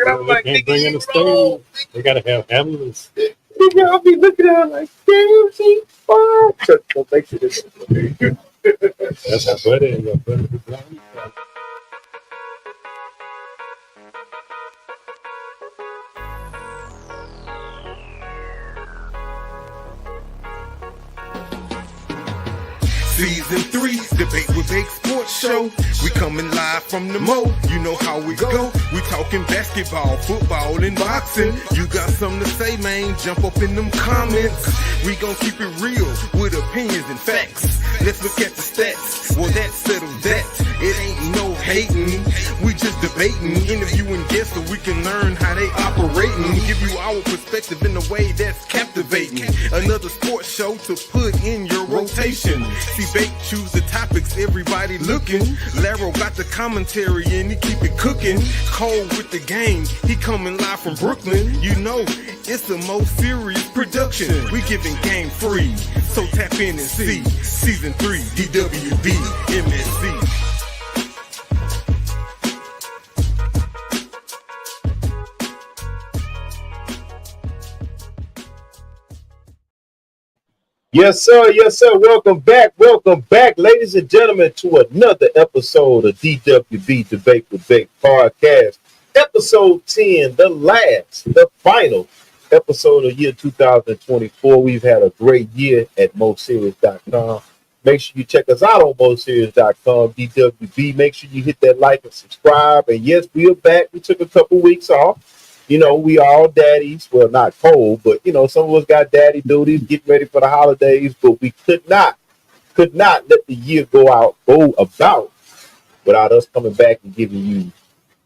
I'm like, can't nigga, bring in you the stage. They gotta have ambulance. nigga, I'll be looking at her like, damn, she fine. So make sure this That's our buddy. And your buddy is blind. Season 3, Debate with Big Sports Show. We coming live from the Mo. You know how we go. We talking basketball, football, and boxing. You got something to say, man? Jump up in them comments. We gon' keep it real with opinions and facts. Let's look at the stats. Well, that settles that. It ain't no hating. We just debating, interviewing guests so we can learn how they operating. Give you our perspective in a way that's captivating. Another sports show to put in your rotation. Debate, choose the topics, everybody looking. Larro got the commentary and he keep it cooking. Cold with the game, he coming live from Brooklyn. You know, it's the most serious production. We giving game free, so tap in and see. Season 3, DWB, MSC. Yes, sir. Yes, sir. Welcome back, ladies and gentlemen, to another episode of DWB Debate with Big Podcast. Episode 10, the final episode of year 2024. We've had a great year at MoSerious.com. Make sure you check us out on MoSerious.com, DWB. Make sure you hit that like and subscribe. And yes, we are back. We took a couple weeks off. You know, we all daddies. Well, not cold, but, you know, some of us got daddy duties, getting ready for the holidays, but we could not let the year go about without us coming back and giving you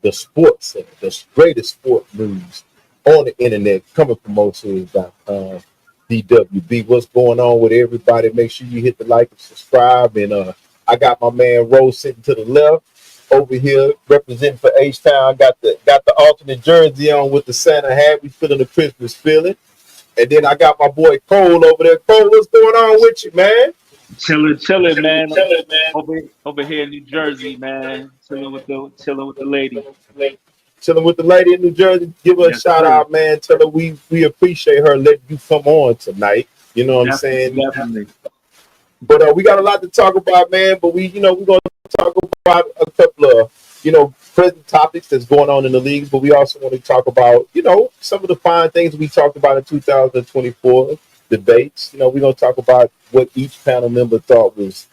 the sports center, the greatest sport news on the internet, coming from MoSerious.com, DWB. What's going on with everybody? Make sure you hit the like and subscribe. And I got my man Rose sitting to the left. Over here, representing for H-Town, got the alternate jersey on with the Santa hat. We feeling the Christmas feeling. And then I got my boy Cole over there. Cole, what's going on with you, man? Chilling, man. Over here in New Jersey, man. Chilling with the lady. Chilling with the lady in New Jersey. Give her a shout out, man. Tell her we appreciate her letting you come on tonight. You know what I'm saying? Definitely. But we got a lot to talk about, man. But we're going to talk about a couple of, present topics that's going on in the leagues. But we also want to talk about, some of the fine things we talked about in 2024 debates. We're going to talk about what each panel member thought was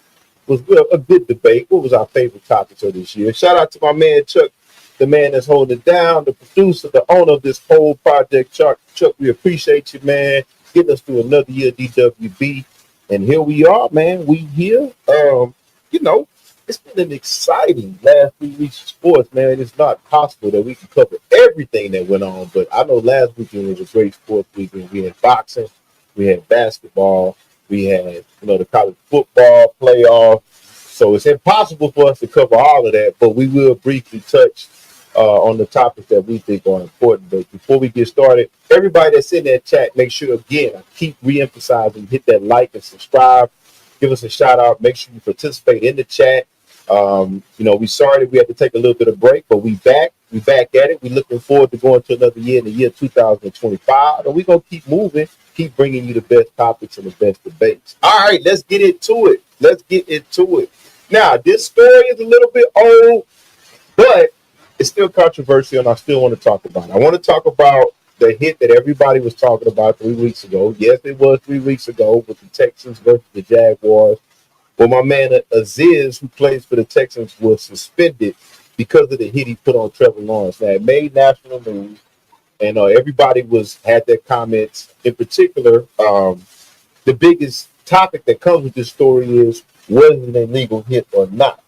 a good debate. What was our favorite topics of this year? Shout out to my man Chuck, the man that's holding it down, the producer, the owner of this whole project. Chuck, we appreciate you, man. Getting us through another year of DWB. And here we are, man. We here. It's been an exciting last 3 weeks of sports, man. It's not possible that we can cover everything that went on, but I know last weekend was a great sports weekend. We had boxing, we had basketball, we had, the college football playoff. So it's impossible for us to cover all of that, but we will briefly touch on the topics that we think are important. But before we get started, everybody that's in that chat, make sure, again, I keep re-emphasizing, hit that like and subscribe. Give us a shout out. Make sure you participate in the chat. We sorry that we had to take a little bit of break, but we back at it. We're looking forward to going to another year in the year 2025. And we're going to keep moving, keep bringing you the best topics and the best debates. All right, let's get into it. Now, this story is a little bit old, but it's still controversial, and I still want to talk about it. I want to talk about the hit that everybody was talking about 3 weeks ago. Yes, it was 3 weeks ago with the Texans versus the Jaguars. Well, my man Aziz, who plays for the Texans, was suspended because of the hit he put on Trevor Lawrence. Now, it made national news, and everybody had their comments. In particular, the biggest topic that comes with this story is, was it an illegal hit or not?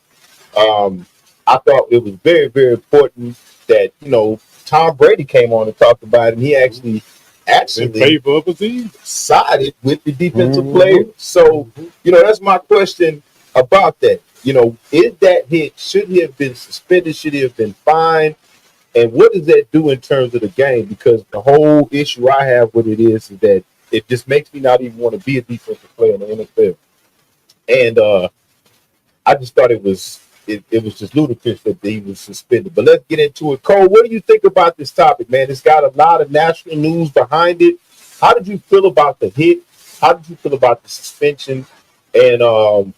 I thought it was very, very important that, Tom Brady came on and talked about it, and he actually in favor of Aziz, sided with the defensive player. So, that's my question about that. Is that hit, should he have been suspended? Should he have been fined? And what does that do in terms of the game? Because the whole issue I have with it is that it just makes me not even want to be a defensive player in the NFL. And I just thought it was it was just ludicrous that he was suspended. But let's get into it. Cole, what do you think about this topic, man? It's got a lot of national news behind it. How did you feel about the hit? How did you feel about the suspension? And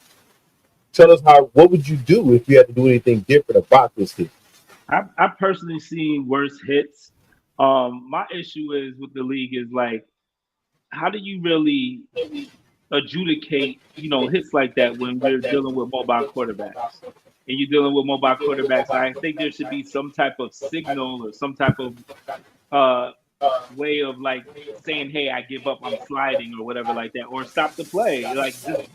tell us what would you do if you had to do anything different about this hit? I've personally seen worse hits. My issue is with the league is like, how do you really adjudicate, hits like that when we're dealing with mobile quarterbacks? And you're dealing with mobile quarterbacks, I think there should be some type of signal or some type of uh, way of like saying, "Hey, I give up, I'm sliding," or whatever like that, or stop the play. Like just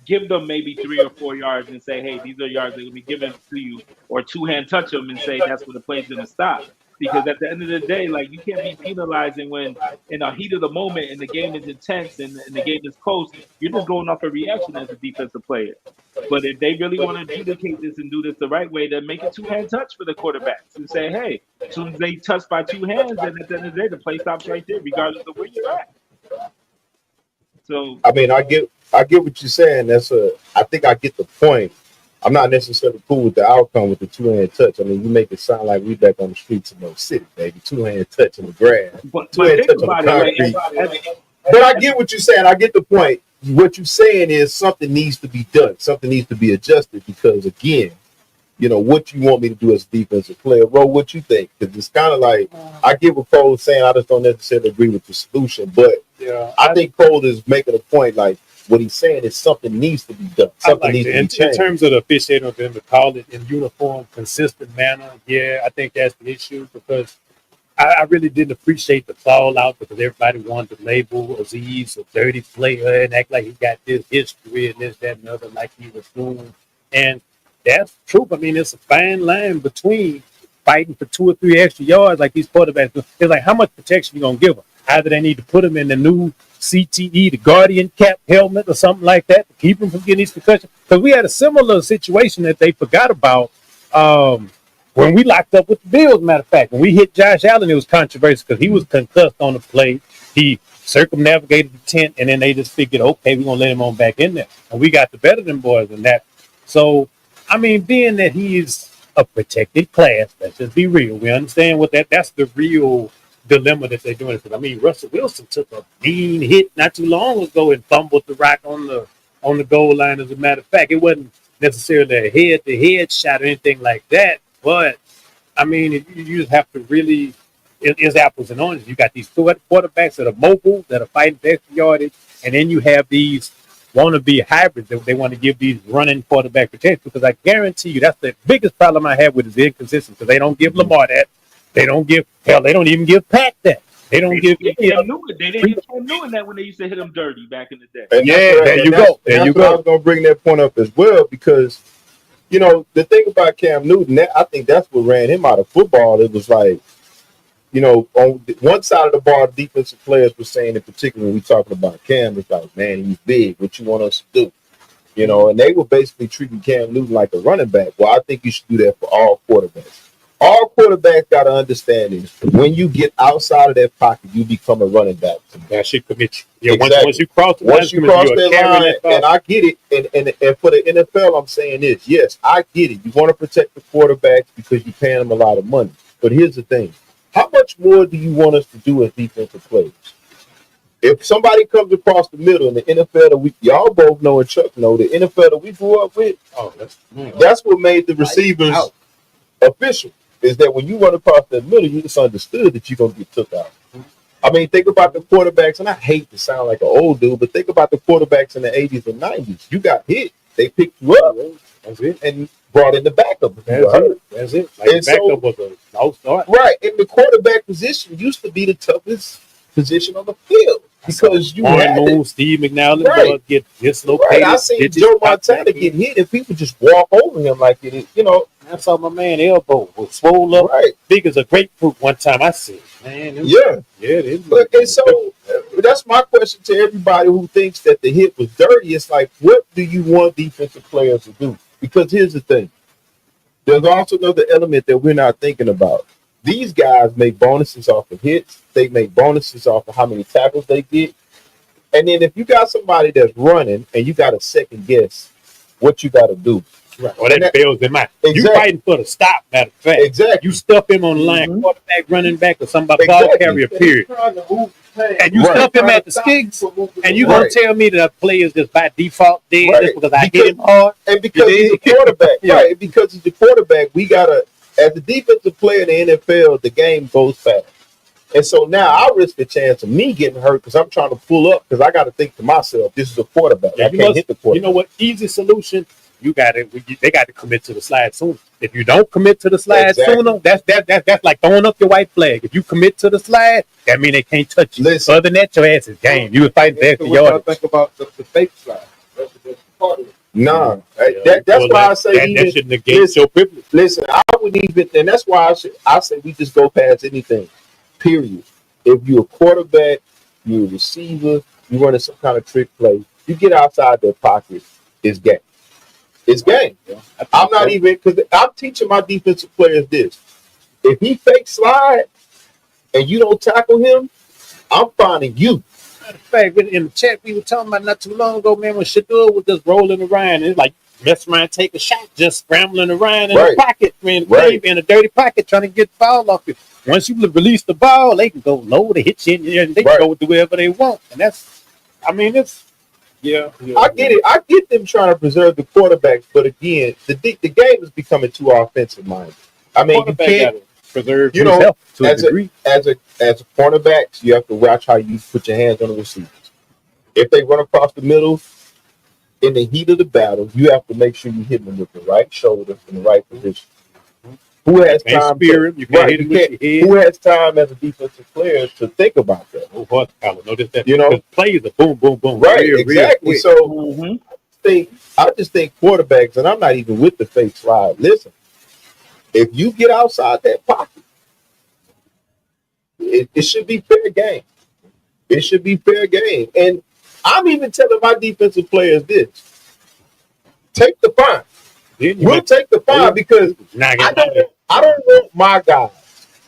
give them maybe 3 or 4 yards and say, "Hey, these are yards that will be given to you," or two-hand touch them and say that's where the play's going to stop. Because at the end of the day, like you can't be penalizing when in a heat of the moment and the game is intense and the game is close. You're just going off a reaction as a defensive player. But if they really want to adjudicate this and do this the right way, then make a two-hand touch for the quarterbacks and say, "Hey, as soon as they touch by two hands, then at the end of the day, the play stops right there, regardless of where you're at." So I mean, I get what you're saying. I think I get the point. I'm not necessarily cool with the outcome with the two-hand touch. I mean, you make it sound like we back on the streets of no city, baby. Two-hand touch in the grass, but two-hand think touch on about the it, concrete. But I get what you're saying. I get the point. What you're saying is something needs to be done. Something needs to be adjusted because, again, what you want me to do as a defensive player. Ro, what you think? Because it's kind of like, I get what Cole's saying. I just don't necessarily agree with the solution. But I think Cole is making a point like, what he's saying is something needs to be done. Something needs to be changed. In terms of the officiating of them to call it in uniform, consistent manner, yeah, I think that's the issue because I really didn't appreciate the fallout because everybody wanted to label Aziz a dirty player and act like he got this history and this, that, and other, like he was doing. And that's true. I mean, it's a fine line between fighting for 2 or 3 extra yards like these quarterbacks do. It's like, how much protection you going to give them? Either they need to put them in the new CTE, the Guardian cap helmet or something like that to keep them from getting these concussions. Because we had a similar situation that they forgot about when we locked up with the Bills, matter of fact. When we hit Josh Allen, it was controversial because he was concussed on the play. He circumnavigated the tent, and then they just figured, okay, we're going to let him on back in there. And we got the better than boys in that. So, I mean, being that he's a protected class, let's just be real. We understand what that's the real dilemma that they're doing. Because, I mean, Russell Wilson took a mean hit not too long ago and fumbled the rock on the goal line. As a matter of fact, it wasn't necessarily a head-to-head shot or anything like that. But, I mean, you just have to really, it's apples and oranges. You got these quarterbacks that are mobile, that are fighting for extra yardage, and then you have these wannabe hybrids that they want to give these running quarterback protection. Because I guarantee you, that's the biggest problem I have with is inconsistency. Because they don't give Lamar that. They don't even give Pat that. They don't give. They didn't give Cam Newton that when they used to hit him dirty back in the day. And there you go. I was going to bring that point up as well because, the thing about Cam Newton, I think that's what ran him out of football. It was like, on one side of the ball, defensive players were saying in particular, when we talking about Cam, it's like, man, he's big. What you want us to do? And they were basically treating Cam Newton like a running back. Well, I think you should do that for all quarterbacks. All quarterbacks got to understand this. When you get outside of that pocket, you become a running back. That should commit you. Yeah, exactly. Once you cross that line, and I get it. And for the NFL, I'm saying this. Yes, I get it. You want to protect the quarterbacks because you're paying them a lot of money. But here's the thing. How much more do you want us to do as defensive players? If somebody comes across the middle in the NFL that y'all both know and Chuck know, the NFL that we grew up with, that's what made the receivers official. Is that when you run across the middle, you just understood that you're going to get took out. I mean, think about the quarterbacks, and I hate to sound like an old dude, but think about the quarterbacks in the 80s and 90s. You got hit. They picked you up and brought in the backup. That's it. Like the backup was a no start. Right. And the quarterback position used to be the toughest position on the field. Because you had Steve McNally get dislocated. Right. I seen Joe Montana get hit and people just walk over him like it is, I saw my man elbow was swole up, big as a grapefruit one time. I said, man, and so that's my question to everybody who thinks that the hit was dirty. It's like, what do you want defensive players to do? Because here's the thing. There's also another element that we're not thinking about. These guys make bonuses off of hits. They make bonuses off of how many tackles they get. And then if you got somebody that's running and you got to second guess what you got to do, Right. Or that bails him out. Exactly. You fighting for the stop, matter of fact. Exactly. You stuff him on the line, quarterback, running back, or somebody, ball carrier, period. And you stuff him at the sticks, and you gonna tell me that a player is just by default dead just because I hit him hard? And because he's a quarterback, right? Because he's a quarterback, we gotta, as a defensive player in the NFL, the game goes fast. And so now I risk a chance of me getting hurt because I'm trying to pull up because I got to think to myself, this is a quarterback. I can't hit the quarterback. You know what? Easy solution. You got it. They got to commit to the slide sooner. If you don't commit to the slide sooner, that's like throwing up your white flag. If you commit to the slide, that means they can't touch you. Listen, other than that, your ass is game. You was fighting there for your. What think about the fake slide? That's part of it. Nah, that's why I say that should negate your privilege. Listen, I would even, and that's why I say we just go past anything. Period. If you're a quarterback, you're a receiver, you're running some kind of trick play, you get outside their pocket, it's game. It's game. Yeah, I'm not even, because I'm teaching my defensive players this. If he fake slide and you don't tackle him, I'm finding you. Matter of fact, in the chat we were talking about not too long ago, man, when Shador was just rolling around, and it's like mess around, take a shot, just scrambling around in the pocket, man, in a dirty pocket, trying to get the ball off you. Once you release the ball, they can go low, they hit you, and they can go do whatever they want. And that's, I mean, it's, I get it. I get them trying to preserve the quarterbacks, but again, the game is becoming too offensive minded. I mean, you can't preserve, you know, to a degree. As a cornerback, you have to watch how you put your hands on the receivers. If they run across the middle in the heat of the battle, you have to make sure you hit them with the right shoulder in the right position. Who has time? Who has time as a defensive player to think about that? You know, plays a boom, boom, boom. Right, exactly. So I just think quarterbacks, and I'm not even with the fake slide. Listen, if you get outside that pocket, it should be fair game. It should be fair game. And I'm even telling my defensive players this: take the fine. We'll take the fine because I don't want my guys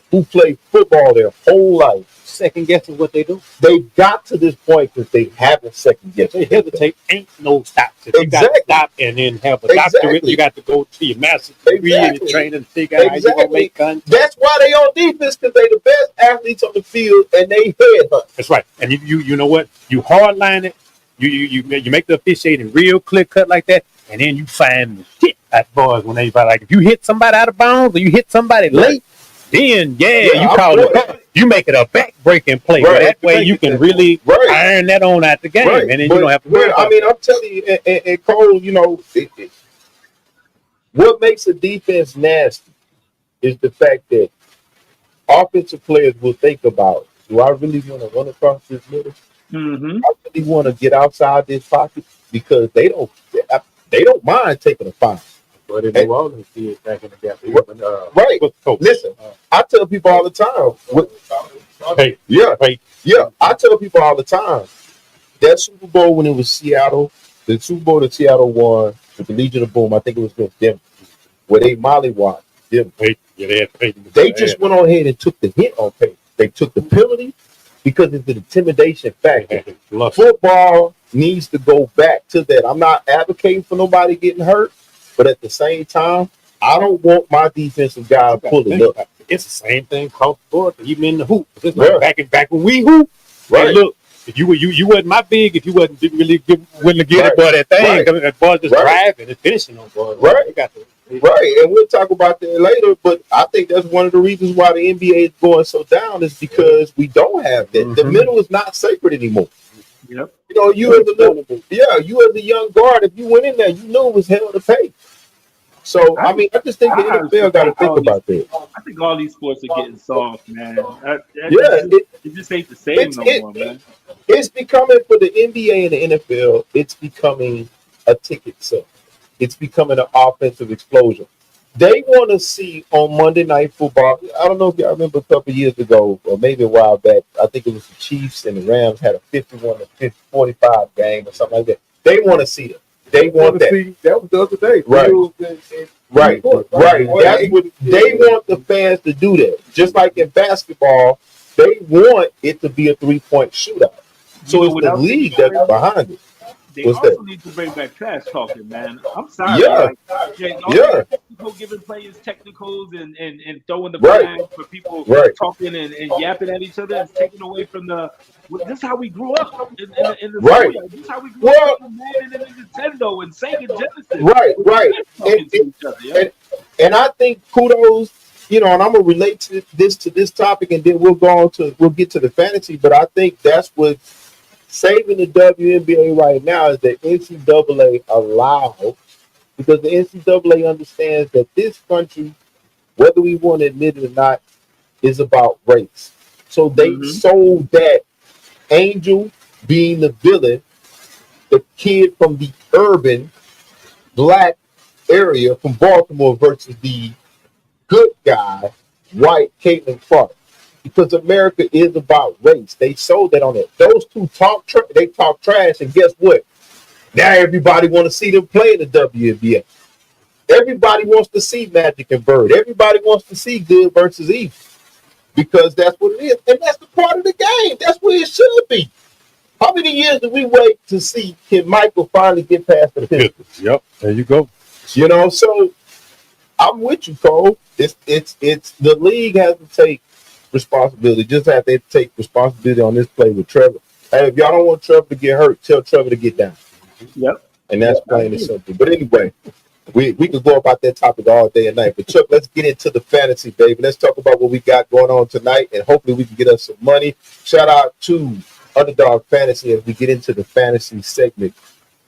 who play football their whole life second guessing what they do. They got to this point because they haven't second guessed. They hesitate. Ain't no stops. If you got to stop and then have a doctorate, you got to go to your master's degree and train and figure out how you gonna make contact. That's why they on defense, because they the best athletes on the field and they head hunt. That's right. And you know what? You hard line it. You make the officiating real clear cut like that, and then you find the shit at boys when everybody like if you hit somebody out of bounds or you hit somebody late, then you call it. You make it a back-breaking play. Right. That way you can really iron that on out the game, and then you don't have to worry about I mean, I'm telling you, and Cole, you know, what makes a defense nasty is the fact that offensive players will think about, do I really want to run across this middle? Mm-hmm. I really want to get outside this pocket, because they don't mind taking a foul. But in New Orleans, see it back in the gap. Right. Listen, I tell people all the time. I tell people all the time. That Super Bowl when it was Seattle, the Super Bowl that Seattle won with the Legion of Boom, I think it was against Denver, where they mollywopped Denver. They just went on ahead and took the hit on paper. They took the penalty because it's the intimidation factor. Football needs to go back to that. I'm not advocating for nobody getting hurt, but at the same time, I don't want my defensive guy pulling up. It's the same thing across the board, even in the hoop. It's like back when we hoop. Right. Hey, look, if you wasn't my big, if you wasn't really willing to get it, boy, that thing, that ball just driving and finishing on board. Right. And we'll talk about that later, but I think that's one of the reasons why the NBA is going so down is because we don't have that. Mm-hmm. The middle is not sacred anymore. Yep. You know, you as a young guard, if you went in there, you knew it was hell to pay. So, I mean, I just think the NFL got to think about that. I think all these sports are getting soft, man. It just ain't the same no more, man. It's becoming, for the NBA and the NFL, it's becoming a ticket sale. It's becoming an offensive explosion. They want to see on Monday Night Football. I don't know if y'all remember a couple of years ago, or maybe a while back. I think it was the Chiefs and the Rams had a 51-45 game or something like that. They want to see it. They want that. That was the other day. Right. That's what they want, the fans to do that. Just like in basketball, they want it to be a 3-point shootout. So it's the league that's behind it. They What's also that? need to bring back trash talking, man. I'm sorry. Yeah, Like, yeah, all this yeah, technical giving players technicals and throwing the right, flag for people right, talking and yapping at each other is taken away from the. This is how we grew up in the right. schoolyard. This is how we grew up Well, playing Madden and the Nintendo and Sega Genesis right, with right. trash And talking to each other, yo. and, and I think kudos, and I'm gonna relate to this topic, and then we'll get to the fantasy. But I think that's what saving the WNBA right now is the NCAA allow, because the NCAA understands that this country, whether we want to admit it or not, is about race. So they Mm-hmm. sold that Angel being the villain, the kid from the urban black area from Baltimore versus the good guy, white Caitlin Clark. Because America is about race. They sold that on it. Those two they talk trash, and guess what? Now everybody want to see them play in the WNBA. Everybody wants to see Magic and Bird. Everybody wants to see good versus evil, because that's what it is, and that's the part of the game. That's where it should be. How many years do we wait to see can Michael finally get past the Pistons? Yep, there you go. So I'm with you, Cole. It's the league has to take responsibility. Just have to take responsibility on this play with Trevor. Hey, if y'all don't want Trevor to get hurt, tell Trevor to get down. Yep. And that's plain and simple. But anyway, we could go about that topic all day and night. But Chuck, let's get into the fantasy, baby. Let's talk about what we got going on tonight, and hopefully we can get us some money. Shout out to Underdog Fantasy as we get into the fantasy segment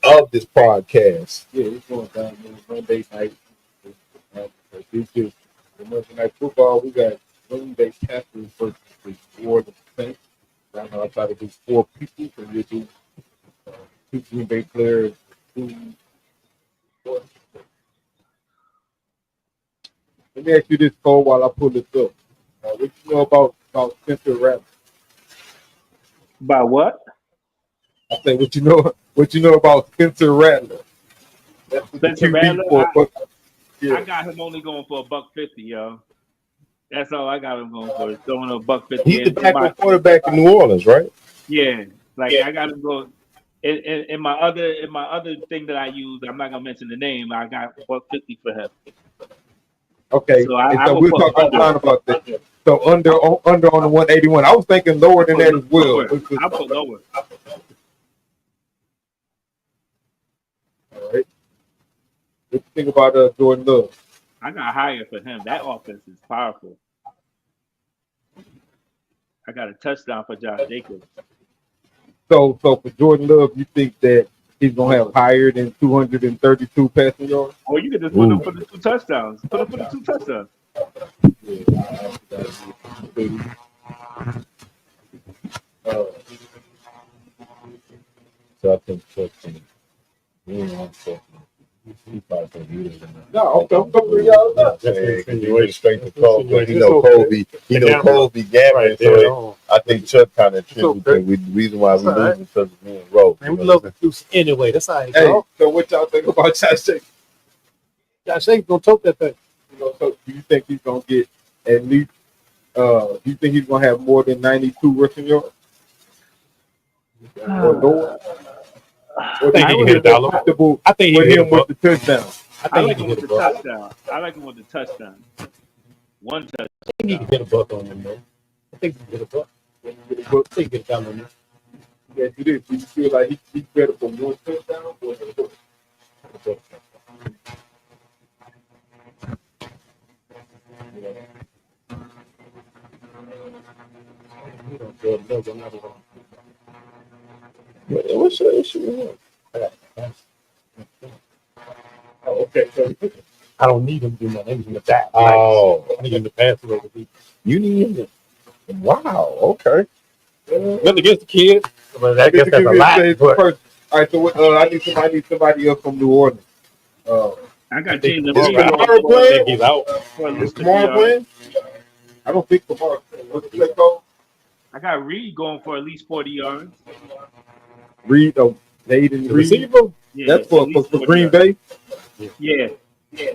of this podcast. Yeah, it's going down Monday night. This is the Monday night football. We got Green Bay Packers versus the New Orleans Saints. Right now, I try to do 4 people, so we do 2 Green Bay players, 2. Let me ask you this, Cole, while I pull this up. What you know about Spencer Rattler? By what? I say what you know about Spencer Rattler. That's the Spencer QB Rattler? for I got him only going for $150, yo. That's all I got him going for. Throwing a $150. He's the backup quarterback in New Orleans, right? Yeah, like I got him going. In my other thing that I use, I'm not gonna mention the name. I got $150 for him. Okay, So and I so will we'll put talk offline about that. So under on the 181. I was thinking lower than that as well. I'll put lower. All right. What you think about Jordan Love? I got higher for him. That offense is powerful. I got a touchdown for Josh Jacobs. So for Jordan Love, you think that he's gonna have higher than 232 passing yards? Or you could just put him for the 2 touchdowns. Put him for the 2 touchdowns. So I think Chuck can. He probably think he was in there. No, I'm going y'all up. He went straight to Kobe. Kobe gambling, so I think Chuck kind of attributed the reason why we lose because of being rogue. And we love the juice anyway. That's how it Hey, goes. so what y'all think about Josh Jacobs? Josh Jacobs gonna tote that thing. So do you think he's gonna get at least? Do you think he's gonna have more than 92 rushing yards? Or lower? I think he can hit a dollar. I think he with can hit him a with buck. the touchdown. I like him with the touchdown. I like him with the touchdown. 1 touchdown. I think he can get a buck on him, man. I think he can get a buck. I think he can get a dollar on him. Yeah, you do. You feel like he's better for 1 touchdown or the book? What's your issue with him? Oh, okay. So I don't need him to do nothing. I need him to back. Oh, I need him to pass it over people. you need him. Wow. Okay. Nothing against the kid, but I guess that's a lot. But all right, so I need somebody else from New Orleans. I got James Is Kamara I playing? think he's out. Is Kamara playing? I don't think Kamara. What's the play called? I got Reed going for at least 40 yards. Reed, Hayden The Reed. receiver? Yeah, That's for at least 40 Green yards. Bay. Yeah. He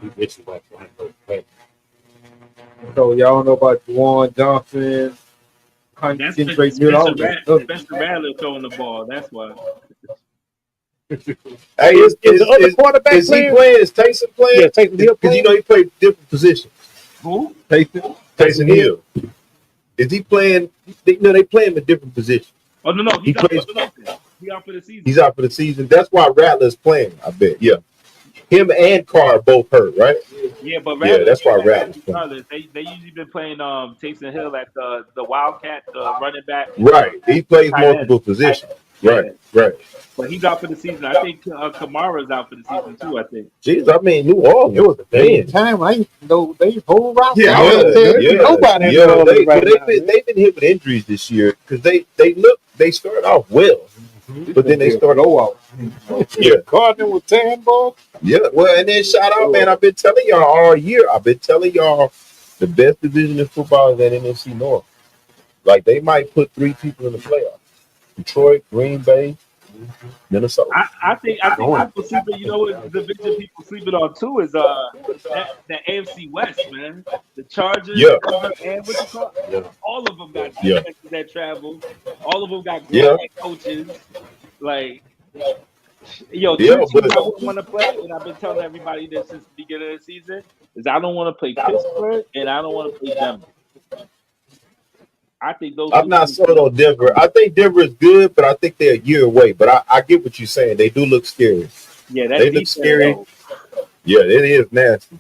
bitches like that. So y'all know about Juwan Johnson, That's Kendrick Miller, all that stuff. Spencer Rattler throwing the ball. That's why. Hey, Is the other quarterback is he playing? playing? Is Taysom playing? Yeah, Taysom Hill Because you playing. know he played different positions. Who? Taysom Hill. Is he playing? They play him in different positions. Oh no, He he's out plays. for the season. He's out for the season. He's out for the season. That's why Rattler's playing. I bet. Yeah, him and Carr both hurt, right? Yeah, but Yeah, Rattler, that's why Rattler's playing. they usually been playing Taysom Hill at the Wildcat, the running back. Right. He plays Tight multiple end. positions. Yeah. Right. But he's out for the season. I think Kamara's out for the season too. I think. Jeez, I mean, New Orleans. It was a day Man. in time. I used to know they whole roster. Yeah, I wouldn't tell you nobody. in New Orleans right now, man. they've been hit with injuries this year because they started off well, but then they started blowout. Yeah. Gardner was tearing balls. Yeah, well, and then shout out, man. I've been telling y'all all year. I've been telling y'all the best division in football is that NFC North. Like they might put 3 people in the playoffs: Detroit, Green Bay, Minnesota. I think people sleeping. You know what division people sleeping on too is the AFC West, man. The Chargers, Yeah. and what you call all of them got Yeah. defenses that travel. All of them got great head coaches. Like, yo, two teams but- I wouldn't want to play, and I've been telling everybody this since the beginning of the season is I don't want to play Pittsburgh and I don't want to play Denver. I think those. I'm not sold on Denver. I think Denver is good, but I think they're a year away. But I get what you're saying. They do look scary. Yeah, They look scary. Yeah, it is nasty.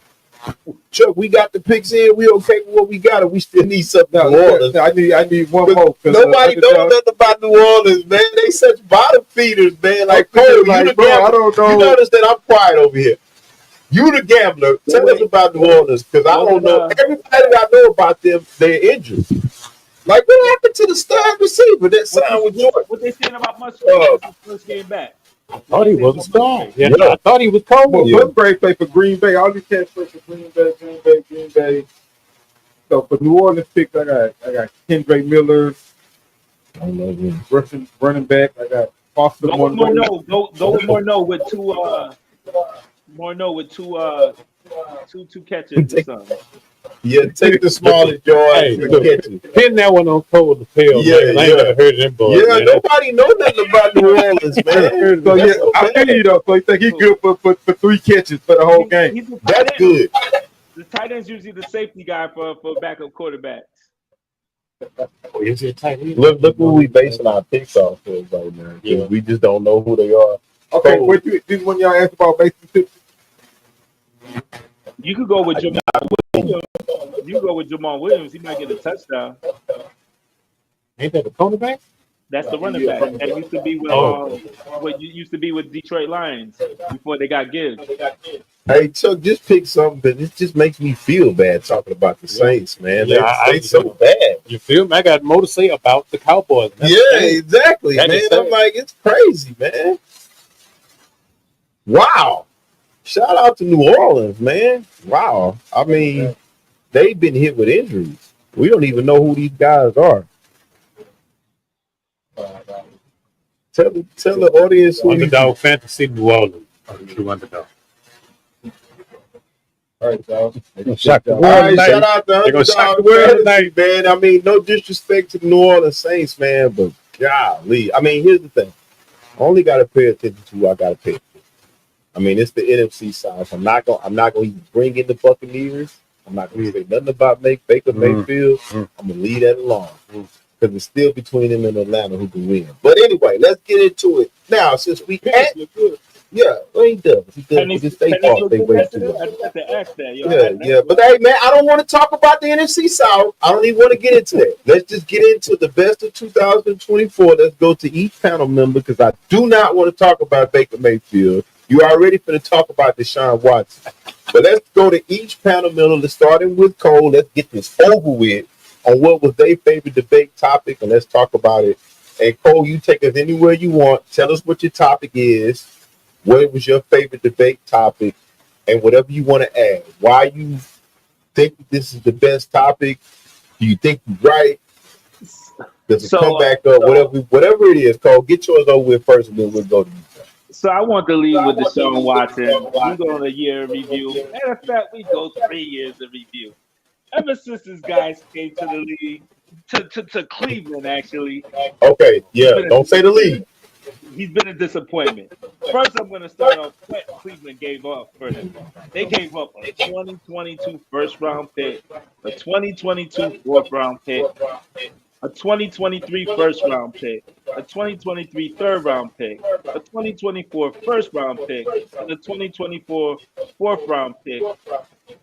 Chuck, we got the picks in. We okay with what we got, and we still need something. New Orleans. I need one more. Nobody knows nothing about New Orleans, man. They such bottom feeders, man. Like, Cole, you the bro, I gambler. don't know. You notice that I'm quiet over here. You the gambler. Tell us about New Orleans, because I don't know. Everybody I know about them, they're injured. Like, what happened to the star receiver that signed with Jordan? What they saying about Musgrave his first game back? I thought he was a star. Yeah. I thought he was cold. Well, Yeah. Musgrave played for Green Bay. All these cats play for Green Bay. So for New Orleans picks, I got Kendrick Miller, I love him. running back. I got Foster Go with Morneau with two catches or something. Yeah, take the smallest joy Hey, and look, catch it. pin that one on Cole the Pale. Yeah, Man. I ain't never heard of them boys. Yeah, man. nobody know nothing about New Orleans, man. So yeah, I feel you though. So you think he's good for 3 catches for the whole game? He's a tight That's end. good. The tight end's usually the safety guy for backup quarterbacks. Oh, is he a tight end? Look who we basing our picks off of right now. 'Cause Yeah. we just don't know who they are. Okay, Cole. what this one y'all asked about basically tips? You could go with Jamal Williams. You could go with Jamal Williams. He might get a touchdown. Ain't that the cornerback? That's the running back. That used to be with what you used to be with Detroit Lions before they got Gibbs. Hey, Chuck, just pick something because it just makes me feel bad talking about the Saints, man. Yeah, They so bad. You feel me? I got more to say about the Cowboys. That's Yeah, the thing. exactly, That man. is I'm sad. like, it's crazy, man. Wow. Shout out to New Orleans, man. Wow. I mean, they've been hit with injuries. We don't even know who these guys are. Tell the audience who these. Underdog Fantasy New Orleans. True underdog. All right, y'all. Shock the All world right, tonight. shout out to They're gonna shock Underdog the world Fantasy, man. I mean, no disrespect to the New Orleans Saints, man, but golly. I mean, here's the thing. I only got to pay attention to who I got to pay. I mean, it's the NFC South. I'm not gonna even bring in the Buccaneers. I'm not gonna say nothing about Baker Mayfield. I'm gonna leave that alone because it's still between him and Atlanta who can win. But anyway, let's get into it now. Since we can't, he does. He does. It's their fault. They wait too long. Yeah. But hey, man, I don't want to talk about the NFC South. I don't even want to get into that. Let's just get into the best of 2024. Let's go to each panel member because I do not want to talk about Baker Mayfield. You already finna talk about Deshaun Watson. But let's go to each panel member. Let's starting with Cole. Let's get this over with on what was their favorite debate topic, and let's talk about it. And Cole, you take us anywhere you want. Tell us what your topic is. What was your favorite debate topic, and whatever you want to add. Why you think this is the best topic? Do you think you're right? Does it come back up? Whatever it is, Cole, get yours over with first, and then we'll go to you. So I want to lead with Deshaun Watson. We go on a year review. Matter of fact, we go 3 years of review. Ever since this guy came to the league, to Cleveland, actually. Okay, He's yeah. been Don't say the league. he's been a disappointment. First, I'm going to start off what Cleveland gave up for him. They gave up a 2022 first round pick, a 2022 fourth round pick, a 2023 first round pick, a 2023 third round pick, a 2024 first round pick, and a 2024 fourth round pick.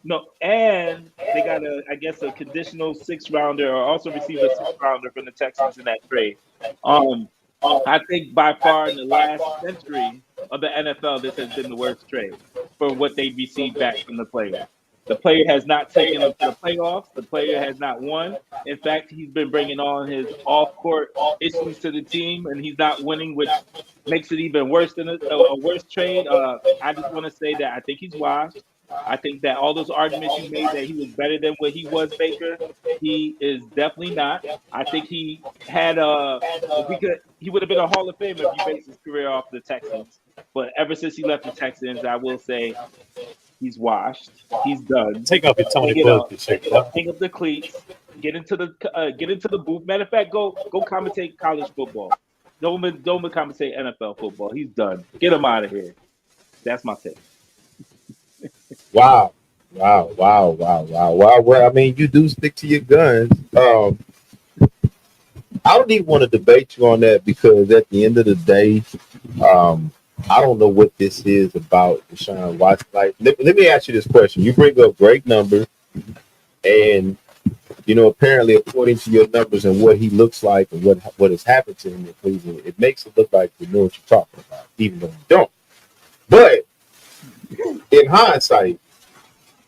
No, and they got I guess, a conditional six rounder, or also received a six rounder from the Texans in that trade. Um, I think by far in the last century of the NFL, this has been the worst trade for what they received back from the player. The player has not taken them to the playoffs. The player has not won. In fact, he's been bringing on his off-court issues to the team, and he's not winning, which makes it even worse than a worse trade. I just want to say that I think he's washed. I think that all those arguments you made that he was better than what he was, Baker, he is definitely not. I think he had if he would have been a Hall of Famer if you base his career off the Texans. But ever since he left the Texans, I will say he's washed. He's done. Take off your Tony Hang it up. Busby shirt. Huh? Hang up the cleats. Get into the booth. Matter of fact, go commentate college football. Don't commentate NFL football. He's done. Get him out of here. That's my take. Wow. Well, I mean, you do stick to your guns. I don't even want to debate you on that because at the end of the day, I don't know what this is about Deshaun Watson. Like, let me ask you this question. You bring up great numbers, and apparently, according to your numbers and what he looks like and what has happened to him in Cleveland, it makes it look like you know what you're talking about, even though you don't. But in hindsight,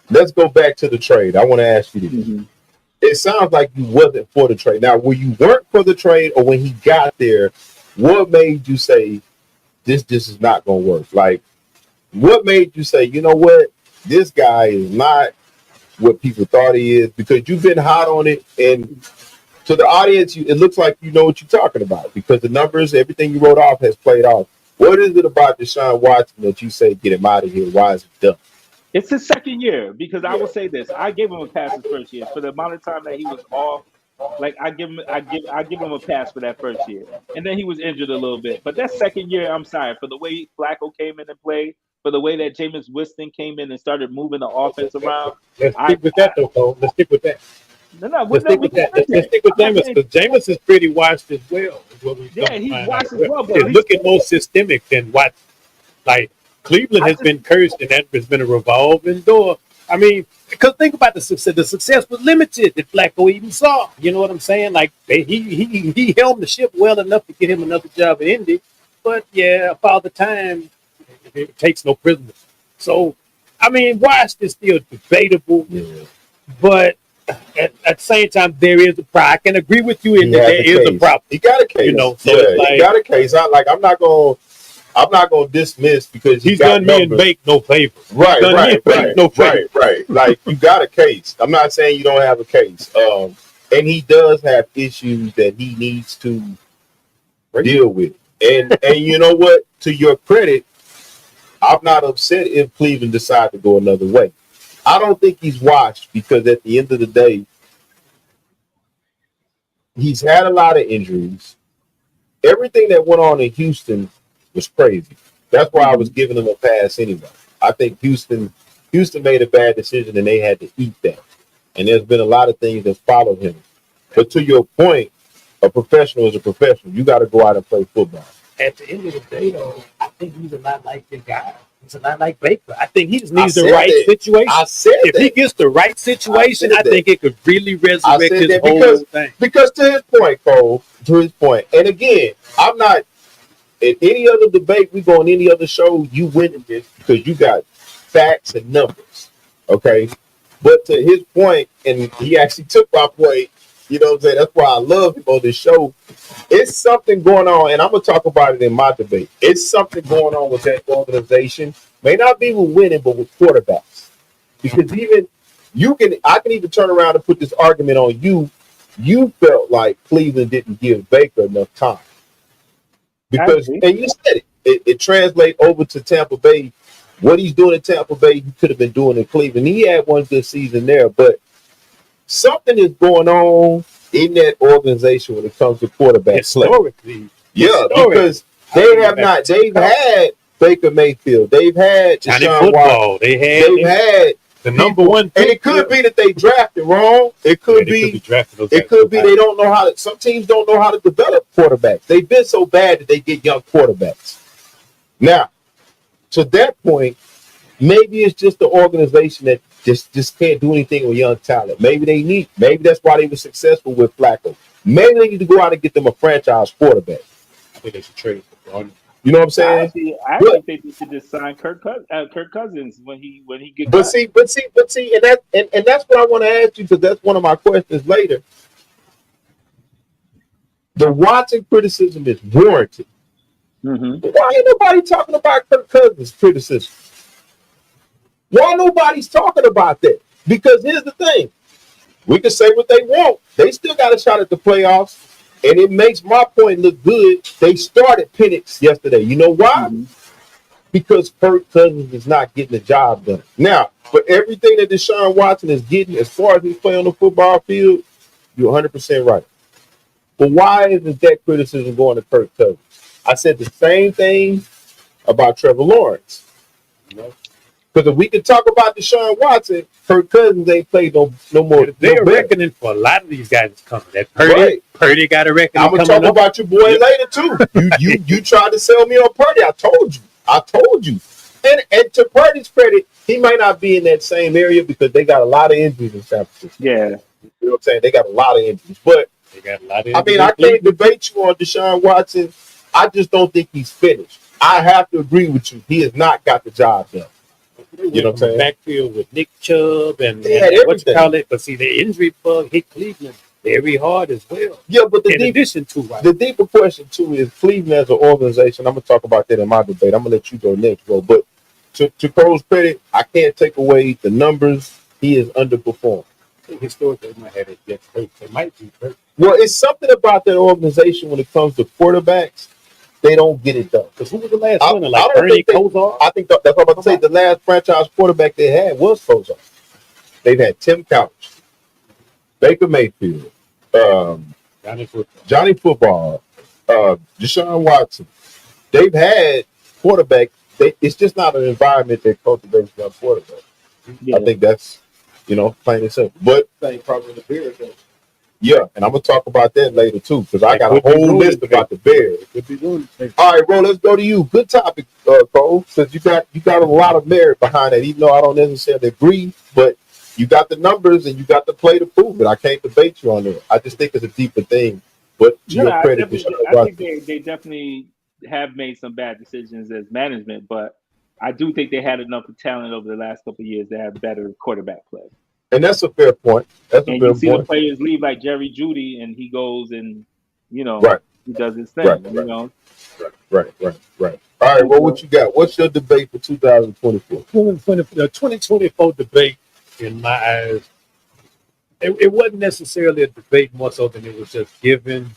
let's go back to the trade. I want to ask you this. Mm-hmm. It sounds like you wasn't for the trade. Now, when you weren't for the trade or when he got there, what made you say this is not going to work? Like, what made you say, you know what, this guy is not what people thought he is? Because you've been hot on it, and to the audience, it looks like you know what you're talking about because the numbers, everything you wrote off has played off. What is it about Deshaun Watson that you say get him out of here? Why is it done? It's his second year because I will say this: I gave him a pass his first year for the amount of time that he was off. Like I give him a pass for that first year, and then he was injured a little bit. But that second year, I'm sorry for the way Flacco came in and played, for the way that Jameis Winston came in and started moving the offense around. Let's stick with that, though, Cole. Let's stick with that. Let's stick with that. Let's stick with Jameis because Jameis is pretty washed as well. He's washed as well. But it's looking more systemic than what, like. Cleveland has been cursed, and that has been a revolving door. I mean, because think about the success. The success was limited that Flacco even saw. You know what I'm saying? Like he helmed the ship well enough to get him another job in Indy, but yeah, Father Time it takes no prisoners. So, I mean, Washington is still debatable, but at the same time, there is a problem. I can agree with you in that there is a problem. He got a case, he got a case. I'm not gonna dismiss because he's done me and Bake no favor. Right. Like you got a case. I'm not saying you don't have a case. And he does have issues that he needs to deal with. And you know what? To your credit, I'm not upset if Cleveland decide to go another way. I don't think he's washed because at the end of the day, he's had a lot of injuries. Everything that went on in Houston was crazy. That's why I was giving him a pass anyway. I think Houston made a bad decision and they had to eat that. And there's been a lot of things that followed him. But to your point, a professional is a professional. You got to go out and play football. At the end of the day, though, I think he's a lot like the guy. He's a lot like Baker. I think he just needs the right situation. I said if he gets the right situation, I think it could really resurrect his whole thing. Because to his point, Cole, and again, I'm not in any other debate, we go on any other show, you win this because you got facts and numbers. Okay. But to his point, and he actually took my point, you know what I'm saying? That's why I love him on this show. It's something going on, and I'm gonna talk about it in my debate. It's something going on with that organization. May not be with winning, but with quarterbacks. Because even I can even turn around and put this argument on you. You felt like Cleveland didn't give Baker enough time. Because, and you said it translates over to Tampa Bay. What he's doing in Tampa Bay, he could have been doing in Cleveland. He had one good season there, but something is going on in that organization when it comes to quarterback play. Historically, Yeah, because they have not. They've had Baker Mayfield. They've had Johnny Deshaun Football. Watson. They've had the number people, one pick. and it could be that they drafted wrong. It could be it could be they don't know how to. Some teams don't know how to develop quarterbacks. They've been so bad that they get young quarterbacks. Now, to that point, maybe it's just the organization that just can't do anything with young talent. Maybe that's why they were successful with Flacco. Maybe they need to go out and get them a franchise quarterback. I think they should trade for Gardner. You know what I'm saying? I actually think they should just sign Kirk Cousins when he gets. But see, and that's what I want to ask you, because that's one of my questions later. The Watson criticism is warranted. Mm-hmm. Why ain't nobody talking about Kirk Cousins' criticism? Why nobody's talking about that? Because here's the thing. We can say what they want. They still got a shot at the playoffs, and it makes my point look good. They started Penix yesterday. You know why? Mm-hmm. Because Kirk Cousins is not getting the job done. Now, for everything that Deshaun Watson is getting as far as he's playing on the football field, you're 100% right. But why isn't that criticism going to Kirk Cousins? I said the same thing about Trevor Lawrence. Because if we can talk about Deshaun Watson, Kirk Cousins ain't played no more. They're reckoning for a lot of these guys that's coming. That Purdy got a reckoning. I'm gonna talk about your boy later too. You tried to sell me on Purdy. I told you. And to Purdy's credit, he might not be in that same area because they got a lot of injuries in San Francisco. Yeah. You know what I'm saying? They got a lot of injuries. But they got a lot of injuries. I can't debate you on Deshaun Watson. I just don't think he's finished. I have to agree with you. He has not got the job done. You know what I'm saying? Backfield with Nick Chubb and what you call it. But see, the injury bug hit Cleveland very hard as well. Yeah, but the deeper question too is Cleveland as an organization. I'm gonna talk about that in my debate. I'm gonna let you go next, bro. But to Cole's credit, I can't take away the numbers. He is underperformed. Historically, they might have it get hurt. They might be hurt. Well, it's something about that organization when it comes to quarterbacks. They don't get it done. Because who was the last winner? Like Ernie Kosar? I think that's what I'm about to say. The last franchise quarterback they had was Kosar. They've had Tim Couch, Baker Mayfield, Johnny Football, Deshaun Watson. They've had quarterbacks. It's just not an environment that cultivates young quarterbacks. Yeah. I think that's, plain and simple. But same problem in the Bears. Yeah, and I'm gonna talk about that later too, because I got a whole list about the Bears. All right, bro, let's go to you. Good topic, Cole. Since you got a lot of merit behind it, even though I don't necessarily agree, but you got the numbers and you got the play to prove it. I can't debate you on that. I just think it's a deeper thing. But to your credit, I think they definitely have made some bad decisions as management, but I do think they had enough talent over the last couple of years to have better quarterback play. And that's a fair point. You see the players leave like Jerry Jeudy, and he goes and he does his thing. Right. All right, well, what you got? What's your debate for 2024? The 2024 debate, in my eyes, it wasn't necessarily a debate more so than it was just giving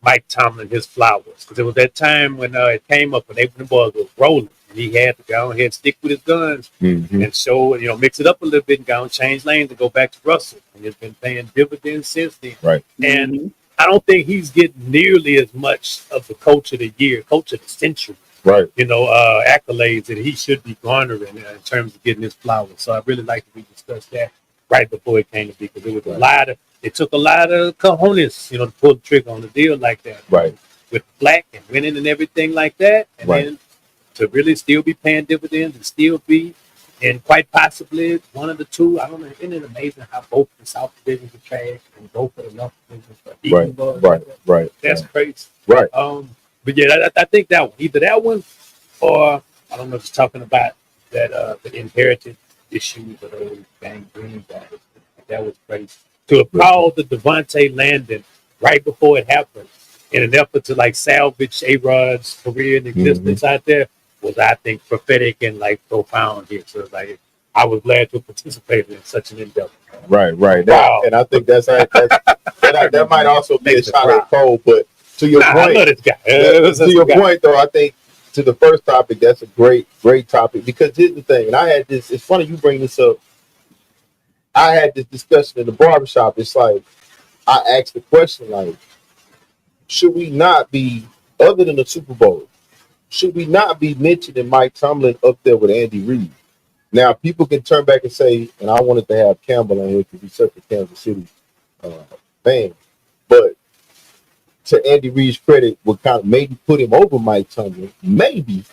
Mike Tomlin his flowers, because it was that time when it came up when the boys was rolling. And he had to go ahead and stick with his guns and show, mix it up a little bit and go and change lanes and go back to Russell. And it's been paying dividends since then. Right. And I don't think he's getting nearly as much of the coach of the year, coach of the century, right? Accolades that he should be garnering in terms of getting his flowers. So I really like that we discussed that right before it came to be, because it was it took a lot of cojones, to pull the trigger on a deal like that. Right. With Black and winning and everything like that. And then to really still be paying dividends and still be, and quite possibly one of the two. I don't know. Isn't it amazing how both the South divisions are trash and both of the North divisions are right. That's crazy. Right. But yeah, I think that one, either that one, or I don't know if it's talking about that the inherited issues of those dang green guys. That was crazy. To have called the Devontae Landon right before it happened in an effort to salvage A-Rod's career and existence out there was, I think, prophetic and profound here. So I was glad to participate in such an endeavor. Right. Wow. And I think that might also be a shot at Cole. But to your point, I love this guy. To your point, though, I think to the first topic, that's a great topic, because here's the thing, and I had this. It's funny you bring this up. I had this discussion in the barbershop. It's like, I asked the question like, should we not be, other than the Super Bowl, should we not be mentioning Mike Tomlin up there with Andy Reid? Now, people can turn back and say, and I wanted to have Campbell on here because he's such a Kansas City fan, but to Andy Reid's credit, what kind of maybe put him over Mike Tomlin, maybe,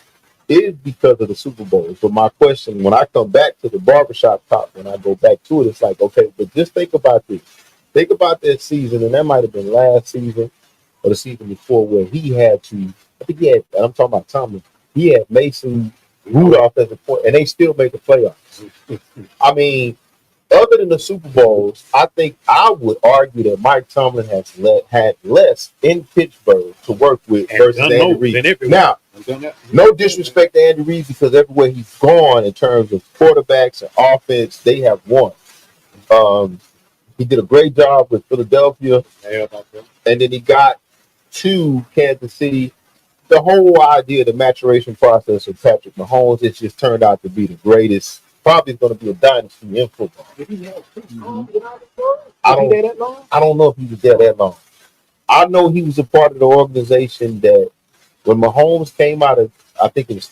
is because of the Super Bowl. But my question, when I come back to the barbershop talk, when I go back to it, it's like, okay, but just think about this. Think about that season, and that might have been last season or the season before, where he had to, I think he had, I'm talking about Tomlin, he had Mason Rudolph as a point, and they still made the playoffs. I mean, other than the Super Bowls, I think I would argue that Mike Tomlin has had less in Pittsburgh to work with versus Andy Reid. Now, no disrespect to Andy Reid, because everywhere he's gone in terms of quarterbacks and offense, they have won. He did a great job with Philadelphia, and then he got to Kansas City. The whole idea, the maturation process of Patrick Mahomes, it just turned out to be the greatest. Probably going to be a dynasty in football. I don't know if he was there that long. I know he was a part of the organization that when Mahomes came out of, I think it was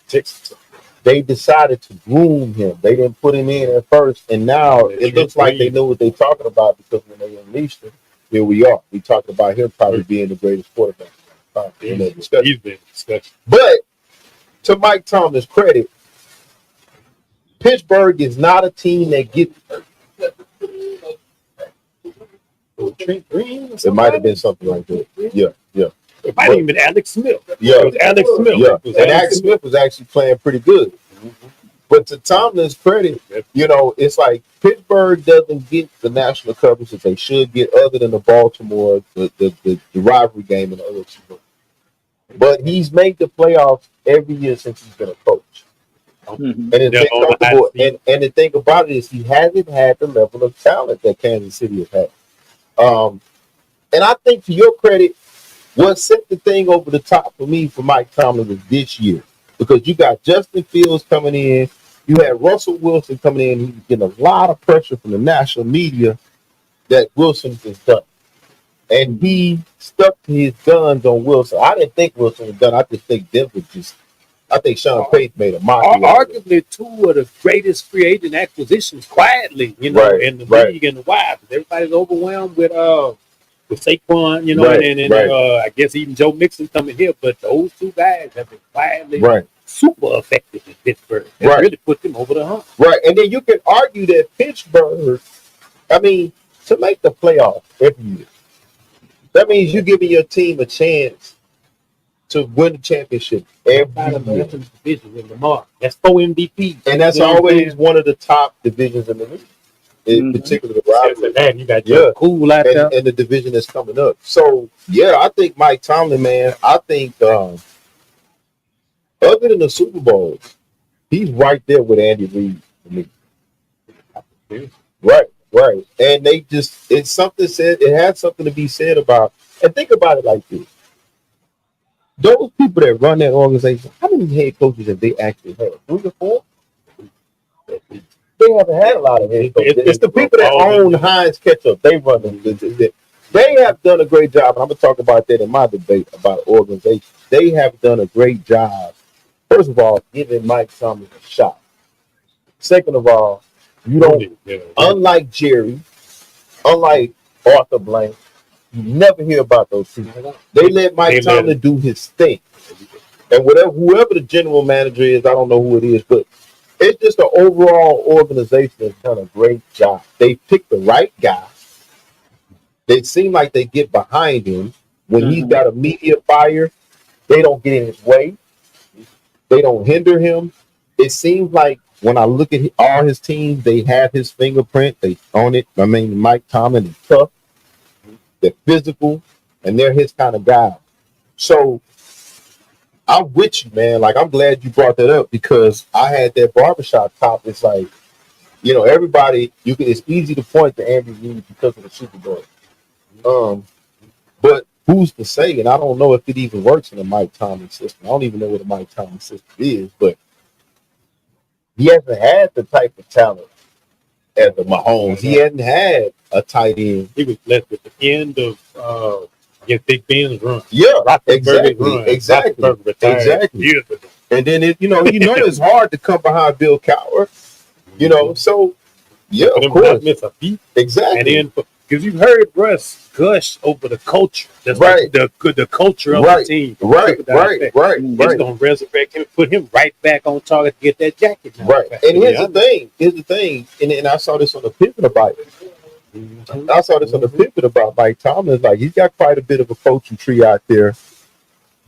Texas, they decided to groom him. They didn't put him in at first, and now it looks like they know what they're talking about, because when they unleashed him, here we are. We talked about him probably being the greatest quarterback in that discussion. But to Mike Tomlin's credit, Pittsburgh is not a team that gets. It might have been something like that. Yeah. It might have even been Alex Smith. Yeah. It was Alex Smith. Yeah. And Alex Smith was actually playing pretty good. But to Tomlin's credit, it's like Pittsburgh doesn't get the national coverage that they should get, other than the Baltimore, the rivalry game and the other two. But he's made the playoffs every year since he's been a coach. And the thing about it is, he hasn't had the level of talent that Kansas City has had. And I think, to your credit, what set the thing over the top for me for Mike Tomlin was this year, because you got Justin Fields coming in, you had Russell Wilson coming in, he's getting a lot of pressure from the national media that Wilson has done. And he stuck to his guns on Wilson. I didn't think Wilson was done. I just think Denver I think Sean Payton made a mockery. Arguably, two of the greatest free agent acquisitions quietly, in the league and the wide. Everybody's overwhelmed with Saquon, and I guess even Joe Mixon coming here. But those two guys have been quietly super effective in Pittsburgh. They really put them over the hump. Right, and then you can argue that Pittsburgh, to make the playoffs every year, that means you're giving your team a chance to win the championship every year. That's 4 MVP. And that's always one of the top divisions in the league. In particular, the rivalry. You got cool out there. And the division that's coming up. So, I think Mike Tomlin, man, I think other than the Super Bowls, he's right there with Andy Reid for me. Right. And it had something to be said about, and think about it like this. Those people that run that organization, how many head coaches have they actually had? 3 or 4? They haven't had a lot of head coaches. It's the people that own Heinz Ketchup. They run them. They have done a great job, and I'm going to talk about that in my debate about organization. They have done a great job, first of all, giving Mike Tomlin a shot. Second of all, unlike Jerry, unlike Arthur Blank, you never hear about those people. They let Mike Tomlin do his thing. And whoever the general manager is, I don't know who it is, but it's just an overall organization that's done a great job. They picked the right guy. They seem like they get behind him. When he's got a media fire, they don't get in his way. They don't hinder him. It seems like when I look at all his teams, they have his fingerprint. They own it. Mike Tomlin is tough. They're physical, and they're his kind of guy. So I'm with you, man. Like, I'm glad you brought that up, because I had that barbershop top. It's like, everybody, it's easy to point to Andy Reid because of the Super Bowl. But who's to say? And I don't know if it even works in the Mike Tomlin system. I don't even know what the Mike Tomlin system is, but he hasn't had the type of talent as the Mahomes. He hadn't had a tight end. He was blessed with the end of against Big Ben's run. Yeah, Roethlisberger's run. exactly. Roethlisberger retired Exactly. years ago. And then it's hard to come behind Bill Cowher. So yeah, For of them course, not miss a beat. exactly. And then because you've heard Russ gush over the culture. That's Right. like the culture of Right. the team. Right. It's gonna resurrect him, put him right back on target to get that jacket. Now. Right. And here's the thing. And I saw this on the pivot about it. I saw this on the pivot about Mike Tomlin. Like, he's got quite a bit of a coaching tree out there.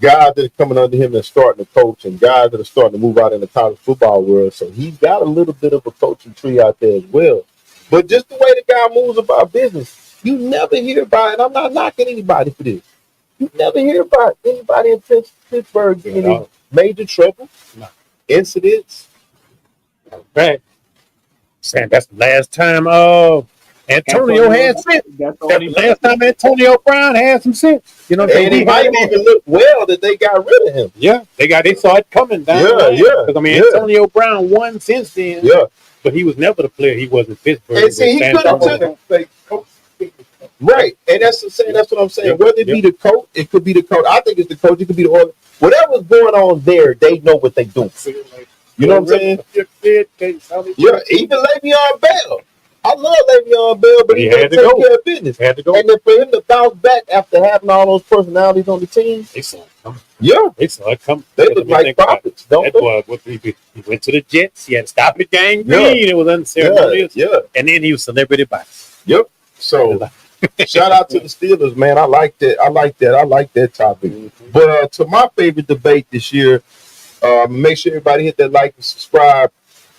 Guys that are coming under him and starting to coach, and guys that are starting to move out in the college football world. So he's got a little bit of a coaching tree out there as well. But just the way the guy moves about business, you never hear about it. I'm not knocking anybody for this. You never hear about anybody in Pittsburgh getting in major trouble, incidents. Right. Saying that's the last time Antonio had sense. That's the last time Antonio Brown had some sense. You know what I'm saying? And it might even look well that they got rid of him. Yeah, they saw it coming down. Because Antonio Brown won since then. Yeah. But he was never the player he was in Pittsburgh. And see, he could have took right. And that's what I'm saying. Whether it be the coach, it could be the coach. I think it's the coach. It could be the order. Whatever's going on there, they know what they're doing. You know what I'm saying? Yeah, even Le'Veon Bell. I love Le'Veon Bell, but he had to take care of business. Had to go. And then for him to bounce back after having all those personalities on the team, they saw it coming. Yeah, they saw it coming. They look like prophets, don't they? He went to the Jets. He had to stop it, gang green. It was unceremonious. Yeah. And then he was celebrity box. Yep. So shout out to the Steelers, man. I like that. I like that topic. But to my favorite debate this year, make sure everybody hit that like and subscribe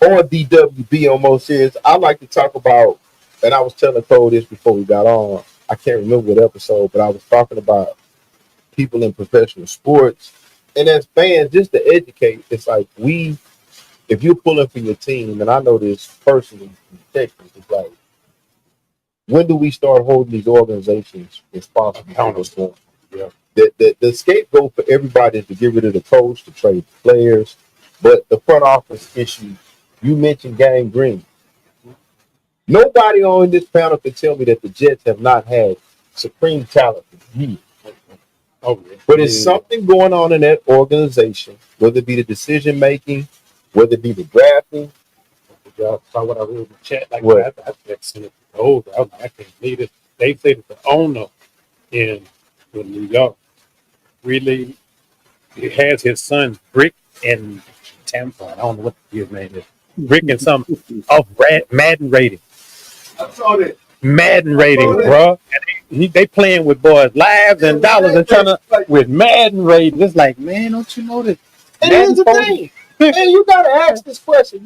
on DWB on Most Series. I like to talk about, and I was telling Cole this before we got on. I can't remember what episode, but I was talking about people in professional sports. And as fans, just to educate, it's like if you're pulling for your team, and I know this personally from Texas, it's like, when do we start holding these organizations responsible for what's going on? Yeah. The scapegoat for everybody is to get rid of the coach, to trade players, but the front office issue, you mentioned Gang Green. Nobody on this panel can tell me that the Jets have not had supreme talent for years. But it's something going on in that organization, whether it be the decision making, whether it be the drafting. Y'all saw what I wrote in the chat. Like, what? I seen it over. I can't believe it. They said that the owner in New York really has his son Brick and Tampa. I don't know what his name is. Brick and some of Madden rating. I saw that. Madden rating, bro. And they playing with boys' lives and dollars and trying to with Madden rating. It's like, man, don't you know that? And here's the thing. And you gotta ask this question: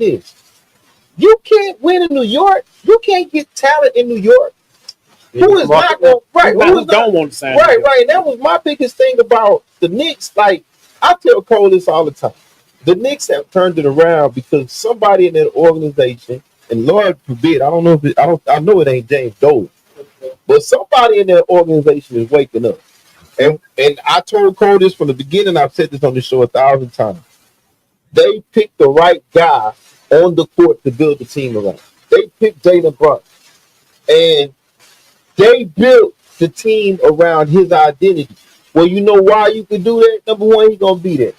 you can't win in New York. You can't get talent in New York. Who is not going? Right. Who don't want to sign? Right. And that was my biggest thing about the Knicks. Like, I tell Cole this all the time. The Knicks have turned it around because somebody in that organization, and Lord forbid, I don't know if I know it ain't James Dolan, but somebody in that organization is waking up. And I told Cole this from the beginning. I've said this on the show 1,000 times. They picked the right guy on the court to build the team around. They picked Jalen Brunson, and they built the team around his identity. Well, you know why you can do that? Number one, he's gonna be there.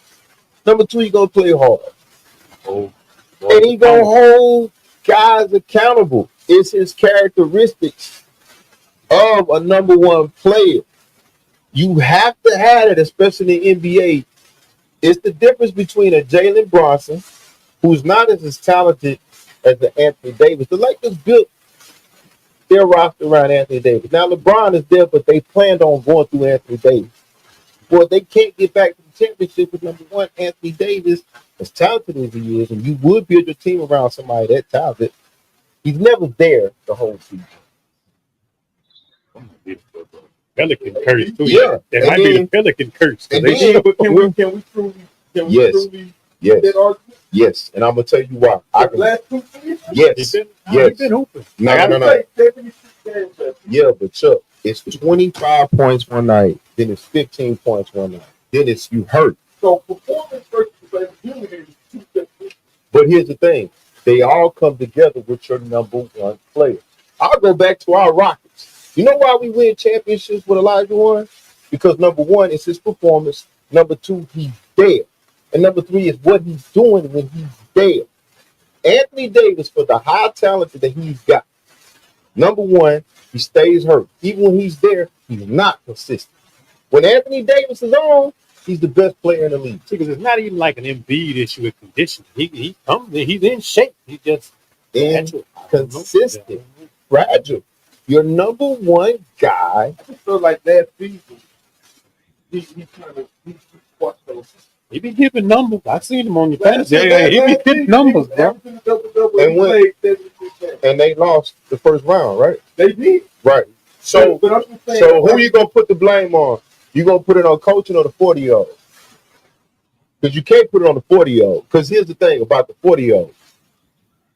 Number two, he's gonna play hard, and he's gonna hold guys accountable. It's his characteristics of a number one player. You have to have it, especially in the NBA. It's the difference between a Jalen Brunson, who's not as talented as the Anthony Davis. The Lakers built their roster around Anthony Davis. Now LeBron is there, but they planned on going through Anthony Davis. Well, they can't get back to the championship with number one, Anthony Davis, as talented as he is, and you would build your team around somebody that talented. He's never there the whole season. Pelican curse too. Yeah, That might be the Pelican curse. And They then, Can we truly yes, that argument? yes, and I'm gonna tell you why. Last 2 seasons? Yes, He's been hooping. no. Yeah, but Chuck, it's 25 points one night, then it's 15 points one night, then it's you hurt. So performance versus availability is 2 separate. But here's the thing: They all come together with your number one player. I'll go back to our Rockets. You know why we win championships with Elijah Warren? Because number one is his performance. Number two, he's there. And number three is what he's doing when he's there. Anthony Davis, for the high talent that he's got, number one, he stays hurt. Even when he's there, he's not consistent. When Anthony Davis is on, he's the best player in the league. Because it's not even like an Embiid issue with conditioning. He's in shape. He just inconsistent, fragile. Your number one guy. I just feel like last season, he kind of he squashed those. He be giving numbers. I seen him on your fantasy. Yeah, he be giving numbers, bro. And they lost the first round, right? They did. Right. So who are you gonna put the blame on? You gonna put it on coaching or the 40-year-old? Because you can't put it on the 40-year-old. Because here's the thing about the 40-year-old.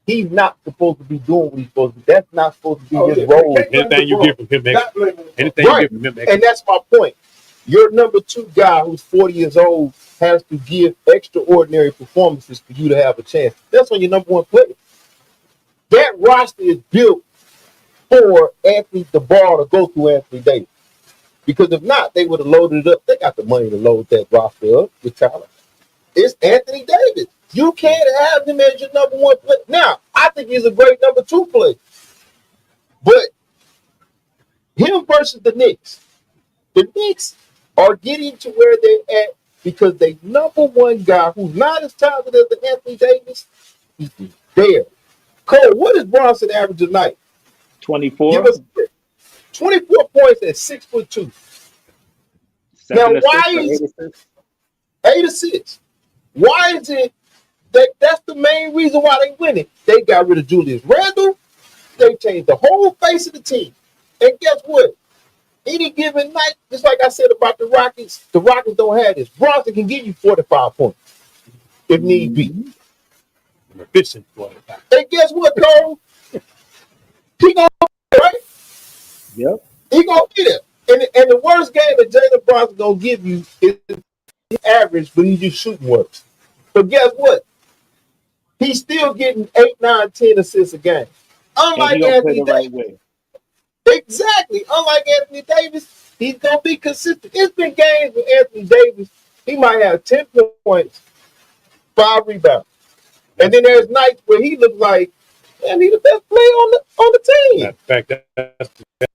He's not supposed to be doing what he's supposed to be. That's not supposed to be his role. Anything you get from him, anything you get from him, and that's my point. Your number two guy who's 40 years old has to give extraordinary performances for you to have a chance. That's on your number one player. That roster is built for Anthony the ball to go through Anthony Davis. Because if not, they would have loaded it up. They got the money to load that roster up with talent. It's Anthony Davis. You can't have him as your number one player. Now, I think he's a great number two player. But him versus the Knicks are getting to where they're at because they number one guy who's not as talented as the Anthony Davis, he's there. Cole, what is Bronson average tonight? 24. Give us 24 points at 6'2". Now, why is 8 assists? Why is it that's the main reason why they winning? They got rid of Julius Randle. They changed the whole face of the team. And guess what? Any given night, just like I said about the Rockets don't have this. Bronson can give you 45 points if need be. Efficient 45. And guess what, Cole? He gonna be right. Yep. He gonna be there. And the worst game that Jalen Bronson gonna give you is average, but he's just shooting worse. But guess what? He's still getting 8, 9, 10 assists a game. Unlike Anthony Davis. Right. Exactly. Unlike Anthony Davis, he's gonna be consistent. It's been games with Anthony Davis. He might have 10 points, 5 rebounds. And then there's nights where he looks like, man, he's the best player on the team. In fact,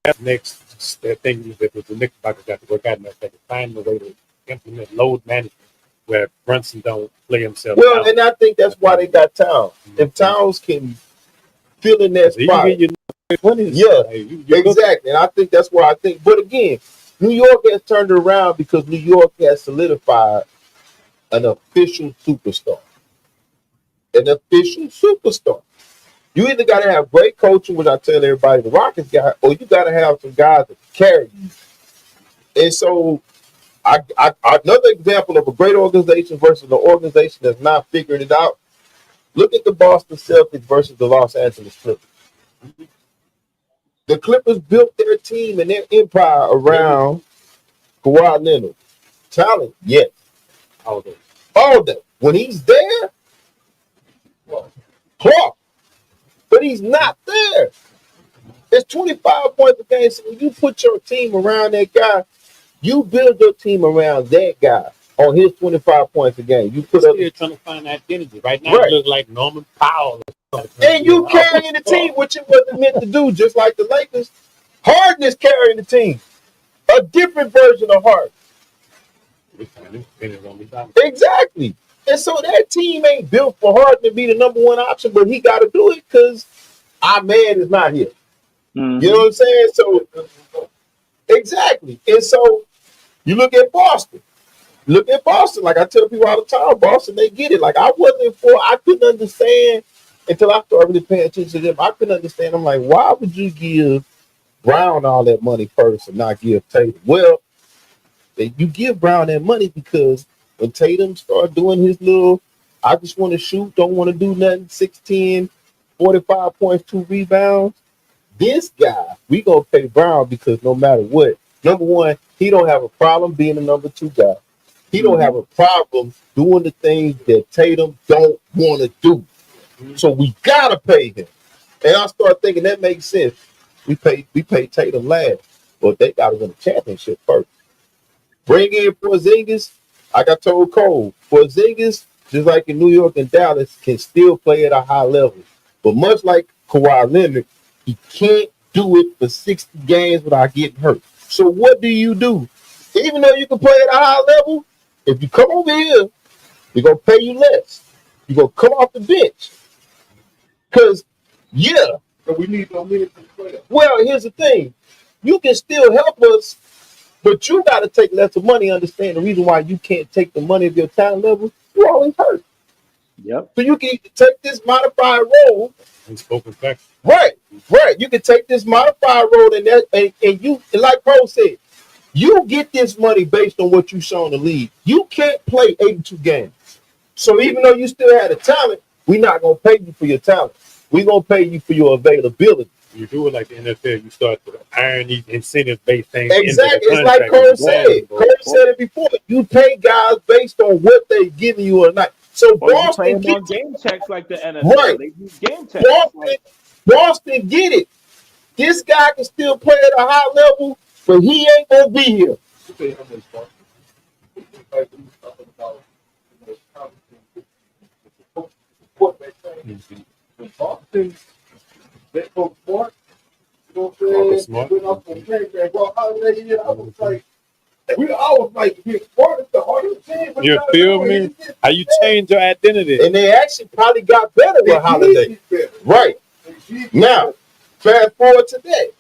that's next thing that the Knickerbockers got to work out. In fact, find a way to implement load management where Brunson don't play himself. Well, out. And I think that's why they got Towns. If Towns can fill in that spot, exactly. And I think that's why I think. But again, New York has turned it around because New York has solidified an official superstar. An official superstar. You either got to have great coaching, which I tell everybody the Rockets got, or you got to have some guys that carry you. And so, another example of a great organization versus an organization that's not figuring it out. Look at the Boston Celtics versus the Los Angeles Clippers. The Clippers built their team and their empire around Kawhi Leonard. Talent, yes. All day. When he's there, Clark. But he's not there. It's 25 points a game. So when you put your team around that guy, you build your team around that guy on his 25 points a game. You put still trying to find identity. Right now, it looks like Norman Powell. And you carrying the team, which it wasn't meant to do, just like the Lakers. Harden is carrying the team. A different version of Harden. Exactly. And so that team ain't built for Harden to be the number one option, but he got to do it because our man is not here. Mm-hmm. You know what I'm saying? So, exactly. And so, you look at Boston. Like I tell people all the time, Boston, they get it. Like I couldn't understand until I started really paying attention to them. I couldn't understand. I'm like, why would you give Brown all that money first and not give Tatum? Well, you give Brown that money because when Tatum started doing his little, I just want to shoot, don't want to do nothing, 6'10", 45 points, 2 rebounds. This guy, we going to pay Brown because no matter what, number one, he don't have a problem being the number 2 guy. He don't have a problem doing the things that Tatum don't want to do. So we gotta pay him. And I start thinking that makes sense. We paid Tatum last, but they gotta win the championship first. Bring in Porzingis. Like I told Cole, Porzingis, just like in New York and Dallas, can still play at a high level. But much like Kawhi Leonard, he can't do it for 60 games without getting hurt. So what do? Even though you can play at a high level, if you come over here, we're gonna pay you less. You're gonna come off the bench. Cause yeah. So we need no minutes to play. Well, here's the thing. You can still help us, but you gotta take less of money. Understand the reason why you can't take the money of your talent level, you always hurt. Yep. So you can take this modified role. Unspoken fact. Right. You can take this modified role and you, and like Cole said, you get this money based on what you saw in the league. You can't play 82 games. So even though you still had a talent, we're not going to pay you for your talent. We're going to pay you for your availability. You do it like the NFL, you start to iron these incentive-based things. Exactly. It's like Cole said. Cole said it before. You pay guys based on what they're giving you or not. So Boston gets on game checks like the NFL. Right. They use game checks. Boston get it. This guy can still play at a high level, but he ain't gonna be here. Boston, they go smart. You know what I'm saying? Went off the plane, man. Well, Holiday here, I was like, being part of the hardest team. You feel me? How you change your identity? And they actually probably got better with Holiday. Right. Now, fast forward to that.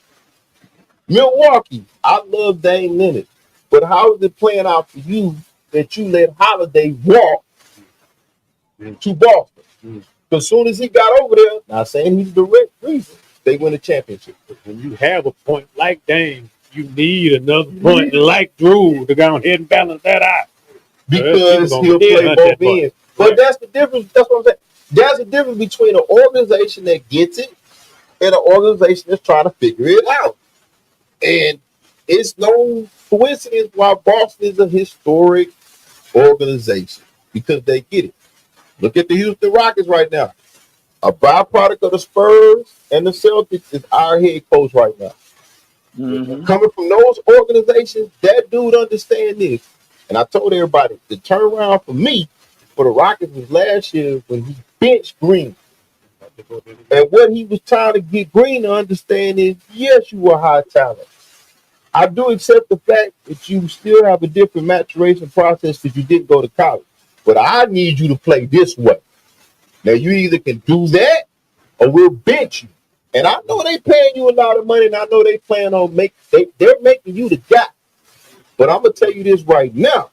Milwaukee, I love Dame Lillard, but how is it playing out for you that you let Holiday walk to Boston? Because as soon as he got over there, not saying he's the direct reason, they win the championship. When you have a point like Dame, you need another point like Drew to go ahead and balance that out. Because he'll play both ends. But that's the difference. That's what I'm saying. There's a difference between an organization that gets it and an organization that's trying to figure it out. And it's no coincidence why Boston is a historic organization, because they get it. Look at the Houston Rockets right now. A byproduct of the Spurs and the Celtics is our head coach right now. Mm-hmm. Coming from those organizations, that dude understands this. And I told everybody, the turnaround for me, for the Rockets was last year when he benched Green. And what he was trying to get Green to understand is, yes, you were high talent. I do accept the fact that you still have a different maturation process because you didn't go to college. But I need you to play this way. Now, you either can do that or we'll bench you. And I know they paying you a lot of money, and I know they plan on they're making you the guy. But I'm going to tell you this right now.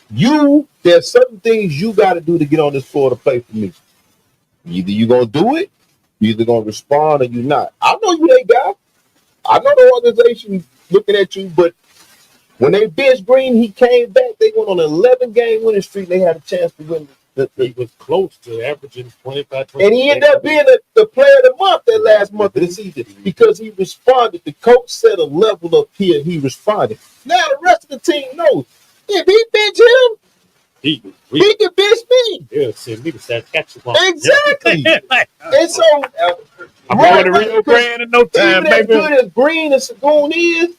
There's certain things you got to do to get on this floor to play for me. Either you're going to do it, you're either going to respond, or you're not. I know you that guy. I know the organization looking at you, but when they benched Green, he came back. They went on an 11-game winning streak. They had a chance to win. He was close to averaging 25. And he ended up being the player of the month that last month of the season because he responded. The coach set a level up here. He responded. Now the rest of the team knows. If he bench him, he can bench me. Yeah, send me to Saskatchewan. Exactly. And so I'm going to Rio Grande in no time, even as good as Green and Sagoon is,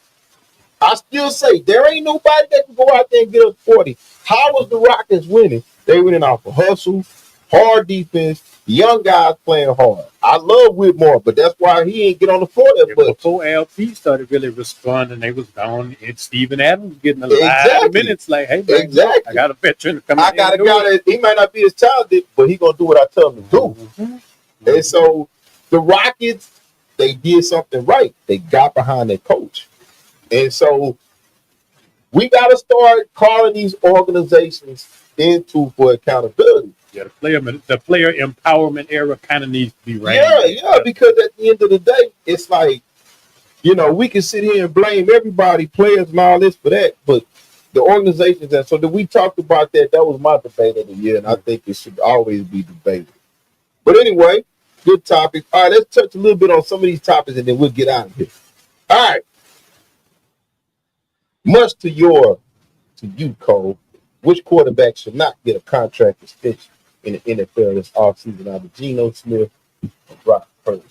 I still say there ain't nobody that can go out there and get up 40. How was the Rockets winning? They winning off of hustle, hard defense, young guys playing hard. I love Whitmore, but that's why he ain't get on the floor that much. Before LP started really responding, they was gone. And Steven Adams getting a lot of minutes. Like, hey, man, I got a veteran coming. I got a guy that he might not be as talented, but he gonna do what I tell him to do. Mm-hmm. And so the Rockets, they did something right. They got behind their coach, and so we got to start calling these organizations into for accountability. Yeah, the player empowerment era kind of needs to be right. Yeah, because at the end of the day, it's like, we can sit here and blame everybody, players and all this for that, but the organizations, and so that we talked about that was my debate of the year, and I think it should always be debated. But anyway, good topic. All right, let's touch a little bit on some of these topics, and then we'll get out of here. All right. Much to you, Cole, which quarterback should not get a contract extension? in the NFL this offseason out of Geno Smith and Brock Purdy?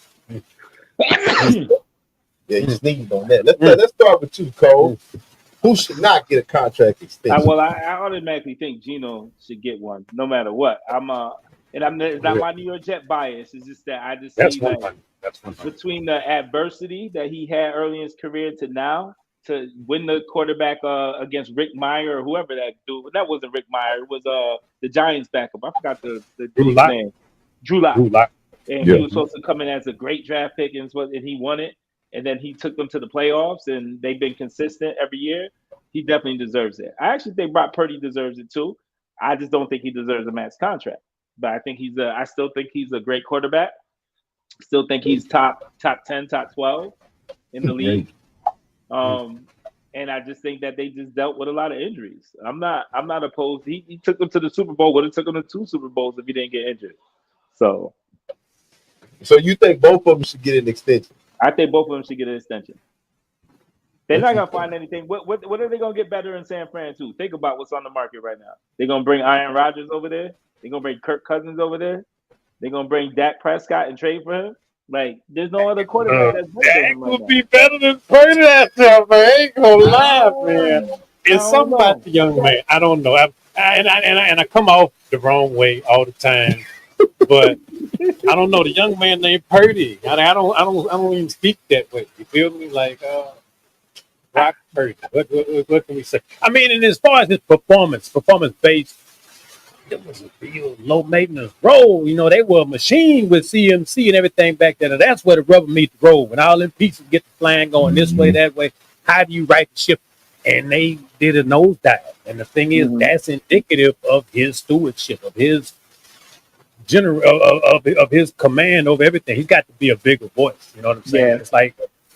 Yeah, you sneezed on that. Let's start with you, Cole. Who should not get a contract extension? I automatically think Gino should get one, no matter what. It's not my New York Jet bias. It's just that I just That's see one like hundred. That's 100. between the adversity that he had early in his career to now to win the quarterback against Rick Meyer or whoever that dude. That wasn't Rick Meyer. It was the Giants backup. I forgot the Drew dude's Lock. name. Drew Lock. Drew Lock. And he was supposed to come in as a great draft pick, and he won it. And then he took them to the playoffs, and they've been consistent every year. He definitely deserves it. I actually think Brock Purdy deserves it too. I just don't think he deserves a max contract. But I still think he's a great quarterback. Still think he's top 10, top 12 in the league. And I just think that they just dealt with a lot of injuries. I'm not opposed. He took them to the Super Bowl. Would have took them to 2 Super Bowls if he didn't get injured. So you think both of them should get an extension? I think both of them should get an extension. They're not gonna find anything. What are they gonna get better in San Fran too? Think about what's on the market right now. They're gonna bring Aaron Rodgers over there. They're gonna bring Kirk Cousins over there. They're gonna bring Dak Prescott and trade for him. Like, there's no other quarterback that's better than him right now. Be better than Purdy that time, man. I ain't gonna lie, man. It's something about the young man. I don't know. I come off the wrong way all the time, but I don't know. The young man named Purdy. I don't even speak that way. You feel me? Like Brock Purdy. What can we say? I mean, and as far as his performance based, it was a real low maintenance role. You know, they were a machine with CMC and everything back then. And that's where the rubber meets the road. When all them pieces get the flying going this way, that way, how do you right the ship? And they did a nosedive. And the thing is, that's indicative of his stewardship, of his of his command over everything. He's got to be a bigger voice. You know what I'm saying? Yeah. It's like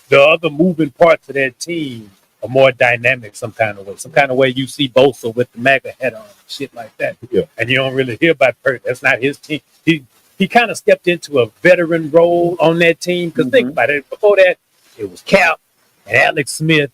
the other moving parts of that team are more dynamic some kind of way. You see Bosa with the MAGA hat on, shit like that. Yeah. And you don't really hear about Purdy. That's not his team. He kind of stepped into a veteran role on that team. Because think about it. Before that, it was Cap and Alex Smith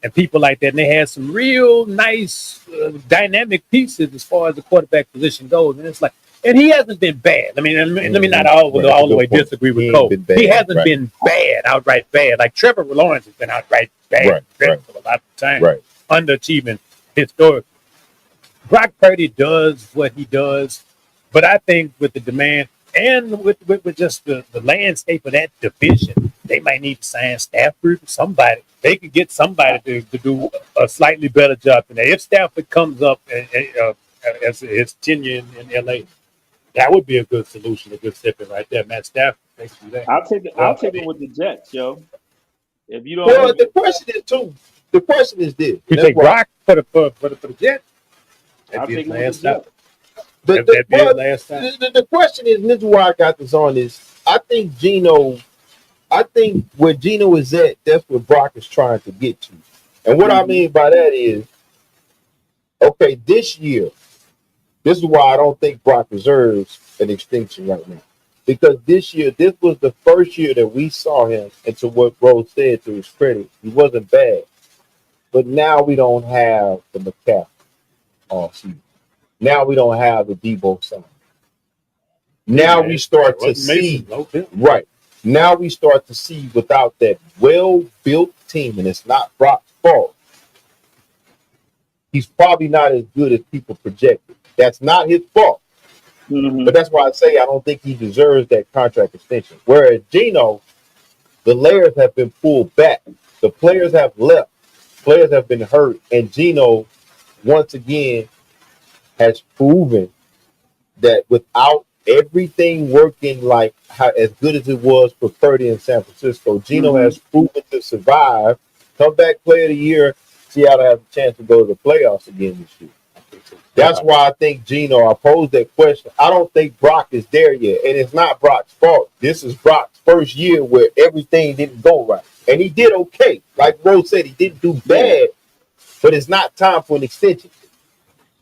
and people like that. And they had some real nice dynamic pieces as far as the quarterback position goes. And it's like, and he hasn't been bad. I mean, let me not all the way disagree with Cole. He hasn't been bad, outright bad. Like Trevor Lawrence has been outright bad for a lot of time, underachieving historically. Brock Purdy does what he does, but I think with the demand and with just the landscape of that division, they might need to sign Stafford, somebody. They could get somebody to do a slightly better job than that. If Stafford comes up as his tenure in L.A., that would be a good solution, a good step in right there. Matt Stafford, thanks for that. I'll take it with the Jets, yo. If you don't, well, the question is this: you take Brock for the Jets? I'll take it with the Jets. The question is, this is why I got this on this. I think where Geno is at, that's where Brock is trying to get to. And what I mean by that is, okay, this year. This is why I don't think Brock deserves an extension right now. Because this was the first year that we saw him, and to what Rose said to his credit, he wasn't bad. But now we don't have the McCaffrey all season. Now we don't have the Debo sign. Now we start to see, now we start to see without that well-built team, and it's not Brock's fault, he's probably not as good as people projected. That's not his fault. But that's why I say I don't think he deserves that contract extension. Whereas Geno, the layers have been pulled back. The players have left. Players have been hurt. And Geno, once again, has proven that without everything working like as good as it was for Purdy in San Francisco, Geno has proven to survive, come back player of the year, Seattle has a chance to go to the playoffs again this year. That's why I think Geno, I posed that question. I don't think Brock is there yet. And it's not Brock's fault. This is Brock's first year where everything didn't go right. And he did okay. Like Rose said, he didn't do bad, but it's not time for an extension.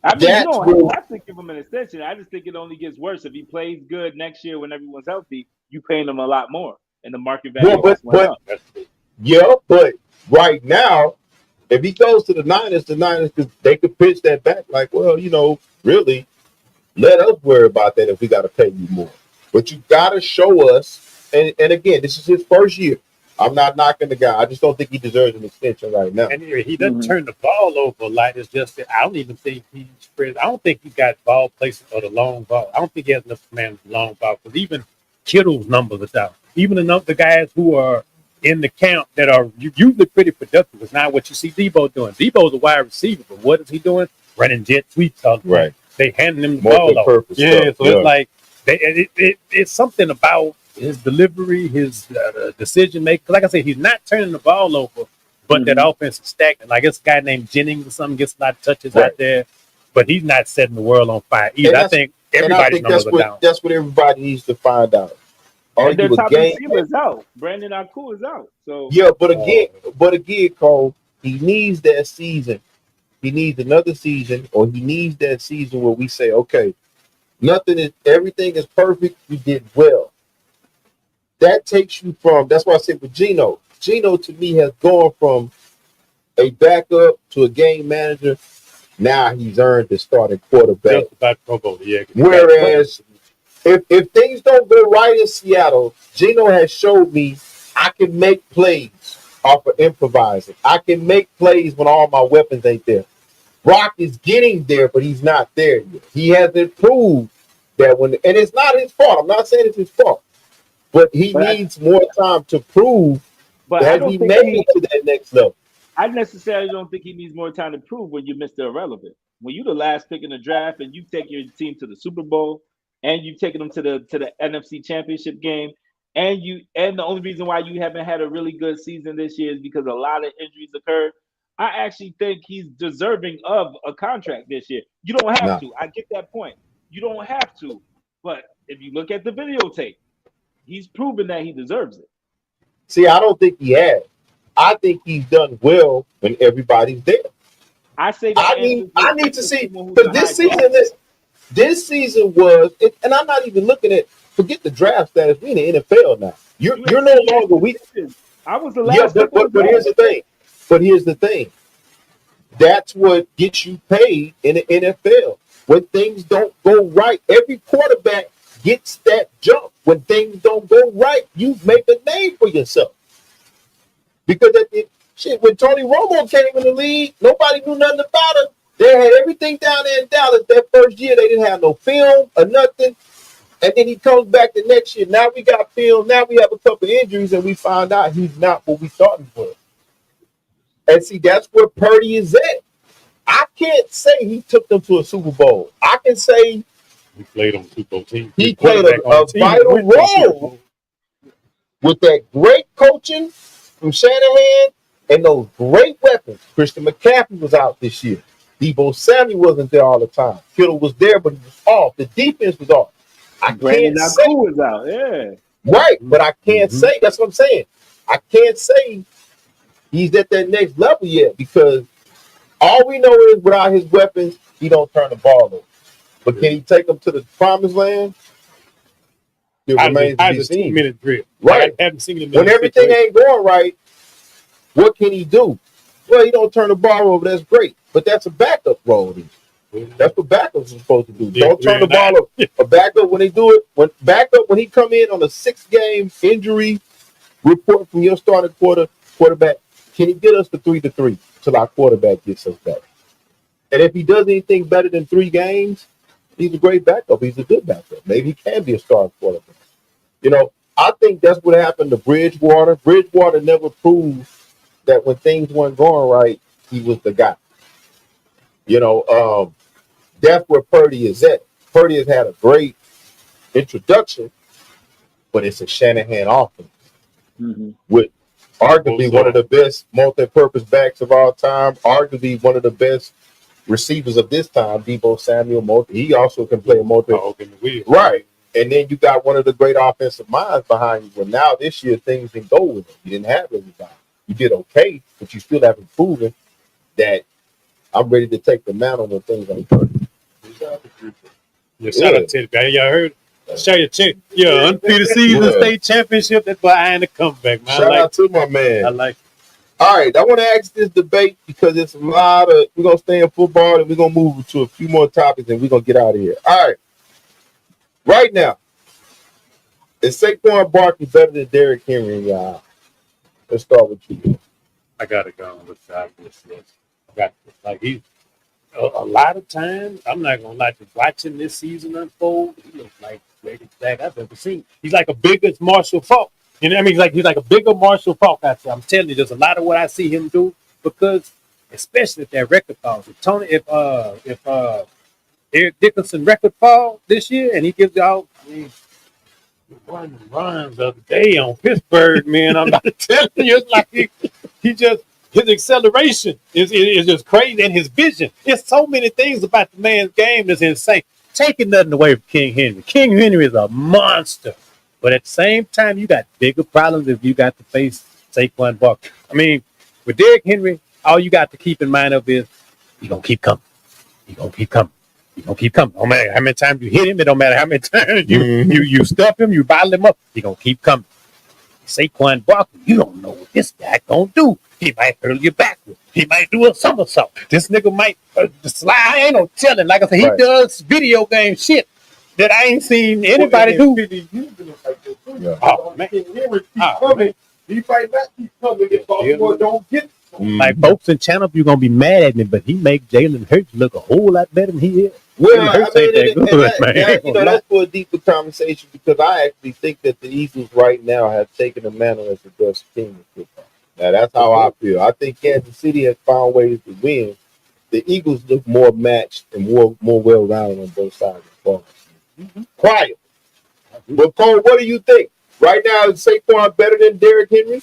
I mean, you don't have to give him an extension. I just think it only gets worse. If he plays good next year when everyone's healthy, you paying him a lot more. And the market value went up. Yeah, but right now, if he goes to the Niners, they could pitch that back like, well, really, Let us worry about that if we got to pay you more. But you got to show us. And again, this is his first year. I'm not knocking the guy. I just don't think he deserves an extension right now. And he doesn't turn the ball over a lot. It's just that I don't even think he spreads. I don't think he got ball placement or the long ball. I don't think he has enough command of the long ball because even Kittle's numbers are down. Even the guys who are in the count that are usually pretty productive is not what you see Debo doing. Debo's a wide receiver, but what is he doing? Running jet sweeps. Right. They handing him the ball off. Yeah, stuff. so it's like it's something about his delivery, his decision making. Like I said, he's not turning the ball over, but that offense is stagnant. Like it's a guy named Jennings or something gets a lot of touches out there, but he's not setting the world on fire either. I think everybody's numbers are down. That's what everybody needs to find out. And their top receiver is out. Brandon Aku is out. So yeah, but again, Cole, he needs that season. He needs another season, or he needs that season where we say, okay, everything is perfect. You did well. That takes you from. That's why I said with Geno. Geno to me has gone from a backup to a game manager. Now he's earned the starting quarterback. Whereas if things don't go right in Seattle, Geno has showed me I can make plays off of improvising. I can make plays when all my weapons ain't there. Brock is getting there, but he's not there yet. He hasn't proved that and it's not his fault. I'm not saying it's his fault, but he needs more time to prove that he made it to that next level. I necessarily don't think he needs more time to prove when you're Mr. Irrelevant. When you're the last pick in the draft and you take your team to the Super Bowl and you've taken them to the NFC Championship game, and the only reason why you haven't had a really good season this year is because a lot of injuries occurred. I actually think he's deserving of a contract this year. You don't have to. I get that point. You don't have to. But if you look at the videotape, he's proven that he deserves it. See, I don't think he has. I think he's done well when everybody's there. I say that I need to see because this season was, and I'm not even looking at. Forget the draft status. We in the NFL now. You're no longer I was the last. Yeah, but here's the thing. That's what gets you paid in the NFL. When things don't go right, every quarterback gets that jump. When things don't go right, you make a name for yourself. Because when Tony Romo came in the league, nobody knew nothing about him. They had everything down there in Dallas. That first year, they didn't have no film or nothing. And then he comes back the next year. Now we got film. Now we have a couple of injuries, and we find out he's not what we thought he was. And see, that's where Purdy is at. I can't say he took them to a Super Bowl. I can say he played on Super Bowl team. He played a vital role with that great coaching from Shanahan and those great weapons. Christian McCaffrey was out this year. Debo Samuel wasn't there all the time. Kittle was there, but he was off. The defense was off. I can't say was out. Yeah, right, but I can't say. That's what I'm saying. I can't say he's at that next level yet because all we know is without his weapons, he don't turn the ball over. But can he take them to the promised land? It remains to be seen. 2-minute drill. Right. I haven't seen him when everything ain't going right, what can he do? Well, he don't turn the ball over. That's great. But that's a backup role. That's what backups are supposed to do. Don't turn the ball over. A backup when they do it. When he come in on a 6-game injury report from your starting quarterback, can he get us to 3-3 till our quarterback gets us back? And if he does anything better than 3 games, he's a great backup. He's a good backup. Maybe he can be a starting quarterback. I think that's what happened to Bridgewater. Bridgewater never proved that when things weren't going right, he was the guy. That's where Purdy is at. Purdy has had a great introduction, but it's a Shanahan offense with arguably one of the best multi-purpose backs of all time, arguably one of the best receivers of this time, Debo Samuel. He also can play a right. And then you got one of the great offensive minds behind you. Well, now this year things didn't go with him. You didn't have everybody. You did okay, but you still haven't proven that I'm ready to take the mantle when things ain't perfect. Shout out to the y'all heard? Shout your check. Yeah, undefeated season, state championship. That's why I ain't a comeback, man. Shout out to my man. I like it. All right, I want to ask this debate because it's a lot of. We're gonna stay in football and we're gonna move to a few more topics and we're gonna get out of here. All right, Right now, is Saquon Barkley better than Derrick Henry in your eye? Let's start with you. I gotta go with the obvious. Yes. I got like he a lot of times. I'm not gonna lie, just watching this season unfold, he looks like the greatest back I've ever seen. He's like a bigger Marshall Falk. You know what I mean? He's like a bigger Marshall Falk out there. I'm telling you, there's a lot of what I see him do because, especially if that record falls. If Eric Dickerson record fall this year and he gives y'all. I mean, one runs the other day on Pittsburgh, man. I'm not telling you, it's like he just his acceleration is just crazy, and his vision. There's so many things about the man's game that's insane. Taking nothing away from King Henry. King Henry is a monster, but at the same time, you got bigger problems if you got to face Saquon Barkley. I mean, with Derrick Henry, all you got to keep in mind of is he's gonna keep coming. He's gonna keep coming. He's gonna keep coming. No matter how many times you hit him, it don't matter how many times you stuff him, you bottle him up, he's gonna keep coming. Saquon Barkley, you don't know what this guy gonna do. He might hurl you backwards. He might do a somersault. This nigga might slide. I ain't no telling. Like I said, he does video game shit that I ain't seen anybody do. Yeah. Oh, man. Henry keep coming. He might not keep coming if Baltimore don't get. Like folks in channel, you're gonna be mad at me, but he make Jalen Hurts look a whole lot better than he is. Well, Jalen I Hurts mean, ain't that good, man. that's for a deeper conversation because I actually think that the Eagles right now have taken the mantle as the best team in football. Now, that's how I feel. I think Kansas City has found ways to win. The Eagles look more matched and more well-rounded on both sides of the ball. Quiet. But, Cole, what do you think? Right now, is Saquon better than Derrick Henry?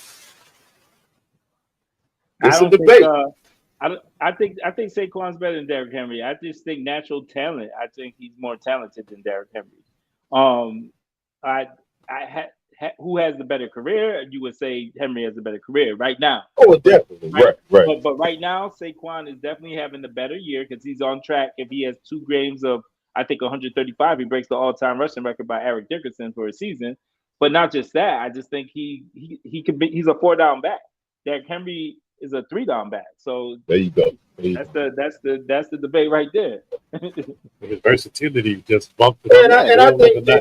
It's a debate. I think Saquon's better than Derrick Henry. I just think natural talent. I think he's more talented than Derrick Henry. Who has the better career? You would say Henry has the better career right now. Oh, definitely. Right. But right now, Saquon is definitely having the better year because he's on track. If he has 2 games of, I think 135, he breaks the all-time rushing record by Eric Dickerson for a season. But not just that, I just think he could be. He's a 4-down back. Derrick Henry is a 3-down back. So there you go. That's the debate right there. His versatility just bumped it up.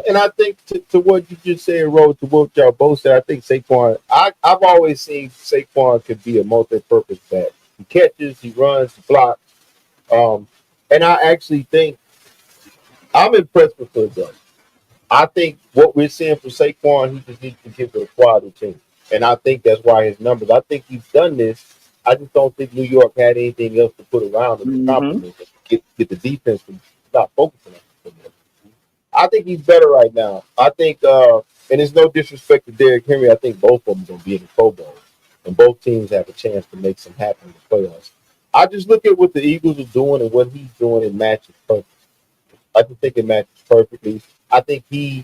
And I think to what you just said, Rose, to what y'all both said, I think Saquon. I've always seen Saquon could be a multi-purpose back. He catches, he runs, he blocks. And I actually think I'm impressed with Philadelphia. I think what we're seeing from Saquon, he just needs to give it a quality team. And I think that's why his numbers. I think he's done this. I just don't think New York had anything else to put around him to compliment him, get the defense to stop focusing on him. I think he's better right now. I think, and it's no disrespect to Derrick Henry, I think both of them are going to be in the Pro Bowl. And both teams have a chance to make some happen in the playoffs. I just look at what the Eagles are doing and what he's doing and matches perfect. I just think it matches perfectly. I think he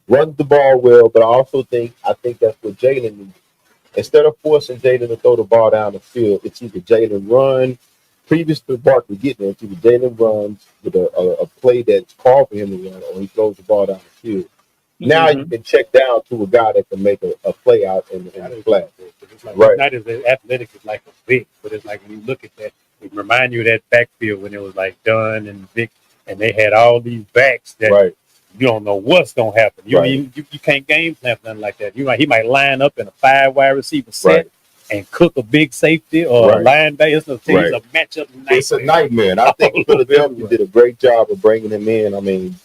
runs the ball well, but I think that's what Jalen needs. Instead of forcing Jalen to throw the ball down the field, it's either Jalen run, previous to Barkley getting it, it's either Jalen runs with a play that's called for him to run, or he throws the ball down the field. Now you can check down to a guy that can make a play out in the flat. Like, not as athletic as like a Vic, but it's like when you look at that, it reminds you of that backfield when it was like Dunn and Vic, and they had all these backs that you don't know what's gonna happen. You can't game plan nothing like that. He might line up in a 5 wide receiver set and cook a big safety or a linebacker. It's a matchup nightmare. It's a nightmare. And I think Philadelphia did a great job of bringing him in. I mean,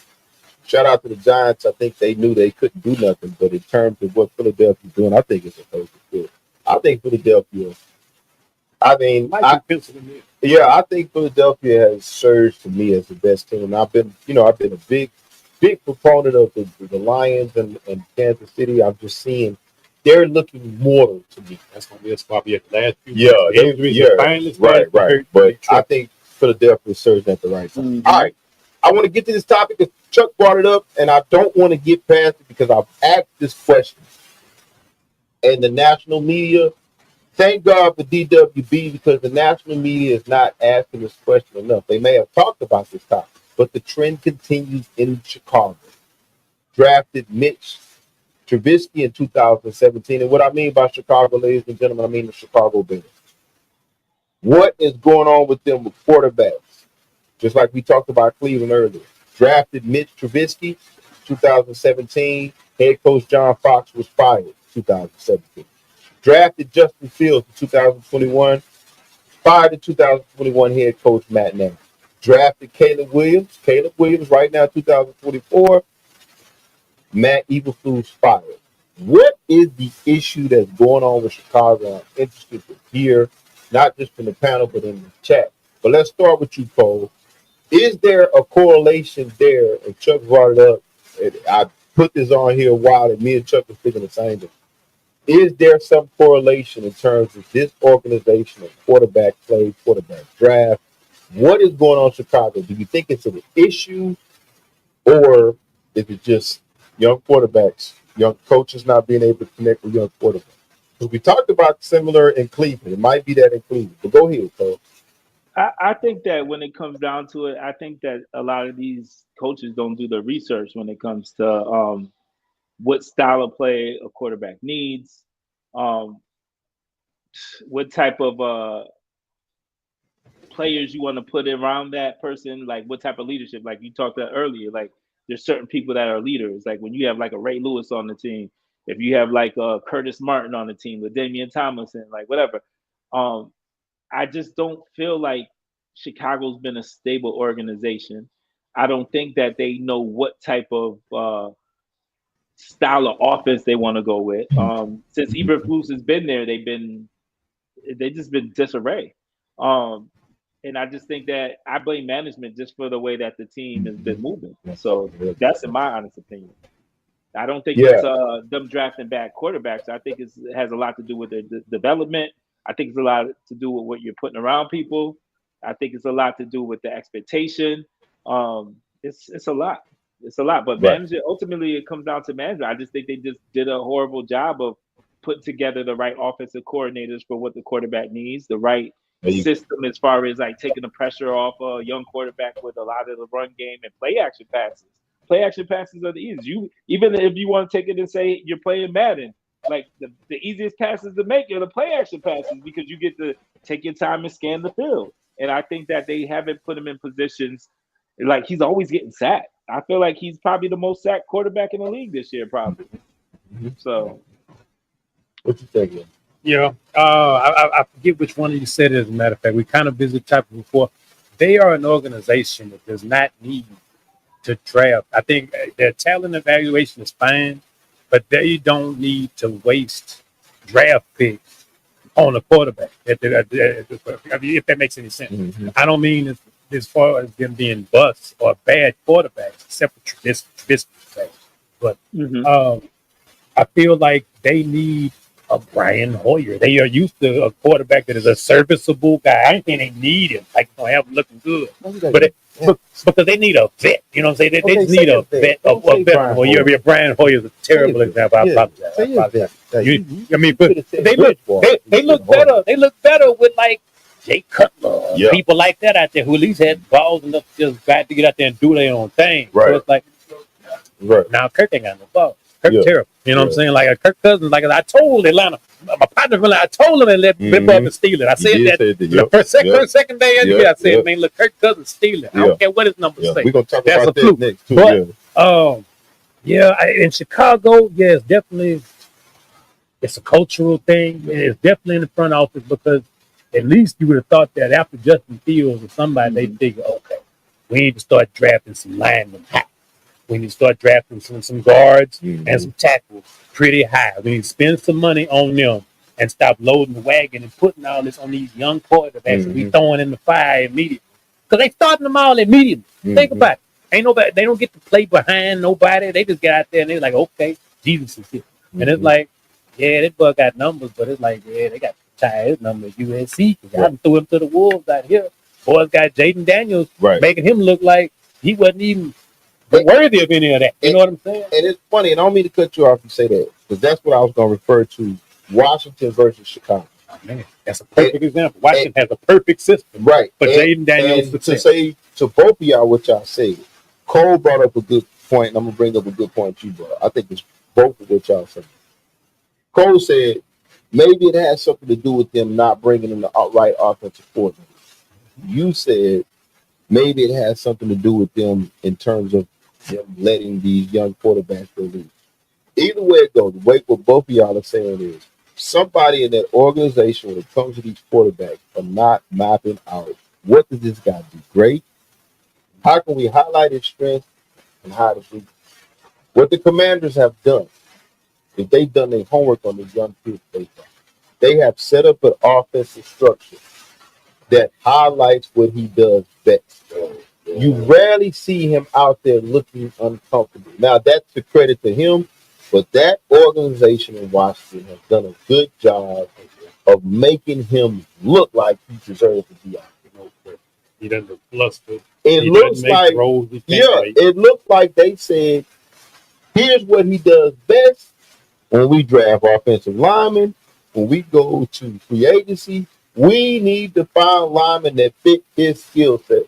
shout out to the Giants. I think they knew they couldn't do nothing, but in terms of what Philadelphia's doing, I think it's a perfect fit. I think Philadelphia. I think Philadelphia has surged to me as the best team. I've been a big proponent of the Lions and Kansas City. I'm just seeing they're looking mortal to me. That's going to be a spot at the last few years. Right. But I think Philadelphia surged at the right time. All right. I want to get to this topic because Chuck brought it up, and I don't want to get past it because I've asked this question. And the national media, thank God for DWB because the national media is not asking this question enough. They may have talked about this topic, but the trend continues in Chicago. Drafted Mitch Trubisky in 2017. And what I mean by Chicago, ladies and gentlemen, I mean the Chicago Bears. What is going on with them with quarterbacks? Just like we talked about Cleveland earlier. Drafted Mitch Trubisky. 2017, head coach John Fox was fired. 2017. Drafted Justin Fields in 2021. Fired the 2021 head coach Matt Nagy. Drafted Caleb Williams. Caleb Williams right now 2024. Matt Eberflus fired. What is the issue that's going on with Chicago? I'm interested to hear, not just from the panel, but in the chat. But let's start with you, Cole. Is there a correlation there? And Chuck brought it up. And I put this on here a while, and me and Chuck were thinking the same thing. Is there some correlation in terms of this organization of quarterback play, quarterback draft? What is going on in Chicago? Do you think it's an issue, or is it just young quarterbacks, young coaches not being able to connect with young quarterbacks? Because we talked about similar in Cleveland. It might be that in Cleveland. But go ahead, Cole. I think that when it comes down to it, I think that a lot of these coaches don't do the research when it comes to what style of play a quarterback needs, what type of players you want to put around that person, like what type of leadership. Like you talked about earlier, like there's certain people that are leaders. Like when you have like a Ray Lewis on the team, if you have like a Curtis Martin on the team, with Damian Tomlinson, like whatever. I just don't feel like Chicago's been a stable organization. I don't think that they know what type of style of offense they want to go with. Since Eberflus has been there, they just been disarray. And I just think that I blame management just for the way that the team has been moving. So that's in my honest opinion. I don't think it's them drafting bad quarterbacks. I think it has a lot to do with their development. I think it's a lot to do with what you're putting around people. I think it's a lot to do with the expectation. It's a lot. It's a lot. But management, ultimately, it comes down to management. I just think they just did a horrible job of putting together the right offensive coordinators for what the quarterback needs, the right system as far as like taking the pressure off a young quarterback with a lot of the run game and play action passes. Play action passes are the easiest. Even if you want to take it and say you're playing Madden, like the easiest passes to make are the play action passes because you get to take your time and scan the field. And I think that they haven't put him in positions like he's always getting sacked. I feel like he's probably the most sacked quarterback in the league this year, probably. So, what you think? Yeah, I forget which one of you said it. As a matter of fact, we kind of visited topic before. They are an organization that does not need to draft. I think their talent evaluation is fine, but they don't need to waste draft picks on a quarterback. If that makes any sense. I don't mean as far as them being busts or bad quarterbacks, except for Trubisky. But I feel like they need a Brian Hoyer. They are used to a quarterback that is a serviceable guy. I don't think they need him. Like, don't have him looking good. But because they need a vet. You know what I'm saying? They just need a vet. A vet. Hoyer. Brian Hoyer is a terrible example. I apologize. But they look better. They look better with like Jay Cutler, people like that out there who at least had balls enough to just got to get out there and do their own thing. Right. So it's like, now Kirk ain't got no balls. Kirk terrible. You know what I'm saying? Like a Kirk Cousins, like I told Atlanta, my partner, I told him and let Bip up and steal it. I said that the second day of the year. I said, man, look, Kirk Cousins steal it. I don't care what his numbers say. We're going to talk That's about a that fluke. next too. But, in Chicago, it's definitely, it's a cultural thing. It's definitely in the front office because at least you would have thought that after Justin Fields or somebody, they figure, okay, we need to start drafting some linemen high. We need to start drafting some guards and some tackles pretty high. We need to spend some money on them and stop loading the wagon and putting all this on these young quarterbacks and we throwing in the fire immediately. Because they starting them all immediately. Think about it. Ain't nobody, they don't get to play behind nobody. They just get out there and they're like, okay, Jesus is here. And it's like, yeah, this boy got numbers, but it's like, yeah, they got to tie his number at USC. I threw him to the wolves out here. Boys got Jaden Daniels making him look like he wasn't even worthy of any of that. You know what I'm saying? And it's funny, and I don't mean to cut you off and say that, because that's what I was going to refer to, Washington versus Chicago. Oh, man, that's a perfect example. Washington has a perfect system. Right. But Jaden Daniels to say to both of y'all what y'all said, Cole brought up a good point, and I'm going to bring up a good point you brought. I think it's both of what y'all said. Cole said maybe it has something to do with them not bringing in the right offensive coordinator. You said maybe it has something to do with them in terms of them letting these young quarterbacks go loose. Either way it goes, the way what both of y'all are saying is somebody in that organization when it comes to these quarterbacks are not mapping out what does this guy do great, how can we highlight his strengths and how to do what the Commanders have done. If they've done their homework on these young kids, they have set up an offensive structure that highlights what he does best. You rarely see him out there looking uncomfortable. Now, that's the credit to him, but that organization in Washington has done a good job of making him look like he deserves to be out there. He doesn't fluster. It looks like, it looks like they said, here's what he does best when we draft offensive linemen, when we go to free agency, we need to find linemen that fit his skill set.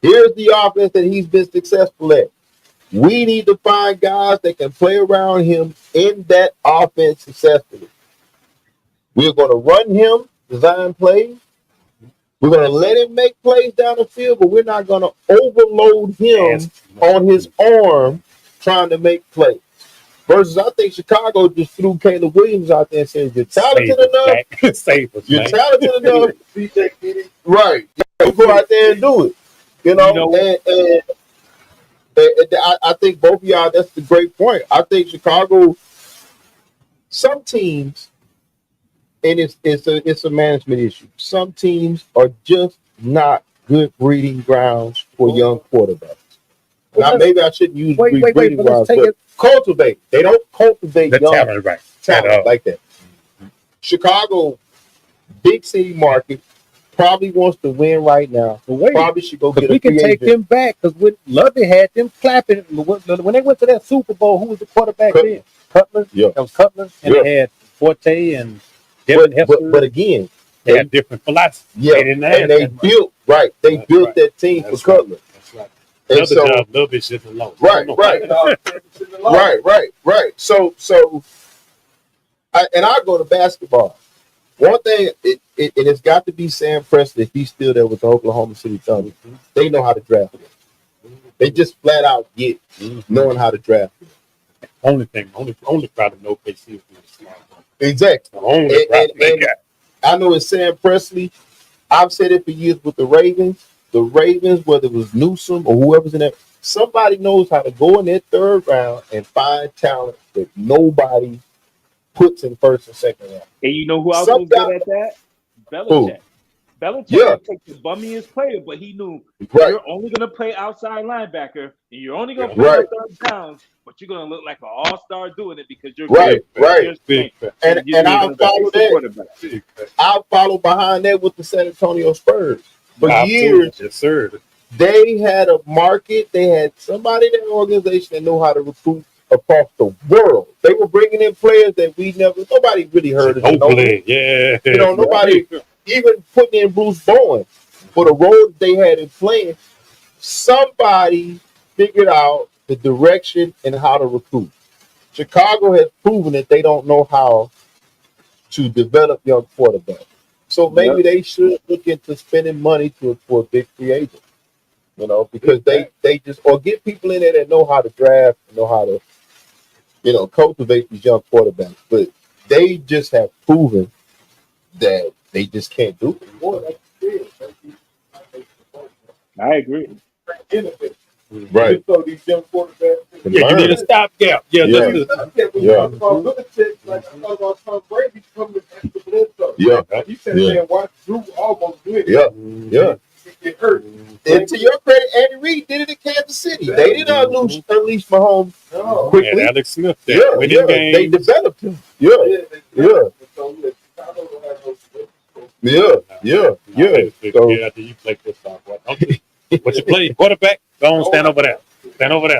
Here's the offense that he's been successful at. We need to find guys that can play around him in that offense successfully. We're going to run him, design plays. We're going to let him make plays down the field, but we're not going to overload him on his arm trying to make plays. Versus, I think Chicago just threw Caleb Williams out there and said, you're talented enough. You're talented enough. Right. You go out there and do it. And I think both of y'all, that's the great point. I think Chicago, some teams, and it's a management issue. Some teams are just not good breeding grounds for young quarterbacks. Now, maybe I shouldn't use breeding grounds, but cultivate. They don't cultivate the young talent like that. Chicago, big city market, probably wants to win right now. Probably should go get a free agent. We can take them back because when Lovey had them clapping when they went to that Super Bowl. Who was the quarterback then? Cutler. Yeah, that was Cutler, and they had Forte and Devin Hester. But again, they had different philosophies. Yeah, and they built They built that team for Cutler. Another job, little bit shit alone. Right. So, I go to basketball. One thing, it's got to be Sam Preston if he's still there with the Oklahoma City Thunder. They know how to draft him. They just flat out get knowing how to draft him. Only problem no KC is smart. Exactly. And I know it's Sam Presley. I've said it for years with the Ravens. The Ravens, whether it was Newsom or whoever's in there, somebody knows how to go in that third round and find talent that nobody puts in first and second round. And you know who else was good at that? Belichick. Belichick takes the bummiest player, but he knew you're only going to play outside linebacker, and you're only going to play third downs, but you're going to look like an all-star doing it because you're right. And I'll follow that. I'll follow behind that with the San Antonio Spurs. For years, yes, sir. They had a market. They had somebody in the organization that knew how to recruit across the world. They were bringing in players that nobody really heard of. Yeah. Nobody even putting in Bruce Bowen for the role that they had in playing. Somebody figured out the direction and how to recruit. Chicago has proven that they don't know how to develop young quarterbacks. So maybe they should look into spending money for a big free agent, because they just or get people in there that know how to draft, know how to, cultivate these young quarterbacks. But they just have proven that they just can't do it. I agree. Right. So these young quarterbacks. Yeah, you need a stopgap. Yeah. He said, watch Drew almost do it. Yeah. It hurt. And to your credit, Andy Reid did it in Kansas City. They didn't unleash Mahomes quickly. And Alex Smith there. They developed him. Yeah. So, after you play this off, what you play? Quarterback? Go on, stand over there.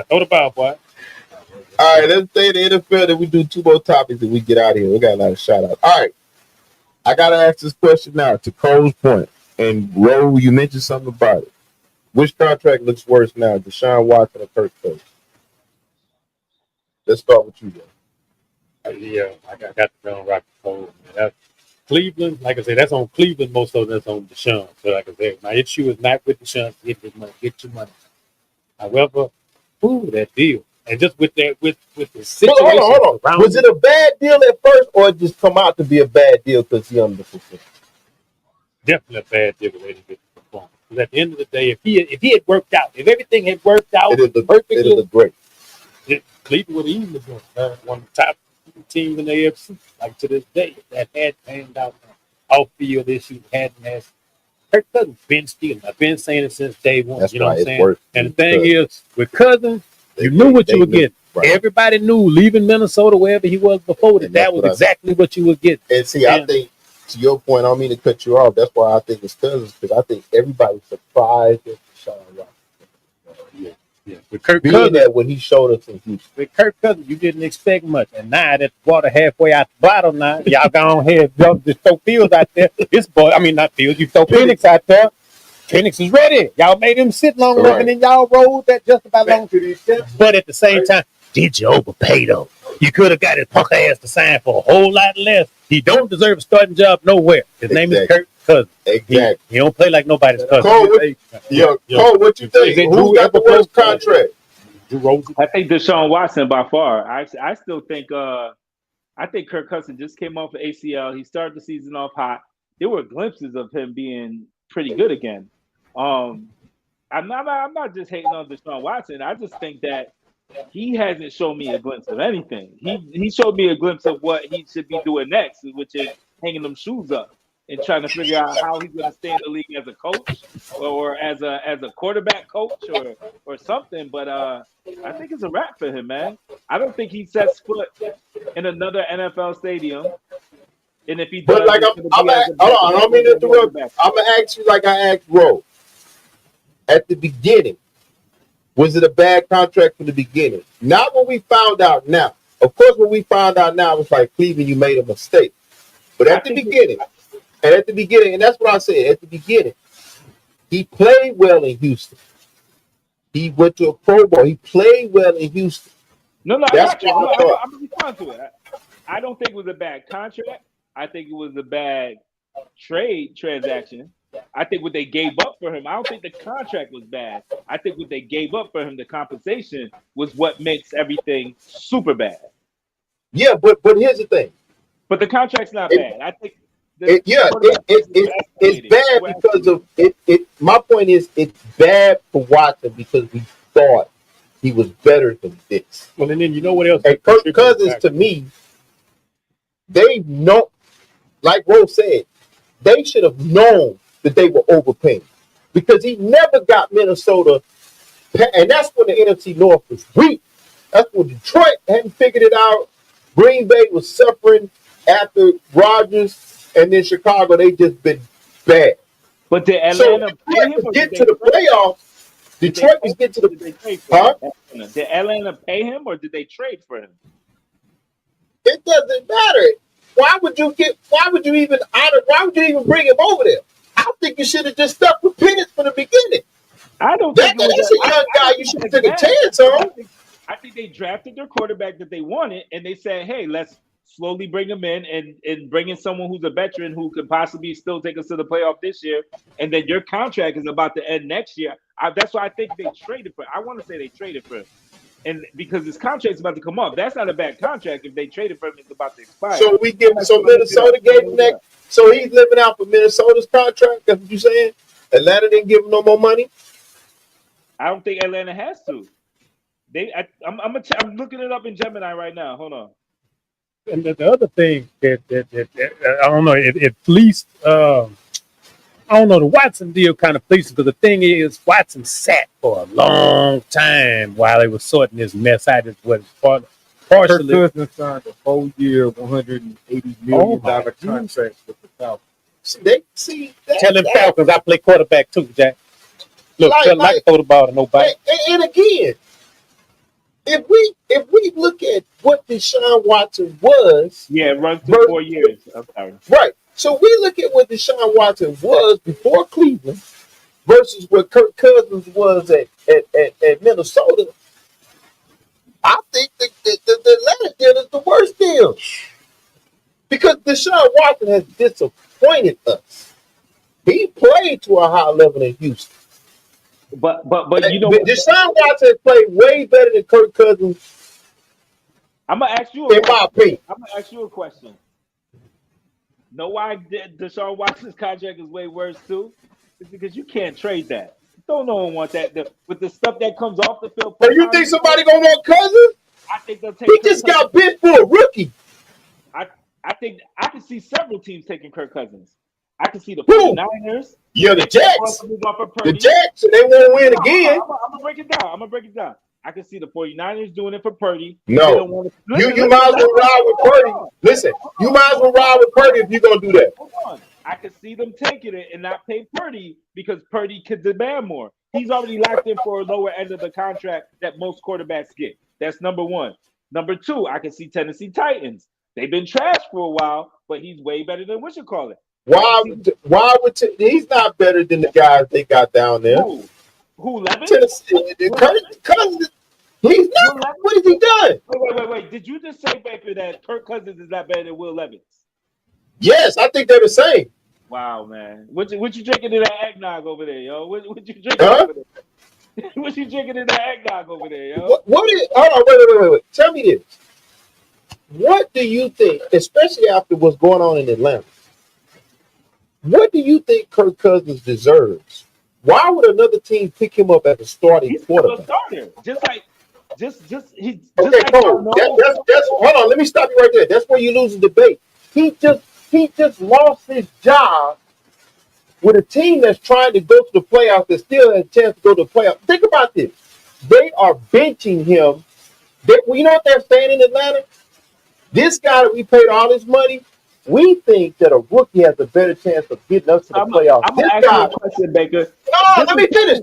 Throw the ball, boy. All right, let's stay in the NFL. Then we do two more topics and we get out of here. We got a lot of shout outs. All right. I got to ask this question now to Cole's point. And Ro, you mentioned something about it. Which contract looks worse now, Deshaun Watson or Kirk Cousins? Let's start with you, though. Yeah, I got to go on Rocket Cole. That's Cleveland. Like I said, that's on Cleveland. Most of that's on Deshaun. So like I said, my issue is not with Deshaun. Get your money. However, Ooh, that deal. And just with that, with the Hold situation on, hold on. around Was it a bad deal at first, or it just come out to be a bad deal because he underperformed? definitely a bad deal the way he did perform. Because at the end of the day, if he had worked out, if everything had worked out It'd look perfectly, great. Cleveland would have easily been one of the top teams in the AFC. Like to this day, if that had panned out off-field issues, hadn't had Kirk Cousins been stealing. I've been saying it since day one. That's you know why what I'm it's saying? worth And the it. thing is, with Cousins, you They knew what you were knew. getting. Right. Everybody knew leaving Minnesota, wherever he was before, And that was exactly what you were getting. And see, I think, to your point, I don't mean to cut you off. That's why I think it's Cousins, because I think everybody's surprised at Deshaun Watson. Yeah. With Kirk Being Cousins, that when he showed us in Houston. with Kirk Cousins, you didn't expect much. And now that the water halfway out the bottle now, y'all go ahead, just throw Fields out there. This boy, I mean not Fields, you throw Penix out there. Penix is ready. Y'all made him sit long enough, and then y'all rolled that just about long. But at the same time, did you overpay though? You could have got his punk ass to sign for a whole lot less. He don't deserve a starting job nowhere. His name is Kirk Cousins. Exactly. He don't play like nobody's cousin. Cole, what you think? Who's got the worst contract? I think Deshaun Watson by far. I still think I think Kirk Cousins just came off of ACL. He started the season off hot. There were glimpses of him being pretty good again. I'm not just hating on Deshaun Watson. I just think that he hasn't shown me a glimpse of anything. He showed me a glimpse of what he should be doing next, which is hanging them shoes up and trying to figure out how he's going to stay in the league as a coach or as a quarterback coach or something. But I think it's a wrap for him, man. I don't think he sets foot in another NFL stadium. And if he does, but like I don't mean to interrupt. I'm gonna ask you like I asked Ro at the beginning. Was it a bad contract from the beginning? Not when we found out now. Of course, when we found out now, it's like Cleveland, you made a mistake. But at the beginning, and that's what I said at the beginning, he played well in Houston. He went to a Pro Bowl. He played well in Houston. No, that's I'm gonna respond to it. I don't think it was a bad contract. I think it was a bad trade transaction. I think what they gave up for him, I don't think the contract was bad. I think what they gave up for him, the compensation, was what makes everything super bad. Yeah, but here's the thing. But the contract's not bad. I think it's bad because of it. My point is, it's bad for Watson because we thought he was better than this. Well, and then you know what else? And Kirk Cousins, to me, they know, like Rose said, they should have known that they were overpaying because he never got Minnesota, and that's when the NFC North was weak. That's when Detroit hadn't figured it out. Green Bay was suffering after Rodgers, and then Chicago, they just been bad. But did Atlanta pay him or get to the playoffs? Detroit was getting to the Did Atlanta pay him or did they trade for him? It doesn't matter. Why would you even bring him over there? I think you should have just stuck with Penix from the beginning. I don't think that's a young guy you should have took a chance on. I think they drafted their quarterback that they wanted, and they said, "Hey, let's slowly bring him in and bring in someone who's a veteran who could possibly still take us to the playoff this year. And then your contract is about to end next year." That's why I think they traded for him. I want to say they traded for him. And because his contract's about to come up, that's not a bad contract. If they traded for him, it's about to expire. So Minnesota gave him that. So he's living out for Minnesota's contract. That's what you're saying? Atlanta didn't give him no more money. I don't think Atlanta has to. I'm looking it up in Gemini right now. Hold on. And the other thing that I don't know, it fleeced. I don't know, the Watson deal kind of fleeced because the thing is, Watson sat for a long time while they were sorting this mess out. It was partially. Kirk Cousins signed a 4-year, $180 million contract with the Falcons. Tell them Falcons, I play quarterback too, Jack. Look, like throw the ball to nobody. And again, if we look at what Deshaun Watson was, it runs through 4 years. I'm sorry. Right. So we look at what Deshaun Watson was before Cleveland versus what Kirk Cousins was at Minnesota. I think the Atlanta deal is the worst deal because Deshaun Watson has disappointed us. He played to a high level in Houston. but you know But what? Deshaun Watson played way better than Kirk Cousins, I'm gonna ask you a in my question. opinion. I'm gonna ask you a question. Know why Deshaun Watson's contract is way worse too? It's because you can't trade that. Don't no one want that. With the stuff that comes off the field And post you think time, somebody gonna want Cousins? I think they'll He take Kirk just got Cousins. bit for a rookie. I I think I can see several teams taking Kirk Cousins. I can see the Who? 49ers. Yeah, the If they want Jets. to move off of The Purdy. Jets, and they won't win again. I'm gonna break it down. I'm gonna break it down. I can see the 49ers doing it for Purdy. If they No. don't want to You might as well ride with Purdy. Listen, you might as well ride with Purdy if you're gonna do that. Hold on. I could see them taking it and not pay Purdy because Purdy could demand more. He's already locked in for a lower end of the contract that most quarterbacks get. That's number one. Number two, I can see Tennessee Titans. They've been trash for a while, but he's way better than what you call it. He's not better than the guys they got down there? Who Levin? Tennessee, Cousins, he's not. What has he done? Wait. Did you just say, Baker, that Kirk Cousins is not better than Will Levis? Yes, I think they're the same. Wow, man. What you drinking in that eggnog over there, yo? What you drinking over there? What you drinking in that eggnog over there, yo? Hold on, wait. Tell me this. What do you think, especially after what's going on in Atlanta, what do you think Kirk Cousins deserves? Why would another team pick him up as a starting quarterback? He's a starter. Okay, Cole. That's hold on. Let me stop you right there. That's where you lose the debate. He just lost his job with a team that's trying to go to the playoffs that still has a chance to go to the playoffs. Think about this. They are benching him. You know what they're saying in Atlanta? This guy that we paid all this money, we think that a rookie has a better chance of getting us to the playoffs. I'm going to ask you a question, Baker. No, let me finish.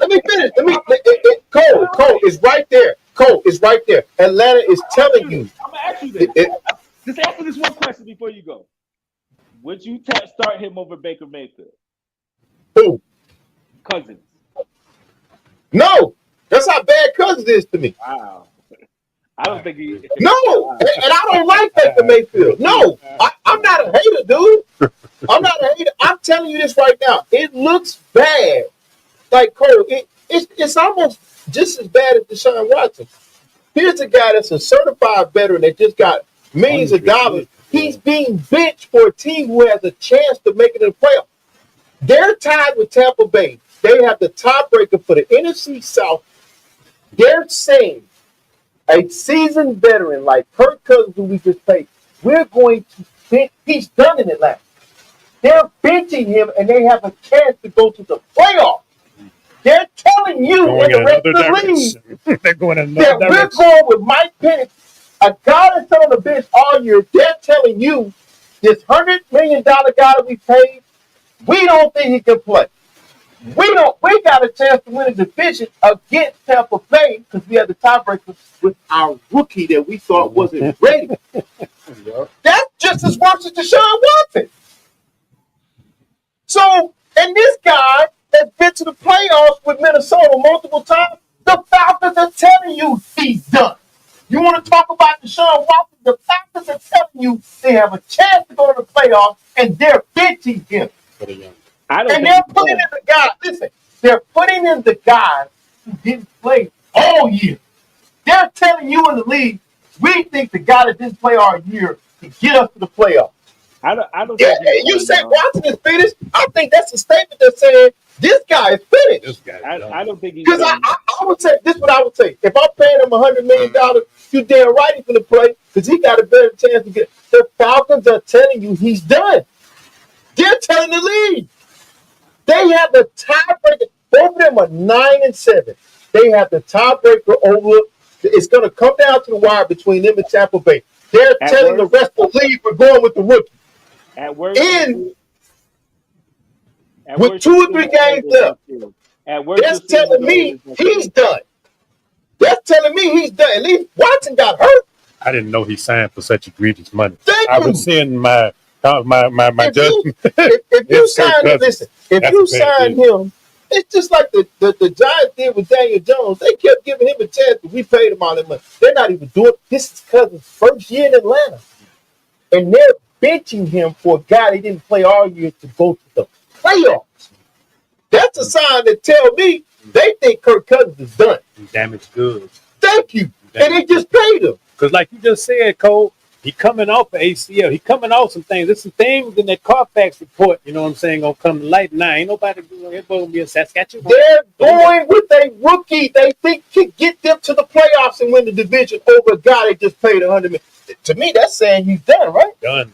Cole is right there. Cole is right there. Atlanta is telling you. I'm going to ask you this. Just answer this one question before you go. Would you start him over Baker Mayfield? Who? Cousins. No. That's how bad Cousins is to me. Wow. I don't think he. No. And I don't like Baker Mayfield. No. I'm not a hater, dude. I'm not a hater. I'm telling you this right now. It looks bad. Like Cole, it's almost just as bad as Deshaun Watson. Here's a guy that's a certified veteran that just got millions of dollars. He's being benched for a team who has a chance to make it in the playoffs. They're tied with Tampa Bay. They have the tiebreaker for the NFC South. They're saying a seasoned veteran like Kirk Cousins, who we just paid, we're going to bench. He's done in Atlanta. They're benching him, and they have a chance to go to the playoffs. They're telling you in the rest of the league They're going in that another we're direction. going with Mike Penix, a guy that's been on the bench all year. They're telling you this $100 million guy that we paid, we don't think he can play. We got a chance to win a division against Tampa Bay because we had the tiebreaker with our rookie that we thought wasn't ready. That's just as worse as Deshaun Watson. So, and this guy has been to the playoffs with Minnesota multiple times. The Falcons are telling you he's done. You want to talk about Deshaun Watson? The Falcons are telling you they have a chance to go to the playoffs, and they're benching him. And they're putting in the guys. Listen, they're putting in the guys who didn't play all year. They're telling you in the league, we think the guy that didn't play all year can get us to the playoffs. I don't Yeah, you say Watson is finished. I think that's a statement that's saying this guy is finished. I don't think he's because I would say this is what I would say. If I'm paying him $100 million, you damn right he's going to play because he got a better chance to get. The Falcons are telling you he's done. They're telling the league. They have the tiebreaker. Both of them are 9-7. They have the tiebreaker over. It's going to come down to the wire between them and Tampa Bay. They're telling the rest of the league we're going with the rookie. At worst, with 2 or 3 games left, that's telling me he's done. That's telling me he's done. At least Watson got hurt. I didn't know he signed for such egregious money. I was seeing my judgment. If you sign him, listen. If you sign him, it's just like the Giants did with Daniel Jones. They kept giving him a chance, but we paid him all that money. They're not even doing it. This is Cousins' first year in Atlanta, and they're benching him for a guy they didn't play all year to go to the playoffs. That's a sign that tell me They think Kirk Cousins is done. Damaged goods. Thank you. And they just paid him. Because like you just said, Cole, he coming off the ACL. He coming off some things. There's some things in that Carfax report, you know what I'm saying, gonna come to light. Now, ain't nobody gonna be a Saskatchewan. They're going with a rookie they think can get them to the playoffs and win the division over a guy they just paid $100 million. To me, that's saying he's done, right? Done.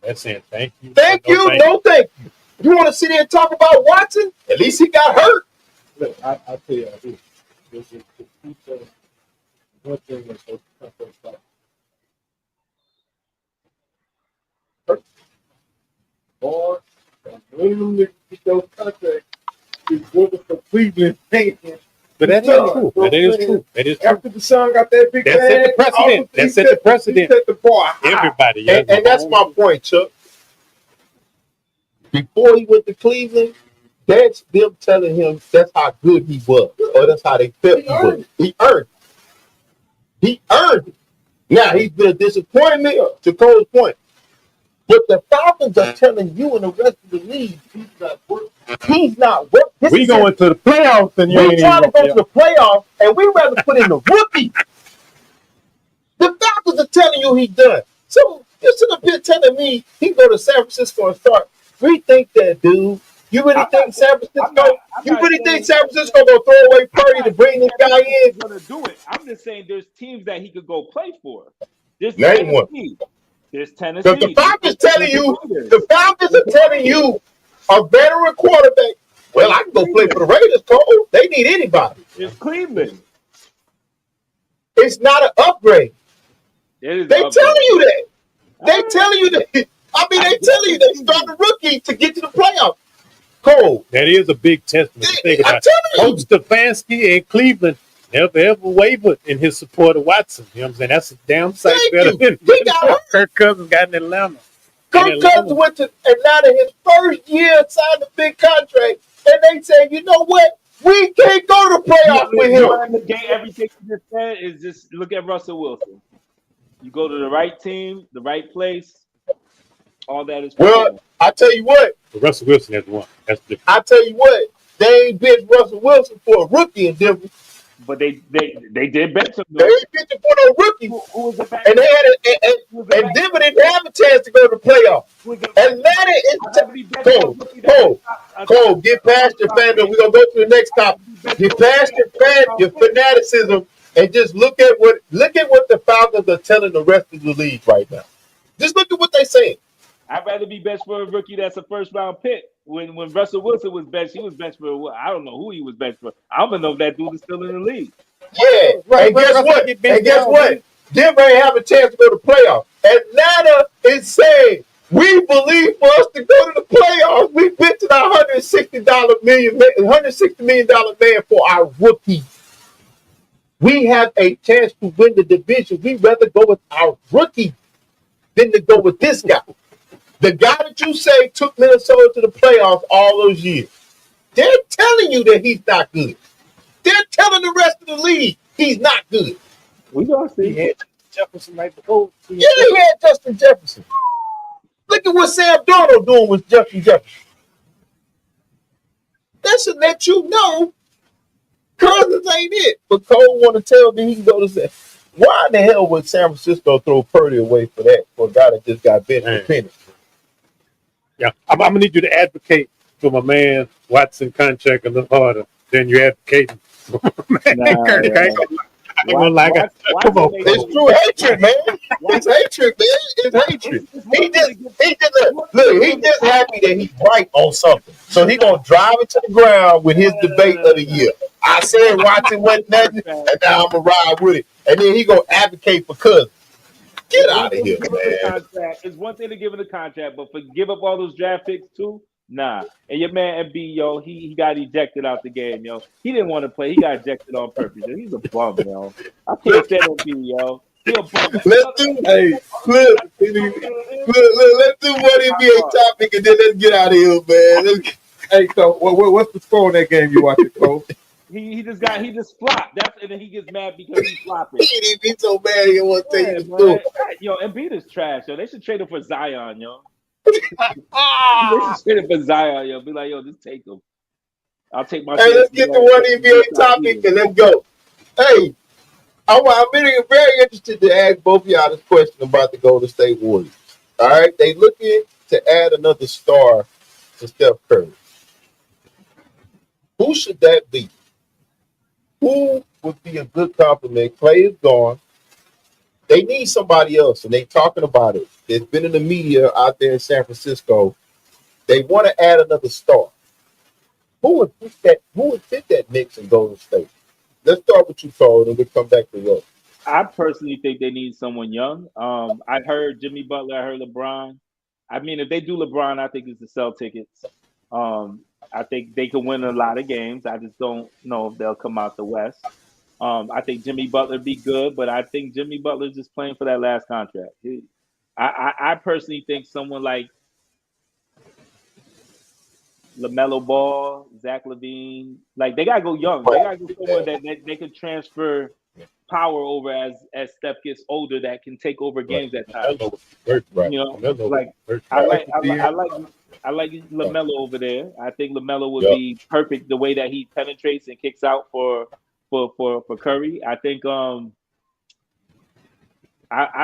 That's saying thank you. Thank you. No, thank you. You want to sit there and talk about Watson? At least he got hurt. Look, I tell you, this is one thing that's so tough. Or when you get those contracts, it's working for Cleveland. But that is true. That is true. That is true. After the son got that big that set the precedent. That set the precedent. Set the bar high. Everybody. Yeah, And that's my point, Chuck. Before he went to Cleveland, that's them telling him that's how good he was, or that's how they felt he was. He earned it. He earned it. Now, he's been a disappointment, to Cole's point. But the Falcons are telling you and the rest of the league he's not working. He's not working. We going to the playoffs and you We ain't trying to even go to the playoffs, and we rather put in the rookie. The Falcons are telling you he's done. So you're sitting up here telling me he go to San Francisco and start. Rethink that, dude. You really think San Francisco? You really think San Francisco gonna throw away Purdy to bring this guy in? He's gonna do it. I'm just saying there's teams that he could go play for. There's Name one. There's Tennessee. Because the Falcons telling you, the Falcons are telling you, a veteran quarterback. Well, I can go play for the Raiders, Cole. They need anybody. It's Cleveland. It's not an upgrade. They telling you that. They telling you that. I mean, they telling you they start a rookie to get to the playoffs. Cole. That is a big testament to think about. Coach Stefanski and Cleveland never ever wavered in his support of Watson. You know what I'm saying? That's a damn sight better than Kirk Cousins got in Atlanta. Kirk Cousins went to Atlanta his first year, signed a big contract, and they said, you know what? We can't go to the playoffs with him. Everything you just said is just look at Russell Wilson. You go to the right team, the right place, all that is possible. Well, I tell you what. Russell Wilson has won. That's different. I tell you what. They ain't bench Russell Wilson for a rookie in Denver. But they did bench him. They ain't bench him for no rookie. Who was the and they had and Denver didn't have a chance to go to the playoffs. Atlanta is Cole, get past your fandom. We're gonna go to the next topic. Get past your fanaticism and just look at what the Falcons are telling the rest of the league right now. Just look at what they're saying. I'd rather be benched for a rookie that's a first round pick. When Russell Wilson was benched, he was benched for I don't know who he was benched for. I don't even know if that dude is still in the league. Yeah, and guess what? Denver ain't have a chance to go to playoffs. Atlanta is saying we believe for us to go to the playoffs, we benching our $160 million man for our rookie. We have a chance to win the division. We'd rather go with our rookie than to go with this guy. The guy that you say took Minnesota to the playoffs all those years. They're telling you that he's not good. They're telling the rest of the league he's not good. We gonna see. He had Jefferson right before. Yeah, he had Justin Jefferson. Look at what Sam Darnold doing with Justin Jefferson. That should let you know Cousins ain't it. But Cole want to tell me he can go to say, why in the hell would San Francisco throw Purdy away for that? For a guy that just got benched for penny? Yeah, I'm gonna need you to advocate for my man Watson contract a little harder than you're advocating. I ain't gonna lie. Come on, it's true hatred, man. It's hatred, man. It's hatred. He just happy that he's right on something. So he gonna drive it to the ground with his debate of the year. I said Watson wasn't nothing, and now I'm gonna ride with it. And then he gonna advocate for Cousins. Get out of here, man. It's one thing to give him the contract, but for give up all those draft picks too, nah. And your man MB, yo, he got ejected out the game, yo. He didn't want to play. He got ejected on purpose. Yo. He's a bum, yo. I can't stand MB, yo. Let's do one NBA topic and then let's get out of here, man. Hey, so what's the score in that game you watching, Cole? He just flopped. And then he gets mad because he's flopping. He's so mad he didn't want to take his school. Yo, Embiid is trash, yo. They should trade him for Zion, yo. They should trade him for Zion, yo. Be like, yo, just take him. I'll take my Hey, let's chances. get to one NBA topic and let's go. Hey, I'm very interested to ask both of y'all this question about the Golden State Warriors. All right, they looking to add another star to Steph Curry. Who should that be? Who would be a good compliment? Clay is gone. They need somebody else, and they talking about it. It's been in the media out there in San Francisco. They want to add another star. Who would fit that? Who would fit that mix in Golden State? Let's start with you, Cole, and we'll come back to Russ. I personally think they need someone young. I heard Jimmy Butler. I heard LeBron. I mean, if they do LeBron, I think it's to sell tickets. I think they can win a lot of games. I just don't know if they'll come out the West. I think Jimmy Butler be good, but I think Jimmy Butler's just playing for that last contract. I personally think someone like LaMelo Ball, Zach LaVine, like they gotta go young. They gotta go someone that they can transfer power over as Steph gets older that can take over games at times. Right. You know, like I like LaMelo over there. I think LaMelo would be perfect the way that he penetrates and kicks out for Curry. I think I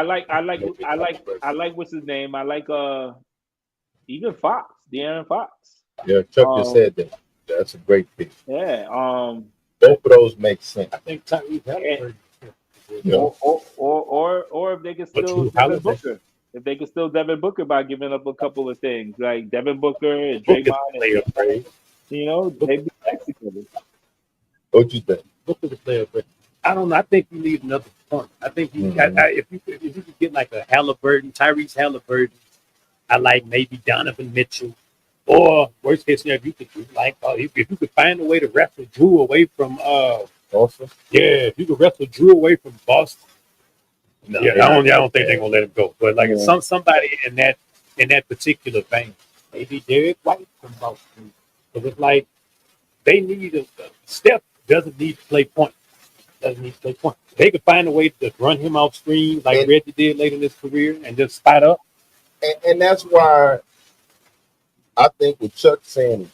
like what's his name? I like even Fox, De'Aaron Fox. Yeah, Chuck just said that. That's a great pick. Yeah. Both of those make sense. I think Tyrese Halliburton. Or if they can still Devin Booker. If they can still Devin Booker by giving up a couple of things like Devin Booker and Draymond, they be executed. What you think? Booker's a player, but I don't know. I think you need another point. I think if you could get like a Halliburton, Tyrese Halliburton, I like maybe Donovan Mitchell, or worst case scenario, you could do like if you could find a way to wrestle Drew away from Boston. Yeah, if you could wrestle Drew away from Boston. No, I don't think they're gonna let him go. But like somebody in that particular vein, maybe Derek White from Boston. Because it's like they need a Steph doesn't need to play point. They could find a way to run him off screen like Reggie did late in his career and just spot up. And that's why I think with Chuck saying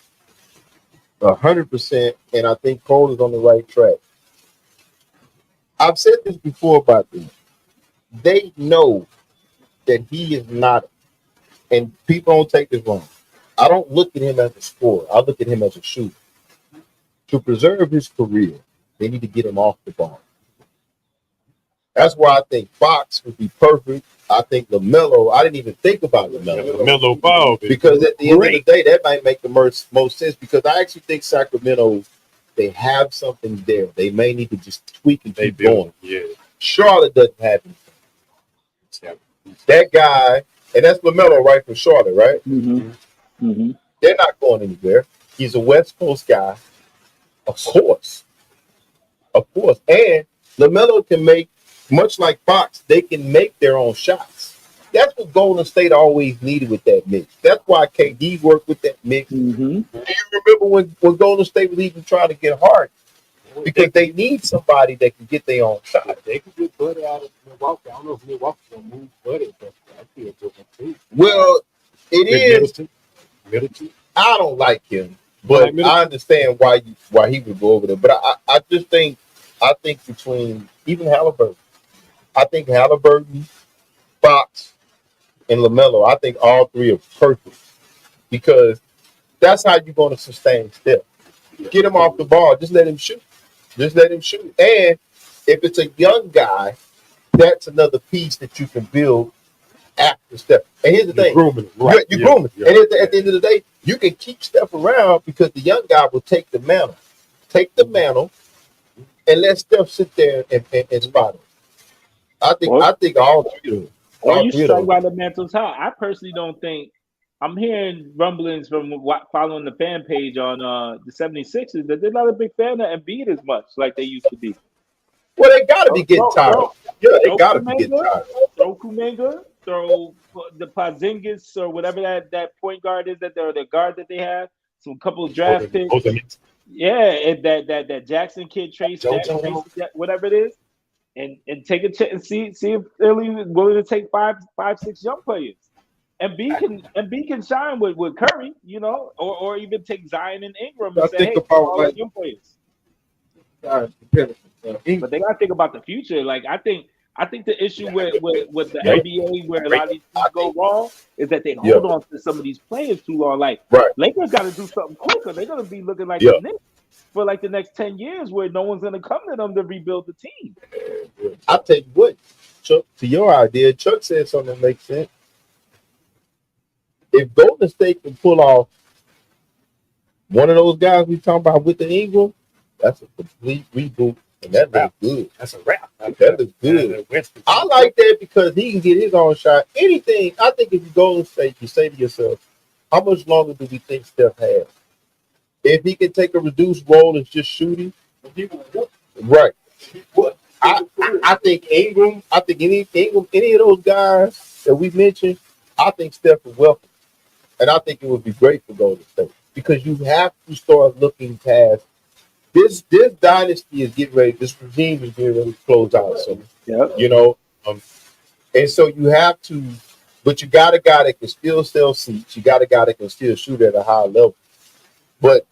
100%, and I think Cole is on the right track. I've said this before about them. They know that he is not, and people don't take this wrong. I don't look at him as a scorer. I look at him as a shooter. To preserve his career, they need to get him off the ball. That's why I think Fox would be perfect. I think LaMelo, I didn't even think about LaMelo Ball. Because at the end of the day, that might make the most sense because I actually think Sacramento, they have something there. They may need to just tweak and keep going. Yeah. Charlotte doesn't have anything. That guy, and that's LaMelo right from Charlotte, right? Mm-hmm. They're not going anywhere. He's a West Coast guy. Of course. And LaMelo can make, much like Fox, they can make their own shots. That's what Golden State always needed with that mix. That's why KD worked with that mix. Mm-hmm. Do you remember when Golden State was even trying to get hard? Because they need somebody that can get their own shot. They can get Buddy out of Milwaukee. I don't know if Milwaukee's going to move Buddy, but I feel different too. Well, it is. Middleton. I don't like him, but I understand why he would go over there. But I just think between even Halliburton, I think Halliburton, Fox, and LaMelo, I think all three are perfect because that's how you're going to sustain Steph. Get him off the ball. Just let him shoot. And if it's a young guy, that's another piece that you can build after Steph. And here's the thing. Grooming, right. You're grooming. And at the end of the day, you can keep Steph around because the young guy will take the mantle. And let Steph sit there and spot him. I think all three of them. Or you strike while the mantle's hot. I personally don't think. I'm hearing rumblings from following the fan page on the 76ers that they're not a big fan of Embiid as much like they used to be. Well, they got to be getting tired. Yeah, they got to be getting tired. Throw Kuminga, throw the Porzingis or whatever that point guard is the guard that they have. Some couple of draft picks. Yeah, and that Jackson kid Trace, whatever it is, and take a chance and see if Philly is willing to take five, 6 young players. and B can shine with Curry, you know, or even take Zion and Ingram and I say, think hey, about all like like young players. But they England. gotta think about the future. Like I think the issue with the Yep. NBA where a lot of these teams go wrong is that they Yeah. hold on to some of these players too long. Like Right. Lakers got to do something quicker. They're gonna be looking like Yeah. the Knicks for like the next 10 years, where no one's gonna come to them to rebuild the team. I'll tell you what, Chuck, to your idea, Chuck said something that makes sense. If Golden State can pull off one of those guys we talking about with the Ingram, that's a complete reboot, and that looks good. That's a wrap. That looks good. I like that because he can get his own shot. Anything, I think if you Golden State, you say to yourself, how much longer do we think Steph has? If he can take a reduced role and just shooting, right. I think Ingram, I think any of those guys that we mentioned, I think Steph is welcome. And I think it would be great for Golden State because you have to start looking past this dynasty is getting ready, this regime is getting ready to close out. So you know, and so you have to, but you got a guy that can still sell seats, you got a guy that can still shoot at a high level. But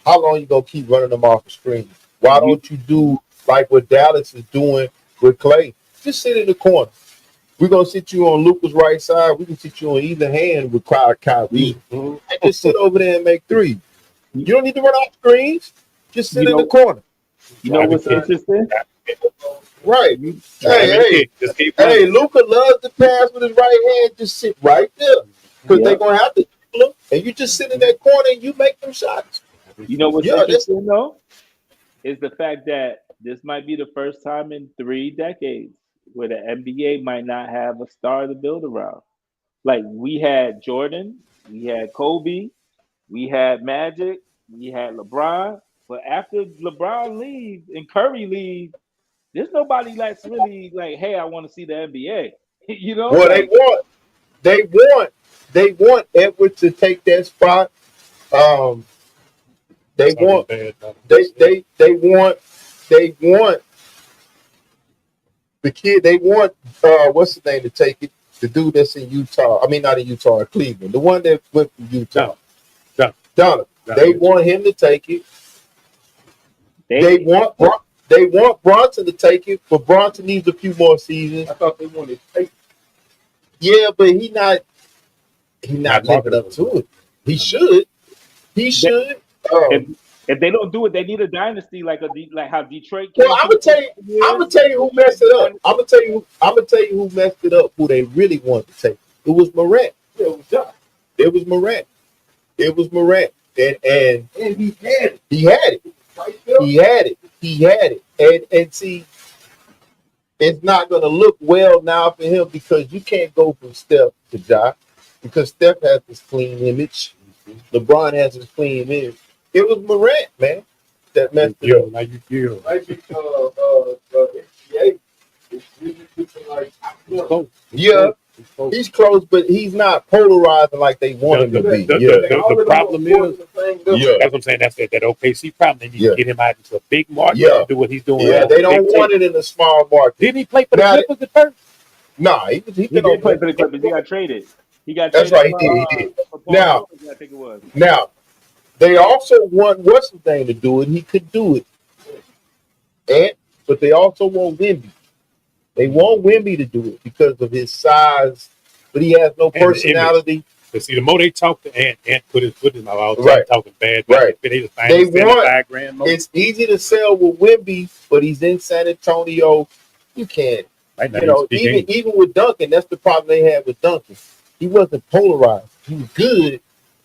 how long you gonna keep running them off the screen? Why don't you do like what Dallas is doing with Clay? Just sit in the corner. We're gonna sit you on Luka's right side. We can sit you on either hand with Kyrie. And just sit over there and make three. You don't need to run off screens. Just sit in the corner. You know what's interesting? Right. Hey, Luka loves to pass with his right hand. Just sit right there. Because they're gonna have to look. And you just sit in that corner and you make them shots. You know what's interesting though? Is the fact that this might be the first time in 3 decades where the NBA might not have a star to build around. Like we had Jordan, we had Kobe, we had Magic, we had LeBron. But after LeBron leaves and Curry leaves, there's nobody that's really like, hey, I want to see the NBA. You know? Well, like, they want Edwards to take that spot. They want the kid. They want what's the name to take it? The dude that's in Utah. I mean, not in Utah, Cleveland. The one that went from Utah. Donovan. They want him to take it. They want Bronson to take it, but Bronson needs a few more seasons. I thought they wanted Tate. Yeah, but he's not living up to it. He should. If they don't do it, they need a dynasty like how Detroit. Well, I'm gonna tell you who messed it up. I'm gonna tell you who messed it up. Who they really wanted to take. It was Morant. It was Morant. And he had it. And see, it's not gonna look well now for him because you can't go from Steph to Ja because Steph has this clean image. LeBron has his clean image. It was Morant, man, that messed it up. Maybe he's close, but he's not polarizing like they want him to be. The problem is, that's what I'm saying. That's that OKC problem. They need to get him out into a big market to do what he's doing. Yeah, they don't want it in a small market. Didn't he play for the Clippers at first? Nah, he didn't play for the Clippers. He got traded. That's right. He did. Now, I think it was. Now, they also want what's the thing to do it. He could do it, but they also want Wemby. They want Wemby to do it because of his size, but he has no personality. But see, the more they talk to Ant put his foot in my mouth, talking bad. Right. They want. It's easy to sell with Wemby, but he's in San Antonio. You can't. Even with Duncan, that's the problem they had with Duncan. He wasn't polarized. He was good,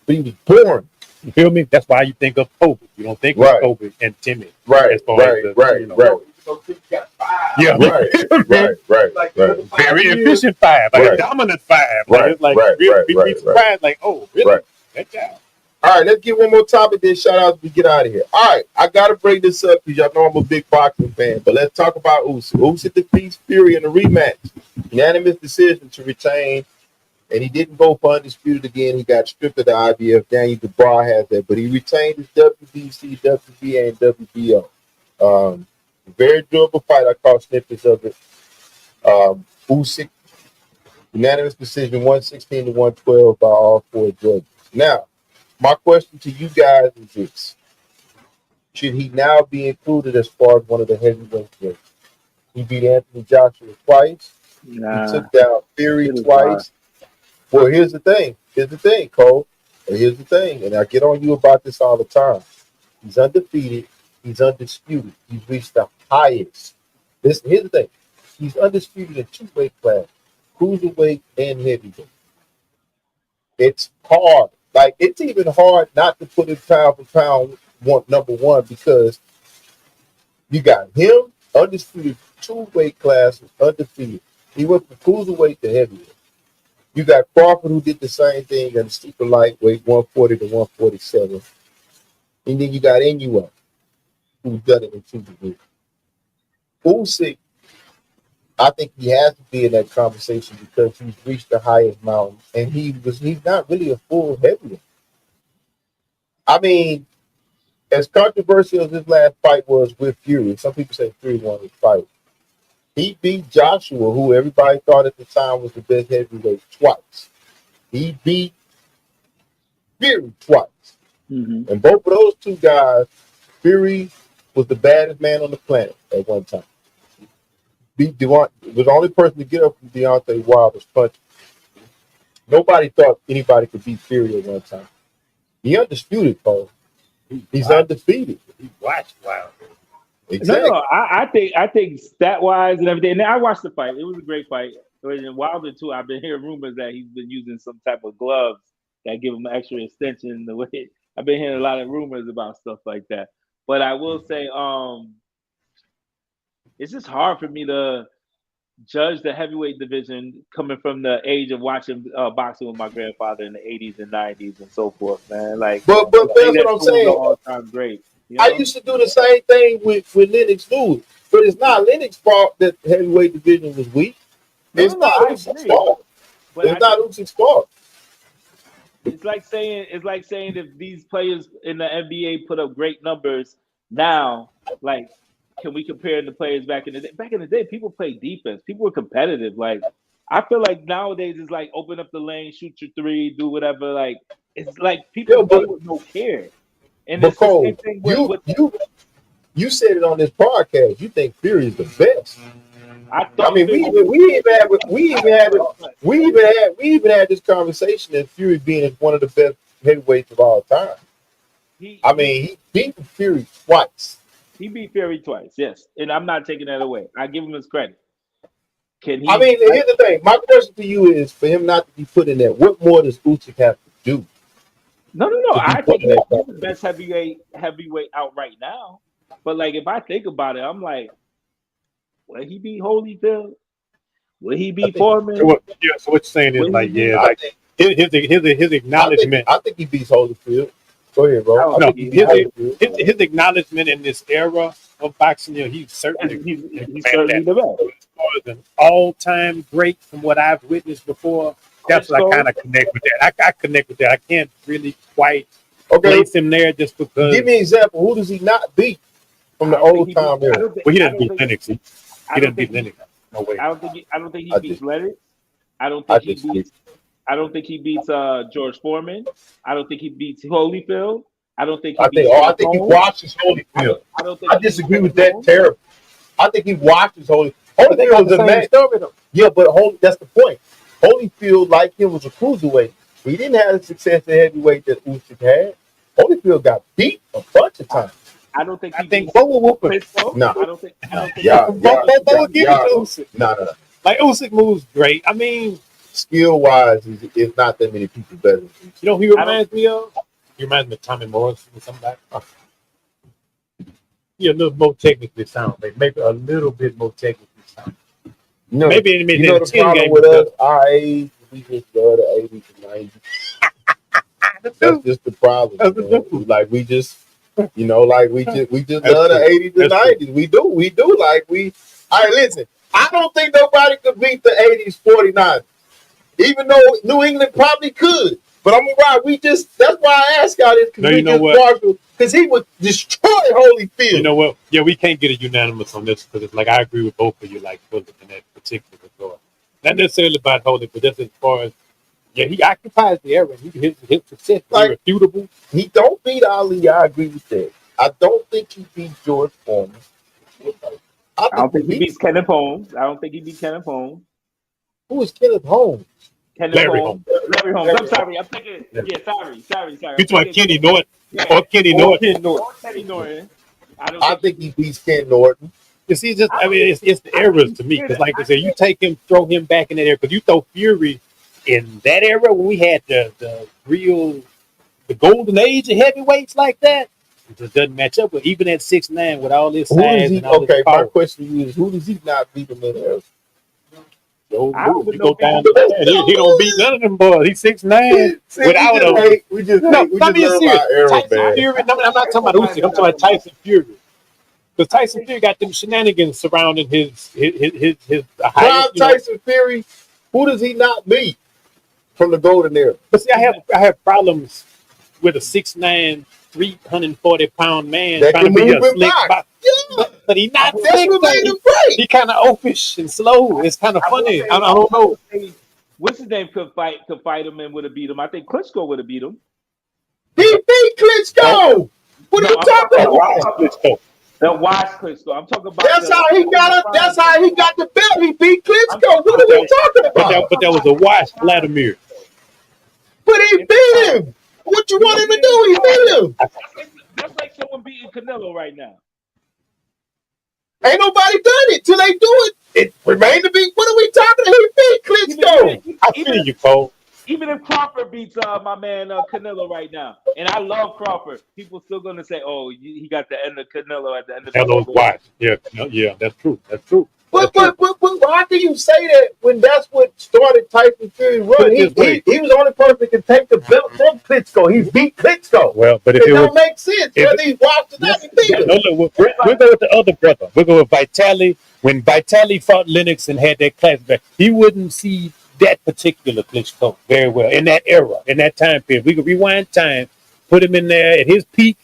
but he was boring. You feel me? That's why you think of Kobe. You don't think of Kobe and timid. Right. Yeah. Right. Very efficient 5, like a dominant 5. It's like really surprised, like, oh, really? That guy. All right, let's get one more topic, then shout out as we get out of here. All right, I gotta break this up because y'all know I'm a big boxing fan, but let's talk about Usyk. Usyk defeats Fury in a rematch. Unanimous decision to retain. And he didn't go for undisputed again. He got stripped of the IBF. Daniel Dubois has that. But he retained his WBC, WBA, and WBO. Very durable fight. I caught snippets of it. Usyk Unanimous decision, 116 to 112 by all four judges. Now, my question to you guys is this. Should he now be included as far as one of the heavyweight weights? He beat Anthony Joshua twice. He Nah, took down Fury it is hard. twice. Well, here's the thing. Here's the thing, Cole. Here's the thing. And I get on you about this all the time. He's undefeated. He's undisputed. He's reached the highest. Here's the thing. He's undisputed in two weight classes, cruiserweight and heavyweight. It's hard. Like, it's even hard not to put him pound for pound number one, because you got him undisputed, two weight classes, undefeated. He went from cruiserweight to heavyweight. You got Crawford, who did the same thing at super lightweight, 140 to 147. And then you got Inu, who done it in two degrees. Usyk, I think he has to be in that conversation because he's reached the highest mountain, and he's not really a full heavyweight. I mean, as controversial as his last fight was with Fury, some people say Fury won his fight. He beat Joshua, who everybody thought at the time was the best heavyweight, twice. He beat Fury twice. Mm-hmm. And both of those two guys, Fury was the baddest man on the planet at one time. Beat was the only person to get up from Deontay Wilder's punch. Nobody thought anybody could beat Fury at one time. He undisputed, Cole. He's undefeated. He watched Wilder. Exactly. No, I think stat wise and everything. And I watched the fight. It was a great fight. And Wilder too. I've been hearing rumors that he's been using some type of gloves that give him an extra extension. The way I've been hearing a lot of rumors about stuff like that. But I will say, it's just hard for me to judge the heavyweight division coming from the age of watching boxing with my grandfather in the 80s and 90s and so forth, man. Like, but that's what I'm saying. All time great. You know? I used to do the same thing with Lennox Lewis, but it's not Lennox's fault that the heavyweight division was weak. It's not Usyk's fault. It's not Usyk's fault. It's like saying if these players in the NBA put up great numbers now, like, can we compare the players back in the day? Back in the day, people played defense. People were competitive. Like, I feel like nowadays it's like open up the lane, shoot your three, do whatever. Like, it's like people play with no care. And it's the same thing with you said it on this podcast. You think Fury is the best. I mean, we even had this conversation that Fury being one of the best heavyweights of all time. He beat Fury twice. He beat Fury twice, yes, and I'm not taking that away. I give him his credit. Can he? I mean, here's the thing. My question to you is, for him not to be put in there, what more does Usyk have to do? No. I think he's the best heavyweight out right now. But like, if I think about it, I'm like, will he beat Holyfield? Will he beat Foreman? So what you're saying is his acknowledgement. I think he beats Holyfield. Go ahead, bro. No, his acknowledgement in this era of boxing, he's certainly he's certainly the best. As far as an all-time great from what I've witnessed before, that's what I kind of connect with that. I connect with that. I can't really quite place him there just because. Give me an example. Who does he not beat from the old time era? Well, he doesn't beat Lennox. He doesn't beat Lennox. No way. I don't think he beats Lennox. I don't think he beats George Foreman. I don't think he beats Holyfield. I think he watches Holyfield. I disagree with that terribly. I think he watches Holyfield. Holyfield was a man. Yeah, but that's the point. Holyfield, like him, was a cruiserweight. He didn't have the success at heavyweight that Usyk had. Holyfield got beat a bunch of times. I don't think. No. No. Like, Usyk moves great. I mean, skill wise, it's not that many people better. You know who he reminds me of? He reminds me of Tommy Morrison or something like that. Yeah, a little more technically sound. Maybe a little bit more technically sound. Maybe the problem with us, our age, we just love the 80s and 90s. That's just the problem. Like, we just love the 80s and 90s. We do. All right, listen. I don't think nobody could beat the 80s 49ers. Even though New England probably could. But I'm right. That's why I asked y'all this. Because he would destroy Holyfield. You know what? Yeah, we can't get a unanimous on this because it's like I agree with both of you, like in that particular regard. Not necessarily about holding, but just as far as he occupies the area. His success is irrefutable. He don't beat Ali. I agree with that. I don't think he beats George Foreman. I don't think he beats Kenneth Holmes. Who is Kenneth Holmes? Larry Holmes. Larry Holmes. I'm sorry. I'm thinking. Yeah, sorry. You talking Kenny Norton? Yeah. Or Kenny Norton? Kenny Norton. I think he beats Ken Norton. You see, it's the errors to me. Because, like I said, you take him, throw him back in that area. Because you throw Fury in that era when we had the golden age of heavyweights like that. It just doesn't match up with even at 6'9" with all this size and all this power. My question to you is, who does he not beat him in there? He go down to that. He don't beat none of them boys. He's 6'9" without him. We just love our era, Tyson Fury. I'm not talking about Usyk. I'm talking about Tyson Fury. Because Tyson Fury got them shenanigans surrounding his Tyson Fury. Who does he not beat from the golden era? But see, I have problems with a 6'9", 340-pound man that trying to be a slick box. Yeah. But he's not That's slick. What made him great. He kind of oafish and slow. It's kind of funny. I don't know. What's his name could fight him and would have beat him. I think Klitschko would have beat him. He beat Klitschko. What are you talking about? The watch Klitschko. I'm talking about. That's how he got the belt. He beat Klitschko. What are we talking about? But that was a watch, Vladimir. But he beat him. What you want him to do? He beat him. That's like someone beating Canelo right now. Ain't nobody done it till they do it. It remained to be. What are we talking about? He beat Klitschko. I feel you, Cole. Even if Crawford beats my man Canelo right now, and I love Crawford, people still gonna say, "Oh, he got the end of Canelo at the end of Canelo's watch." Yeah, that's true. But why do you say that when that's what started Tyson Fury run? He was the only person that could take the belt from Klitschko. He beat Klitschko. Well, but if it don't make sense, whether he walked or not, he beat him. We'll go with the other brother. We'll go with Vitali. When Vitali fought Lennox and had that class back, he wouldn't see that particular Klitschko very well in that era, in that time period. We could rewind time, put him in there at his peak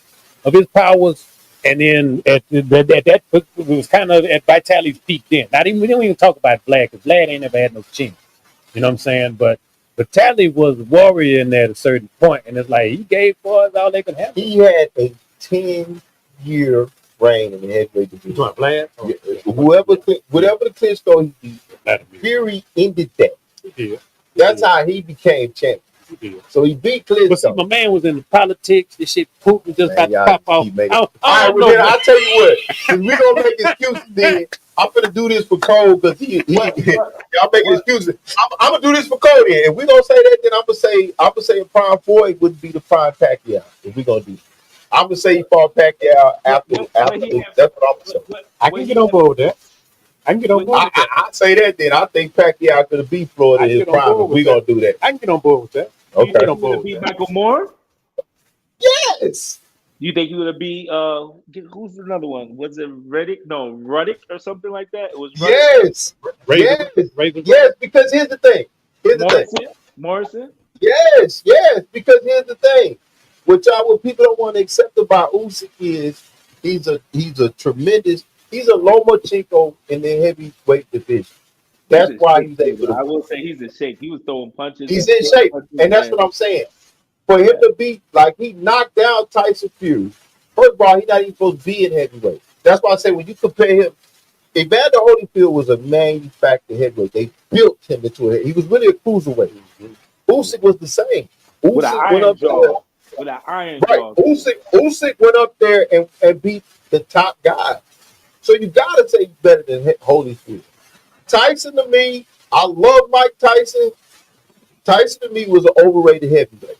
of his powers, and then at that it was kind of at Vitali's peak then. We don't even talk about Vlad, because Vlad ain't never had no chin. You know what I'm saying? But Vitali was a warrior in there at a certain point, and it's like he gave boys all they could have. He had a 10-year reign in the heavyweight division. You talking Vlad? Whatever the Klitschko he beat, Fury ended that. Yeah. That's how he became champion. Yeah. So he beat Klitschko. But see, my man was in the politics. This shit Putin just got to pop off. I'll tell you what. We're going to make excuses then. I'm going to do this for Cole because y'all making excuses. I'm going to do this for Cole then. If we're going to say that, then I'm going to say a prime 4, it wouldn't be the prime Pacquiao. If we're going to do it. I'm going to say he fought Pacquiao after. That's what I'm going to say. I can get on board with that. I say that then. I think Pacquiao could have beat Florida in his prime. We're going to do that. I can get on board with that. Okay. You think he would have beat Michael Moore? Yes. You think he would have beat who's another one? Was it Reddick? No, Ruddick or something like that? It was Ruddick. Yes, because here's the thing. Morrison? Yes, because here's the thing. What people don't want to accept about Usyk is he's a tremendous. He's a Lomachenko in the heavyweight division. That's why he's able to. I will say he's in shape. He was throwing punches. He's in shape, and that's what I'm saying. For him to be like he knocked down Tyson Fury. First of all, he's not even supposed to be in heavyweight. That's why I say when you compare him, Evander Holyfield was a manufactured heavyweight. They built him into a. He was really a cruiserweight. Usyk was the same. Usyk went up there. With an iron jaw. Usyk went up there and beat the top guy. So you gotta say he's better than Holyfield. Tyson to me, I love Mike Tyson. Tyson to me was an overrated heavyweight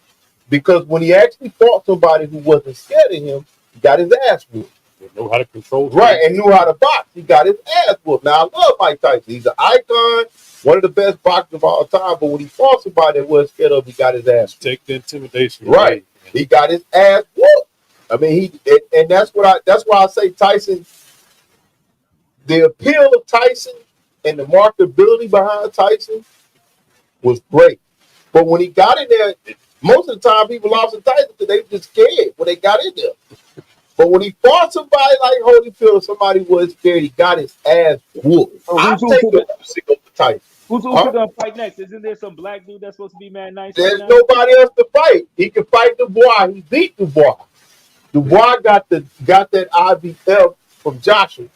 because when he actually fought somebody who wasn't scared of him, he got his ass whooped. He knew how to control. Right, and knew how to box. He got his ass whooped. Now I love Mike Tyson. He's an icon, one of the best boxers of all time. But when he fought somebody that wasn't scared of, he got his ass whooped. Take the intimidation. Right, he got his ass whooped. I mean, and that's why I say Tyson. The appeal of Tyson and the marketability behind Tyson was great. But when he got in there, most of the time people lost to Tyson because they were just scared when they got in there. But when he fought somebody like Holyfield or somebody who was scared, he got his ass whooped. I'll take the Usyk over Tyson. Who's Huh? gonna fight next? Isn't there some black dude that's supposed to be mad nice right There's now? nobody else to fight. He can fight Dubois. He beat Dubois. Dubois got that IBF from Joshua.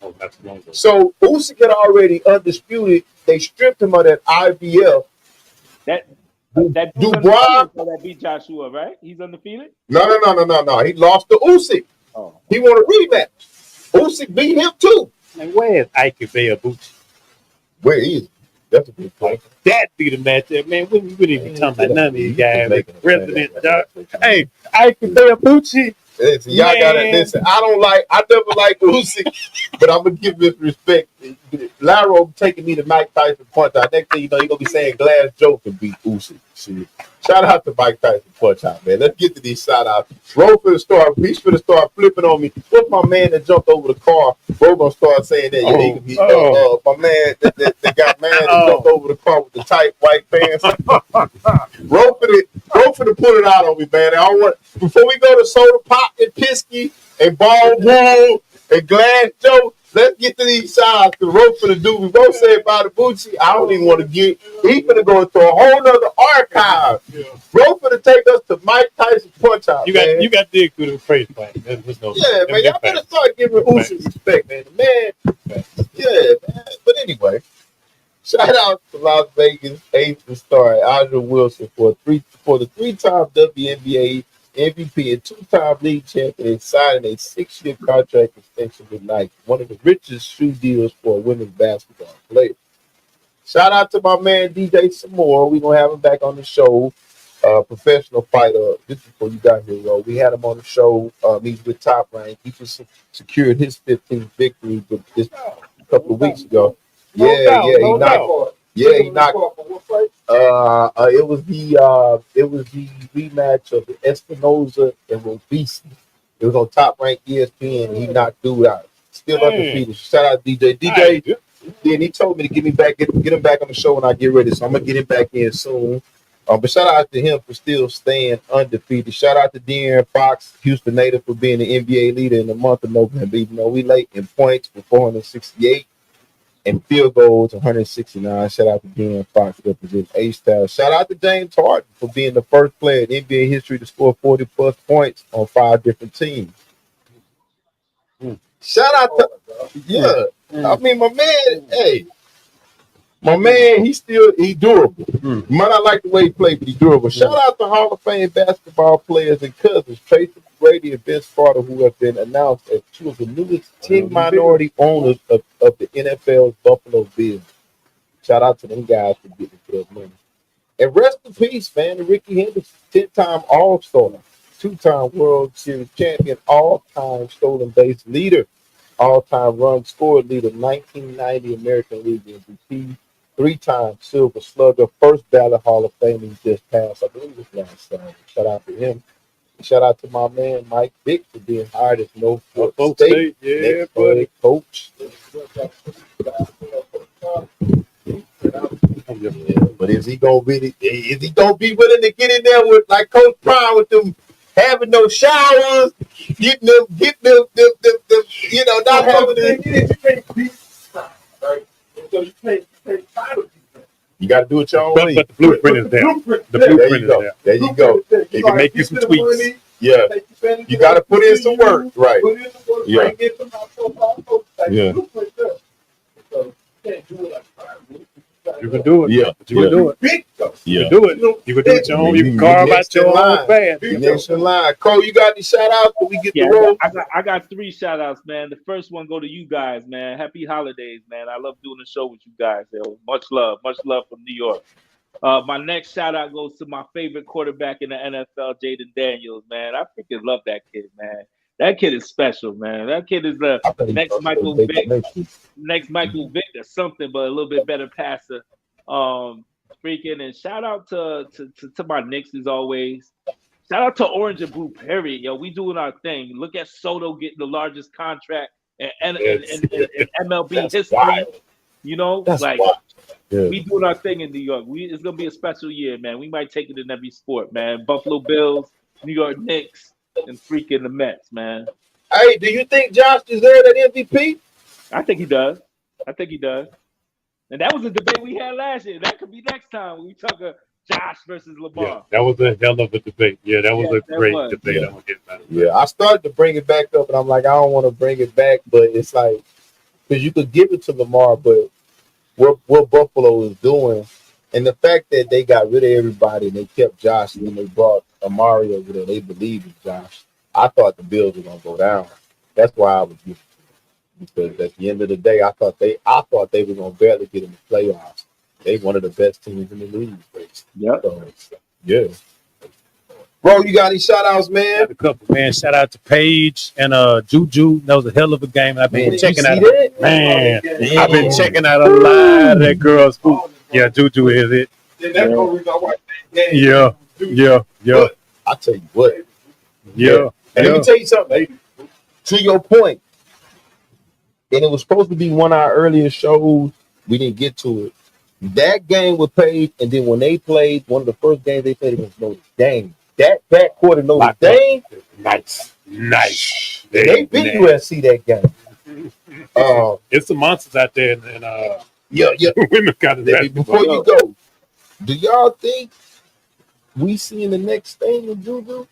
Oh, that's long ago. So Usyk had already undisputed. They stripped him of that IBF. That dude's Dubois. undefeated, so that beat Joshua, right? He's undefeated. No. He lost to Usyk. Oh, He won a rematch. Usyk beat him too. And where is Ike Beabuchi? Where is he? That's a good point. That be the matchup, man. We wouldn't even talking about none of these guys. Making a Resident, fan. hey, Ike Beabuchi. Listen, y'all gotta listen. I never like Usyk, but I'm gonna give him respect. Larro taking me to Mike Tyson punch out. Next thing you know, you're gonna be saying Glass Joe can beat Usyk. See, shout out to Mike Tyson punch out, man. Let's get to these shout outs. Ro for the start. He's for the start flipping on me. What's my man that jumped over the car? Ro gonna start saying that. Yeah, he can be my man that got mad and jumped over the car with the tight white pants. Ro for the pull it out on me, man. I want before we go to Soda Pop and Pisky and Ball Bull and Glass Joe. Let's get to these shots. The rope for the dude. We both said about the Bucci. I don't even want to get. He's gonna go into a whole nother archive. Rope for to take us to Mike Tyson punch out. You got to dig through the phrase plan. Yeah, man. Y'all better start giving Usyk respect, man. The man. Yeah, man. But anyway, shout out to Las Vegas eighth star Audra Wilson for the three-time WNBA MVP and two-time league champion, and signing a 6-year contract extension with Nike, one of the richest shoe deals for a women's basketball player. Shout out to my man DJ Samore. We're gonna have him back on the show. Professional fighter. Just before you got here, Ro, we had him on the show. He's with Top Rank. He just secured his 15th victory just a couple of weeks ago. He knocked. It was the rematch of Espinoza and Robisi. It was on Top Rank ESPN, and he knocked dude out. Still undefeated. Shout out DJ. DJ. Then he told me to get him back on the show when I get ready. So I'm gonna get him back in soon. But shout out to him for still staying undefeated. Shout out to De'Aaron Fox, Houston native, for being the NBA leader in the month of November. Even though we late in points with 468 and field goals 169. Shout out to De'Aaron Fox representing A-Style. Shout out to James Harden for being the first player in NBA history to score 40 plus points on 5 different teams. Shout out to I mean, my man, he's durable. Might not like the way he played, but he's durable. Shout out to Hall of Fame basketball players and cousins, Tracy Brady and Vince Carter, who have been announced as 2 of the newest 10 minority owners of the NFL's Buffalo Bills. Shout out to them guys for getting their money. And rest in peace, man, to Ricky Henderson, 10-time All-Star, 2-time World Series champion, all-time stolen base leader, all-time run scored leader, 1990 American League MVP, 3-time Silver Slugger, first ballot Hall of Fame he just passed. I believe it was last Saturday. Shout out to him. Shout out to my man Mike Vick for being hired as Norfolk State next buddy coach. But is he gonna be willing to get in there with like Coach Prime with them having no showers, getting them, not having you got to do it your own way. But the blueprint is there. The blueprint is there. There you go. You can make you some tweaks. Yeah. You got to put in some work. Right. Yeah. Yeah. You can do it. Yeah. You can do it. Yeah. You can do it. You can do it your own. You can carve out your own path. Next in line. Cole, you got any shout outs before we get the roll? I got 3 shout outs, man. The first one go to you guys, man. Happy holidays, man. I love doing the show with you guys. Yo. Much love from New York. My next shout out goes to my favorite quarterback in the NFL, Jaden Daniels, man. I freaking love that kid, man. That kid is special, man. That kid is the next Michael Vick or something, but a little bit better passer. And shout out to my Knicks as always. Shout out to Orange and Blue, period. Yo, we doing our thing. Look at Soto getting the largest contract in MLB history. Wild. You know, That's like wild. Yeah. we doing our thing in New York. It's gonna be a special year, man. We might take it in every sport, man. Buffalo Bills, New York Knicks, and freaking the Mets, man. Hey, do you think Josh deserved that MVP? I think he does. And that was a debate we had last year. That could be next time when we talk of Josh versus Yeah, Lamar. that was a hell of a debate. Yeah, that was Yeah, a that great was. debate. Yeah. I'm gonna get back. Yeah, I started to bring it back up, and I'm like, I don't want to bring it back, but it's like because you could give it to Lamar, but what Buffalo is doing, and the fact that they got rid of everybody and they kept Josh, and then they brought Amari over there, they believe in Josh. I thought the Bills were gonna go down. That's why I was giving it, because at the end of the day, I thought they were gonna barely get in the playoffs. They one of the best teams in the league. Yep. So, yeah. Bro, you got any shout outs, man? Got a couple, man. Shout out to Paige and Juju. That was a hell of a game. I've been Man, checking you out. see that? Man, Yeah. I've been checking out a lot of that girl's hoop. Yeah, Juju is it. Then that's the reason I watch that game. Yeah. I tell you what. Yeah. And let me tell you something. To your point, and it was supposed to be one of our earlier shows. We didn't get to it. That game was played, and then when they played, one of the first games they played against Notre Dame. That backcourt of Notre Dame, Nice. they beat USC that game. It's some monsters out there, and Yeah. women got it. Before you go, do y'all think we seeing the next thing in Juju?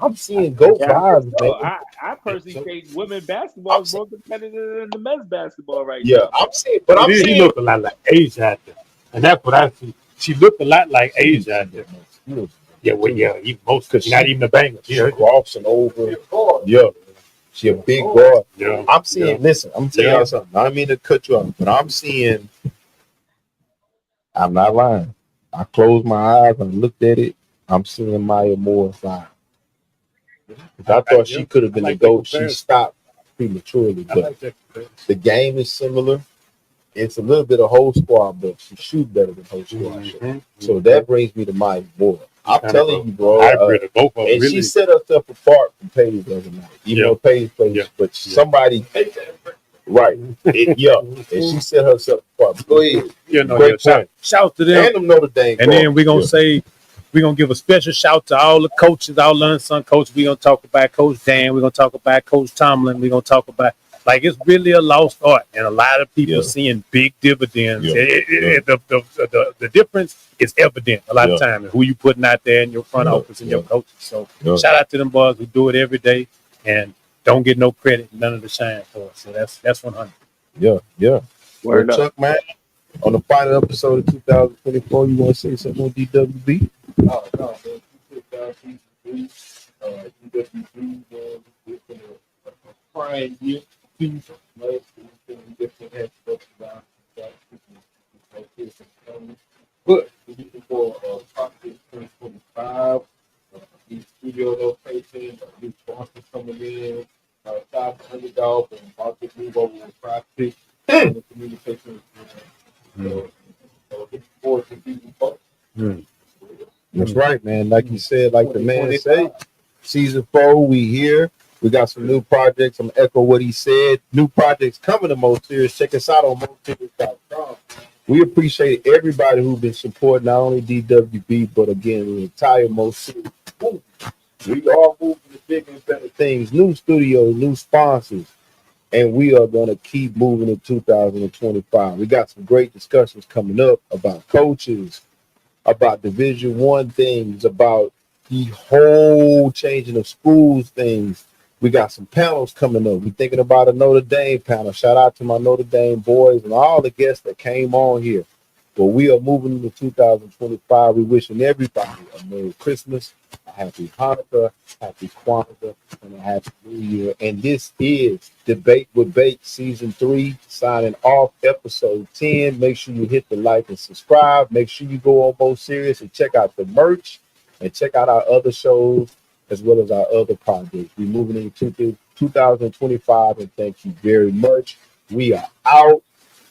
I'm seeing GOAT vibes, So man. I personally think women basketball is more competitive than the men's basketball right Yeah, now. I'm seeing, He looked a lot like Asia out there, and that's what I see. She looked a lot like Asia out there. Yeah, well, yeah, because she's not even a banger. She's crossing over. Yeah, she a big guard. Yeah, I'm seeing. Listen, I'm telling y'all something. I don't mean to cut you off, but I'm seeing. I'm not lying. I closed my eyes and looked at it. I'm seeing Maya Moore's line. I thought she could have been the GOAT. She stopped prematurely, but the game is similar. It's a little bit of whole squad, but she shoots better than whole squad. So that brings me to Maya Moore. I'm telling you, bro. both of them, and she set herself apart from Paige the other night. Even though Paige plays, but somebody, right? And she set herself apart. Go ahead. Great point. Shout to them. And them Notre Dame. And then we're gonna say, we're gonna give a special shout to all the coaches, all unsung coaches. We're gonna talk about Coach Dan. We're gonna talk about Coach Tomlin. We're gonna talk about, like, it's really a lost art, and a lot of people seeing big dividends. The difference is evident a lot of times. Who you putting out there in your front office and your coaches. So shout out to them boys who do it every day and don't get no credit, none of the shine for it. So that's 100. Yeah. Word up. Chuck, man, on the final episode of 2024, you want to say something on DWB? No, man. DWB, it's been a prime year. But we're looking for Prospect 2025, new studio location, new sponsors coming in, South Underdog, and about to move over to Prospect. The communication. So looking forward to season 4. That's right, man. Like you said, like the man said, season 4, we here. We got some new projects. I'm gonna echo what he said. New projects coming to Mo Serious. Check us out on MoSerious.com. We appreciate everybody who's been supporting not only DWB, but again, the entire Mo Serious. We are moving to bigger and better things. New studios, new sponsors. And we are going to keep moving in 2025. We got some great discussions coming up about coaches, about Division I things, about the whole changing of schools things. We got some panels coming up. We're thinking about a Notre Dame panel. Shout out to my Notre Dame boys and all the guests that came on here. But we are moving into 2025. We wishing everybody a Merry Christmas, a Happy Hanukkah, Happy Kwanzaa, and a Happy New Year. And this is Debate with Bake Season 3, signing off episode 10. Make sure you hit the like and subscribe. Make sure you go on Mo Serious and check out the merch and check out our other shows as well as our other projects. We're moving into 2025, and thank you very much. We are out.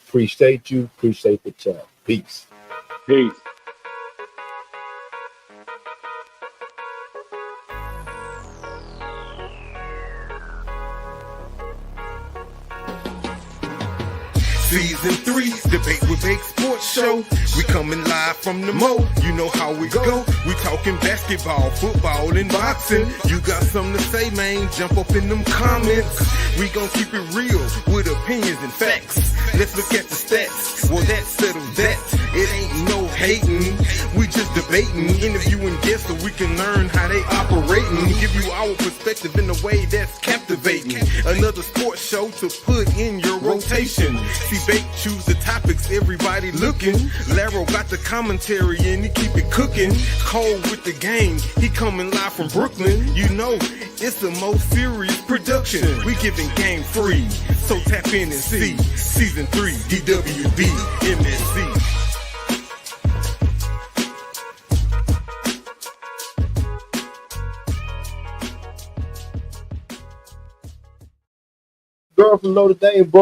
Appreciate you. Appreciate the chat. Peace. Peace. Season 3, Debate with Bake Sports Show. We coming live from the Mo. You know how we go. We talking basketball, football, and boxing. You got something to say, man? Jump up in them comments. We gon' keep it real with opinions and facts. Let's look at the stats. Well, that settles that. It ain't no hating. We just debating, interviewing guests so we can learn how they operating. Give you our perspective in a way that's captivating. Another sports show to put in your rotation. See, Bake choose the topics, everybody looking. Larro got the commentary and he keep it cooking. Cold with the game, he coming live from Brooklyn. You know, it's the most serious production. We giving game free, so tap in and see. Season 3, DWB, MSC. Girl from Notre Dame, bro.